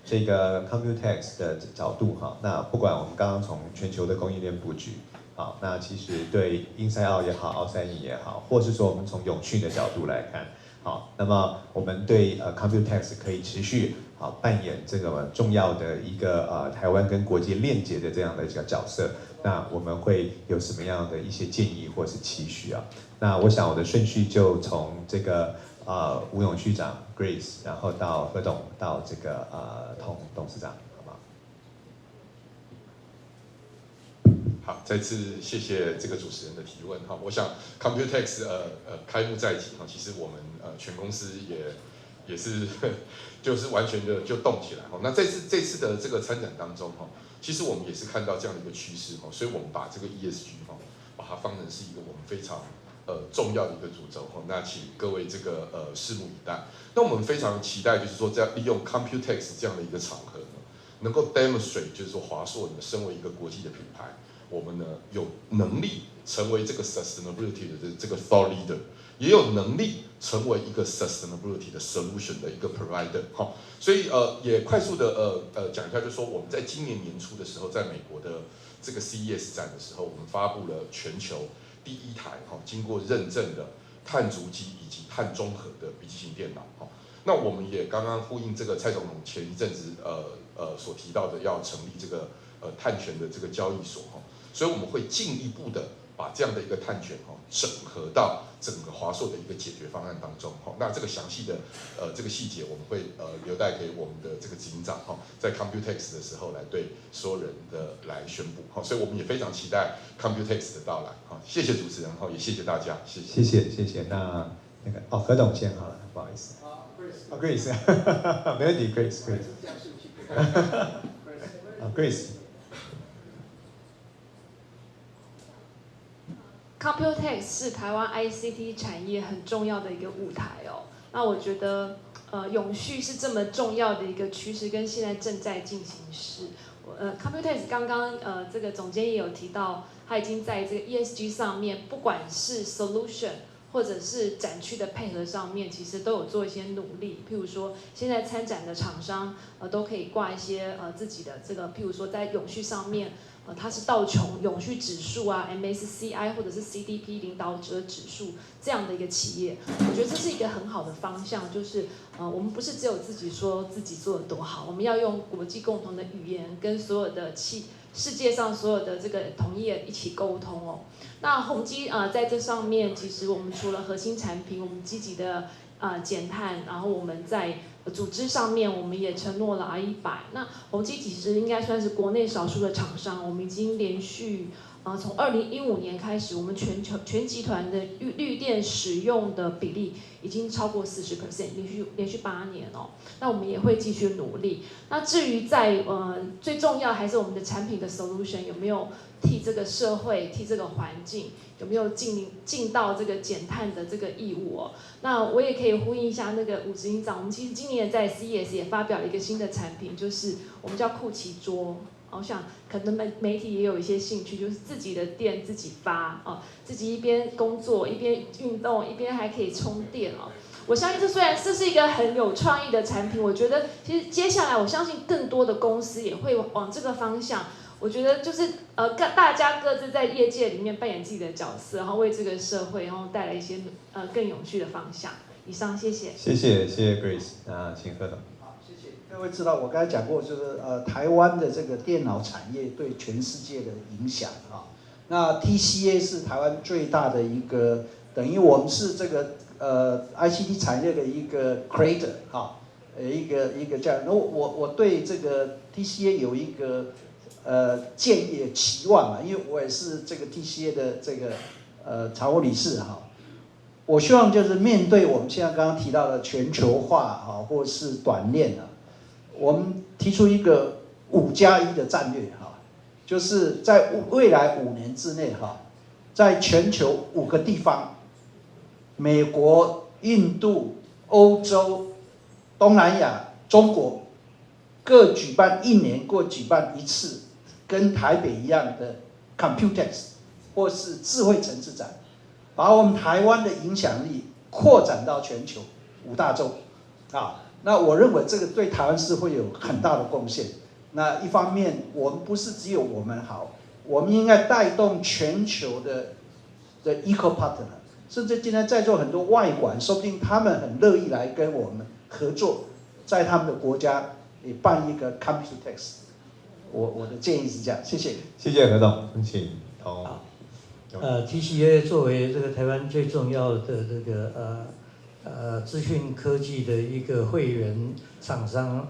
这个 Computex 的角度哈，那不管我们刚刚从全球的供应链布局，好，那其实对 Inside Out 也好 ，Outside In 也好，或是说我们从永续的角度来看，好，那么我们对Computex 可以持续好扮演这个重要的一个台湾跟国际链接的这样的一个角色。那我们会有什么样的一些建议或是期许啊？那我想我的顺序就从这个吴永续长 Grace， 然后到何董，到这个董事长，好不好？好，再次谢谢这个主持人的提问哈。我想 Computex 开幕在即哈，其实我们全公司也是就是完全的就动起来哈。那这次的这个参展当中哈，其实我们也是看到这样的一个趋势哈，所以我们把这个 ESG 哈，把它放成是一个我们非常重要的一个主轴哈。那请各位这个拭目以待。那我们非常期待就是说，在利用 Computex 这样的一个场合呢，能够 demonstrate 就是说华硕呢身为一个国际的品牌，我们呢有能力成为这个 sustainability 的这个 thought leader， 也有能力成为一个 sustainability 的 solution 的一个 provider。好，所以也快速的讲一下，就是说我们在今年年初的时候，在美国的这个 CES 展的时候，我们发布了全球第一台经过认证的碳足迹以及碳中和的笔记型电脑。那我们也刚刚呼应这个蔡总统前一阵子所提到的要成立这个碳权的这个交易所哈，所以我们会进一步的把这样的一个碳权整合到整个华硕的一个解决方案当中哈。那这个详细的这个细节我们会留待给我们的这个执行长哈，在 Computex 的时候来对所有人的来宣布哈。所以我们也非常期待 Computex 的到来哈。谢谢主持人哈，也谢谢大家，谢谢。谢谢。那个何董先好了，不好意思。Grace， 没问题 ，Grace。Grace。Computex 是台湾 ICT 产业很重要的一个舞台哦。那我觉得，永续是这么重要的一个趋势，跟现在正在进行时。Computex 刚刚这个总监也有提到，他已经在这个 ESG 上面，不管是 solution 或者是展区的配合上面，其实都有做一些努力。譬如说，现在参展的厂商都可以挂一些自己的这个，譬如说在永续上面。它是道琼永续指数啊 ，MSCI 或者是 CDP 领导者指数这样的一个企业，我觉得这是一个很好的方向，就是我们不是只有自己说自己做得多好，我们要用国际共同的语言跟所有的世界上所有的这个同业一起沟通哦。那宏基在这上面，其实我们除了核心产品，我们积极的减碳，然后我们在组织上面，我们也承诺了 R100。那宏基其实应该算是国内少数的厂商，我们已经连续从2015年开始，我们全集团的绿电使用的比例已经超过40%，连续8年哦。那我们也会继续努力。那至于在最重要还是我们的产品的 solution 有没有替这个社会、替这个环境有没有尽到这个减碳的这个义务哦？那我也可以呼应一下那个吴执行长，我们其实今年在 CES 也发表了一个新的产品，就是我们叫酷奇桌。我想可能媒体也有一些兴趣，就是自己的电自己发哦，自己一边工作一边运动，一边还可以充电哦。我相信虽然这是一个很有创意的产品，我觉得其实接下来我相信更多的公司也会往这个方向。我觉得就是大家各自在业界里面扮演自己的角色，然后为这个社会然后带来一些更永续的方向。以上，谢谢。谢谢 Grace， 那请何董。好，谢谢。各位知道，我刚才讲过，就是台湾的这个电脑产业对全世界的影响啊。那 TCA 是台湾最大的一个，等于我们是这个ICT 产业的一个 creator 哈，一个这样。然后我对这个 TCA 有一个建议期望嘛，因为我也是这个 TCA 的这个常务理事哈。我希望就是面对我们现在刚刚提到的全球化哈，或是短链啊，我们提出一个5+1的战略哈，就是在未来5年之内哈，在全球5个地方，美国、印度、欧洲、东南亚、中国，各举办1年举办1次，跟台北一样的 Computex 或是智慧城市展。把我们台湾的影响力扩展到全球5大洲，啊，那我认为这个对台湾是会有很大的贡献。那一方面，我们不是只有我们好，我们应该带动全球的 eco partner， 甚至今天在座很多外管，说不定他们很乐意来跟我们合作，在他们的国家也办一个 Computex。我的建议是这样，谢谢。谢谢何董，请同。TCA 作为这个台湾最重要的这个资讯科技的一个会员厂商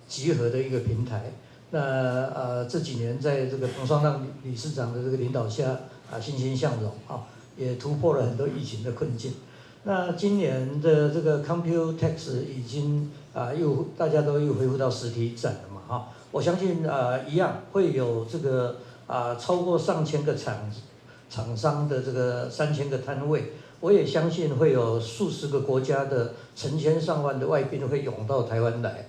集合的一个平台。那这几年在这个彭双浪理事长的这个领导下欣欣向荣也突破了很多疫情的困境。那今年的这个 Computex 已经大家都又恢复到实体展了嘛我相信一样会有这个超过上千个厂商的这个3000个摊位，我也相信会有数十个国家的成千上万的外宾会涌到台湾来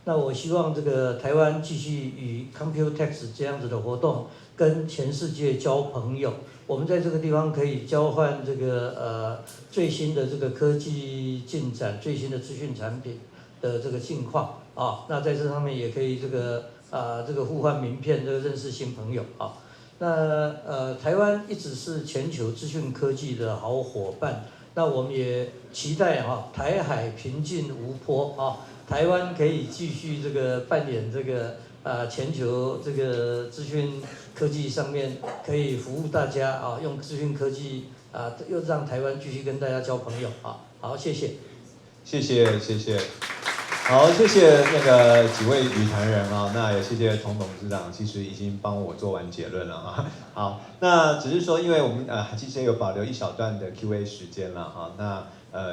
那我希望这个台湾继续以 Computex 这样子的活动跟全世界交朋友。我们在这个地方可以交换这个最新的这个科技进展、最新的资讯产品的这个近况那在这上面也可以这个互换名片，这个认识新朋友那台湾一直是全球资讯科技的好伙伴，那我们也期待台海平静无波台湾可以继续这个扮演这个全球这个资讯科技上面可以服务大家用资讯科技又让台湾继续跟大家交朋友好，谢谢。谢谢。好，谢谢那个几位语坛人那也谢谢童董事长，其实已经帮我做完结论了好，那只是说，因为我们其实有保留一小段的 Q&A 时间了那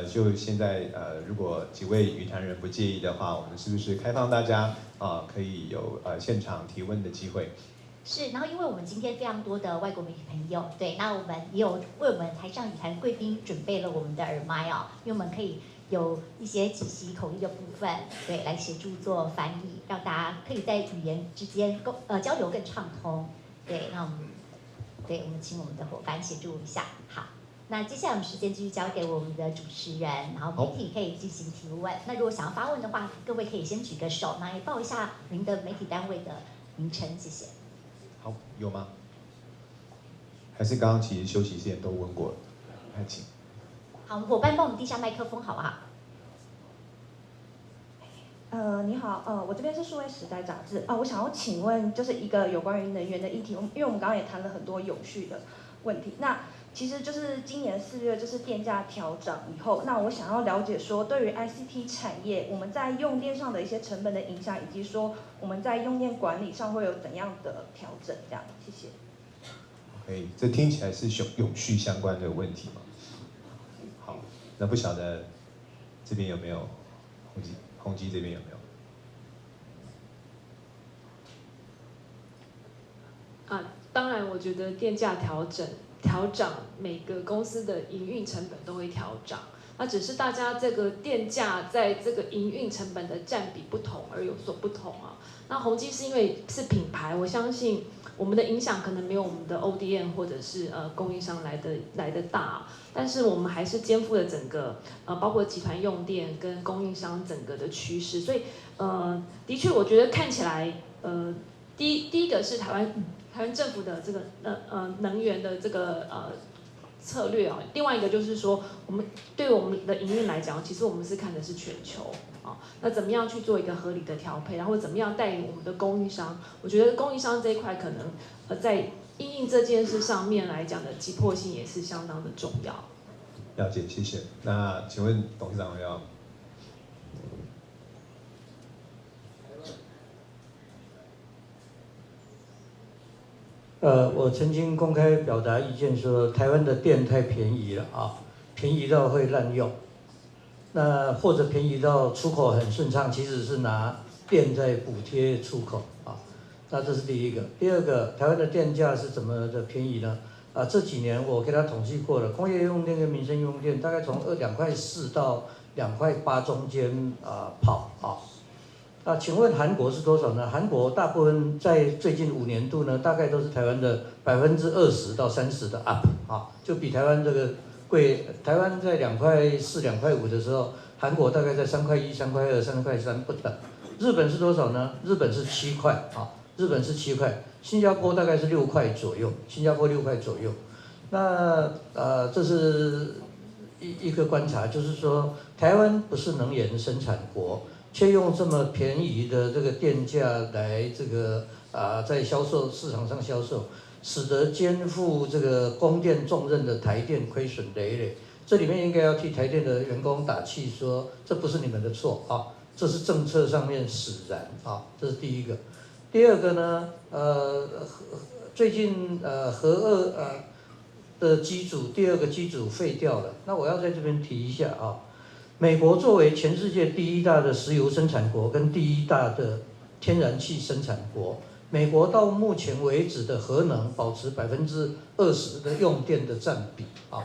就现在如果几位语坛人不介意的话，我们是不是开放大家可以有现场提问的机会？是，然后因为我们今天非常多的外国媒体朋友，对，那我们也有为我们台上语坛贵宾准备了我们的耳麦因为我们可以有一些即席口译的部分，对，来协助做翻译，让大家可以在语言之间交流更畅通。对，那我们请我们的伙伴协助一下。好，那接下来我们时间继续交给我们的主持人，然后媒体可以进行提问。那如果想要发问的话，各位可以先举个手，那也报一下您的媒体单位的名称，谢谢。好，有吗？还是刚刚其实休息时间都问过了？还请。好，伙伴帮我们递下麦克风，好不好？你好，我这边是数位时代杂志我想要请问，就是一个有关于能源的议题，因为我们刚刚也谈了很多永续的问题，那其实就是今年4月就是电价调涨以后，那我想要了解说，对于 ICT 产业，我们在用电上的一些成本的影响，以及说我们在用电管理上会有怎样的调整？这样，谢谢。OK， 这听起来是永续相关的问题吗？好，那不晓得这边有没有宏基这边有没有？当然，我觉得电价调涨，每个公司的营运成本都会调涨。那只是大家这个电价在这个营运成本的占比不同而有所不同那宏基是因为是品牌，我相信我们的影响可能没有我们的 ODM 或者是供应商来的大，但是我们还是肩负了整个包括集团用电跟供应商整个的趋势，所以的确我觉得看起来第一个是台湾政府的这个能源的这个策略另外一个就是说，对于我们的营运来讲，其实我们是看的是全球那怎么样去做一个合理的调配，然后怎么样带领我们的供应商？我觉得供应商这一块可能在因应这件事上面来讲的急迫性也是相当的重要。了解，谢谢。那请问董事长要？我曾经公开表达意见说，台湾的电太便宜了便宜到会滥用，那或者便宜到出口很顺畅，其实是拿电在补贴出口那这是第一个。第二个，台湾的电价是怎么的便宜呢？这几年我给他统计过了，工业用电跟民生用电大概从2.4块到2.8块中间跑请问韩国是多少呢？韩国大部分在最近5年度呢，大概都是台湾的20%到30%的 up 就比台湾这个贵，台湾在2.4块、2.5块的时候，韩国大概在3.1块、3.2块、3.3块不等。日本是多少呢？日本是7块啊，日本是7块，新加坡大概是6块左右，新加坡6块左右。那这是一个观察，就是说台湾不是能源生产国，却用这么便宜的这个电价来这个在销售市场上销售，使得肩负这个供电重任的台电亏损累累。这里面应该要替台电的员工打气说，这不是你们的错啊，这是政策上面使然啊，这是第一个。第二个呢，最近核2的机组第2个机组废掉了，那我要在这边提一下啊，美国作为全世界第1大的石油生产国跟第1大的天然气生产国，美国到目前为止的核能保持20%的用电的占比啊。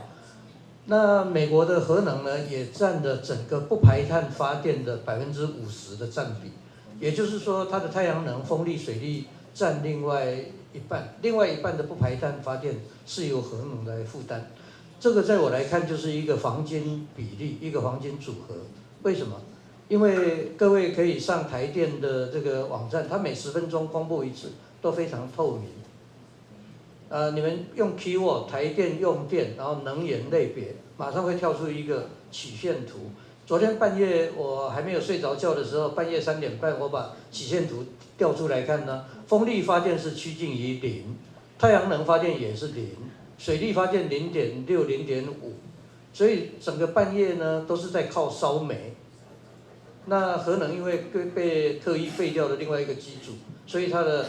那美国的核能呢，也占了整个不排碳发电的50%的占比，也就是说，它的太阳能、风力、水力占另外一半，另外一半的不排碳发电是由核能来负担。这个在我来看就是一个黄金比例，一个黄金组合。为什么？因为各位可以上台电的这个网站，它每10分钟公布一次，都非常透明。你们用 keyword 台电用电，然后能源类别，马上会跳出一个曲线图。昨天半夜我还没有睡着觉的时候，半夜3点半，我把曲线图调出来看呢。风力发电是趋近于0，太阳能发电也是0，水力发电0.6、0.5，所以整个半夜呢都是在靠烧煤。那核能因为被特意废掉了另外一个机组，所以它的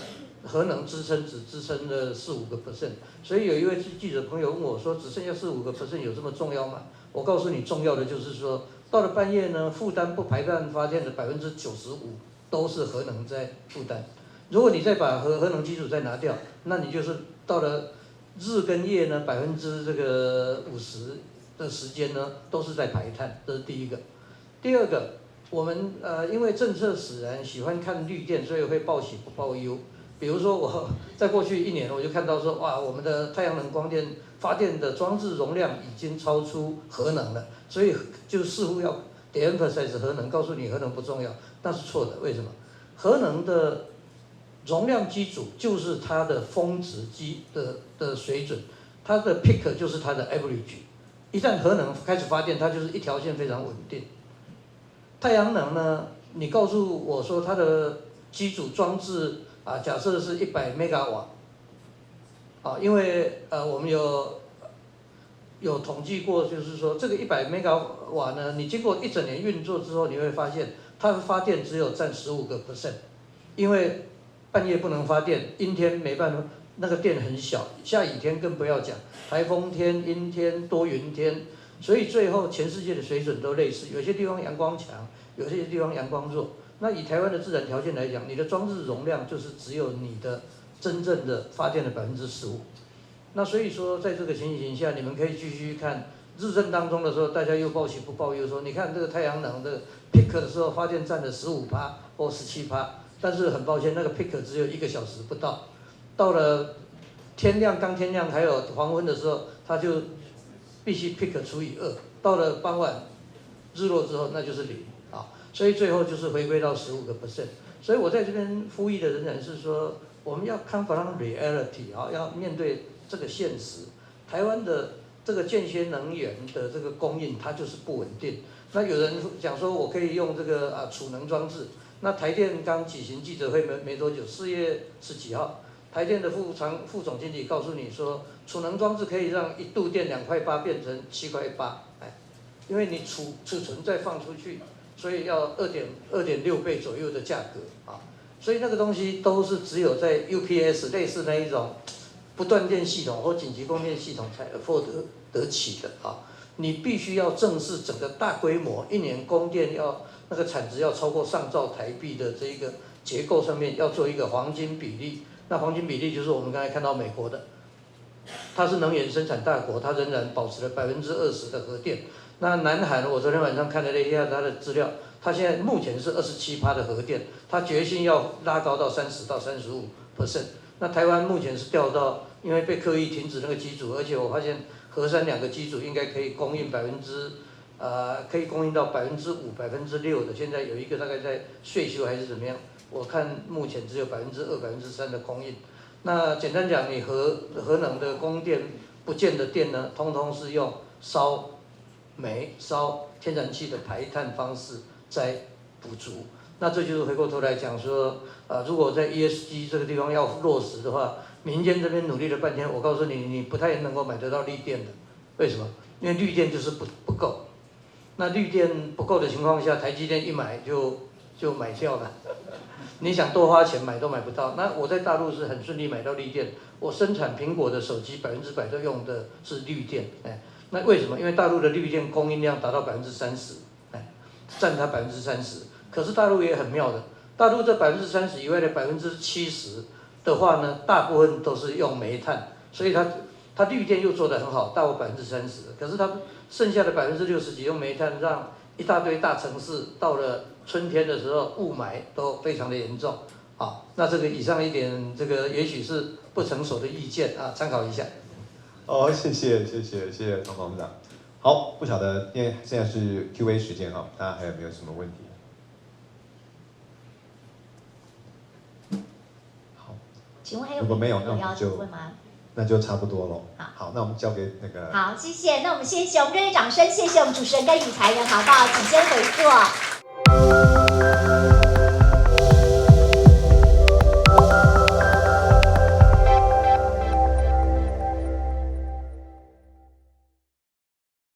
核能支撑只支撑了4-5%，所以有一位记者朋友问我说，只剩下4-5%有这么重要吗？我告诉你，重要的就是说，到了半夜呢，负担不排碳发电的95%都是核能在负担。如果你再把核能基础再拿掉，那你就是到了日跟夜呢50%的时间呢都是在排碳，这是第一个。第二个，我们因为政策使然，喜欢看绿电，所以会报喜不报忧。比如说我在过去1年，我就看到说，哇，我们的太阳能光电发电的装置容量已经超出核能了，所以就似乎要 de-emphasize 核能，告诉你核能不重要，那是错的。为什么？核能的容量基础就是它的峰值的水准，它的 peak 就是它的 average。一旦核能开始发电，它就是一条线非常稳定。太阳能呢，你告诉我说它的基础装置假设是100 mega 瓦，因为我们有统计过，就是说这个100 mega 瓦呢，你经过1整年运作之后，你会发现它的发电只有占15%，因为半夜不能发电，阴天没办法，那个电很小，下雨天更不要讲，台风天、阴天、多云天，所以最后全世界的水准都类似，有些地方阳光强，有些地方阳光弱。那以台湾的自然条件来讲，你的装置容量就是只有你的真正的发电的15%。那所以说，在这个情形下，你们可以继续看日正当中的时候，大家又报喜不报忧，说你看这个太阳能的 peak 的时候，发电占了15%或17%，但是很抱歉，那个 peak 只有1个小时不到，到了刚天亮还有黄昏的时候，它就必须 peak 除以2，到了傍晚日落之后，那就是0。所以最后就是回归到15%。所以我在这边呼吁的仍然是说，我们要 confront reality 要面对这个现实。台湾的这个间歇能源的这个供应，它就是不稳定。那有人讲说，我可以用这个储能装置。那台电刚举行记者会没多久，4月10几号，台电的副总经理告诉你说，储能装置可以让1度电2.8块变成7.8块，因为你储存再放出去。所以要2.6倍左右的价格所以那个东西都是只有在 UPS 类似那一种不断电系统或紧急供电系统才 afford 得起的你必须要正视整个大规模1年供电要那个产值要超过上兆台币的这一个结构上面要做一个黄金比例。那黄金比例就是我们刚才看到美国的，它是能源生产大国，它仍然保持了20%的核电。那南韩，我昨天晚上看了一下他的资料，他现在目前是27%的核电，他决心要拉高到30%到35%。那台湾目前是掉到，因为被刻意停止那个机组，而且我发现核三2个机组应该可以供应可以供应到5%、6%的，现在有一个大概在税修还是怎么样，我看目前只有2%、3%的供应。那简单讲，你核能的供电不见的电呢，通通是用烧煤、烧天然气的排碳方式在补足。那这就是回过头来讲说，如果在 ESG 这个地方要落实的话，民间这边努力了半天，我告诉你，你不太能够买得到绿电的。为什么？因为绿电就是不够。那绿电不够的情况下，台积电一买就买掉了。你想多花钱买都买不到。那我在大陆是很顺利买到绿电，我生产苹果的手机100%都用的是绿电。那为什么？因为大陆的绿电供应量达到30%，占它30%。可是大陆也很妙的，大陆这30%以外的70%的话呢，大部分都是用煤炭，所以它绿电又做得很好，大过30%。可是它剩下的60%几用煤炭，让一大堆大城市到了春天的时候雾霾都非常的严重。好，那这个以上一点，这个也许是不成熟的意见啊，参考一下。谢谢童董事长。好，不晓得，因为现在是 Q&A 时间哈，大家还有没有什么问题？好，请问还有如果没有，那我要们就问吗？那就差不多了。好，那我们交给那个。好，谢谢。那我们谢谢，我们热烈掌声，谢谢我们主持人跟理财人，好不好？请先回座。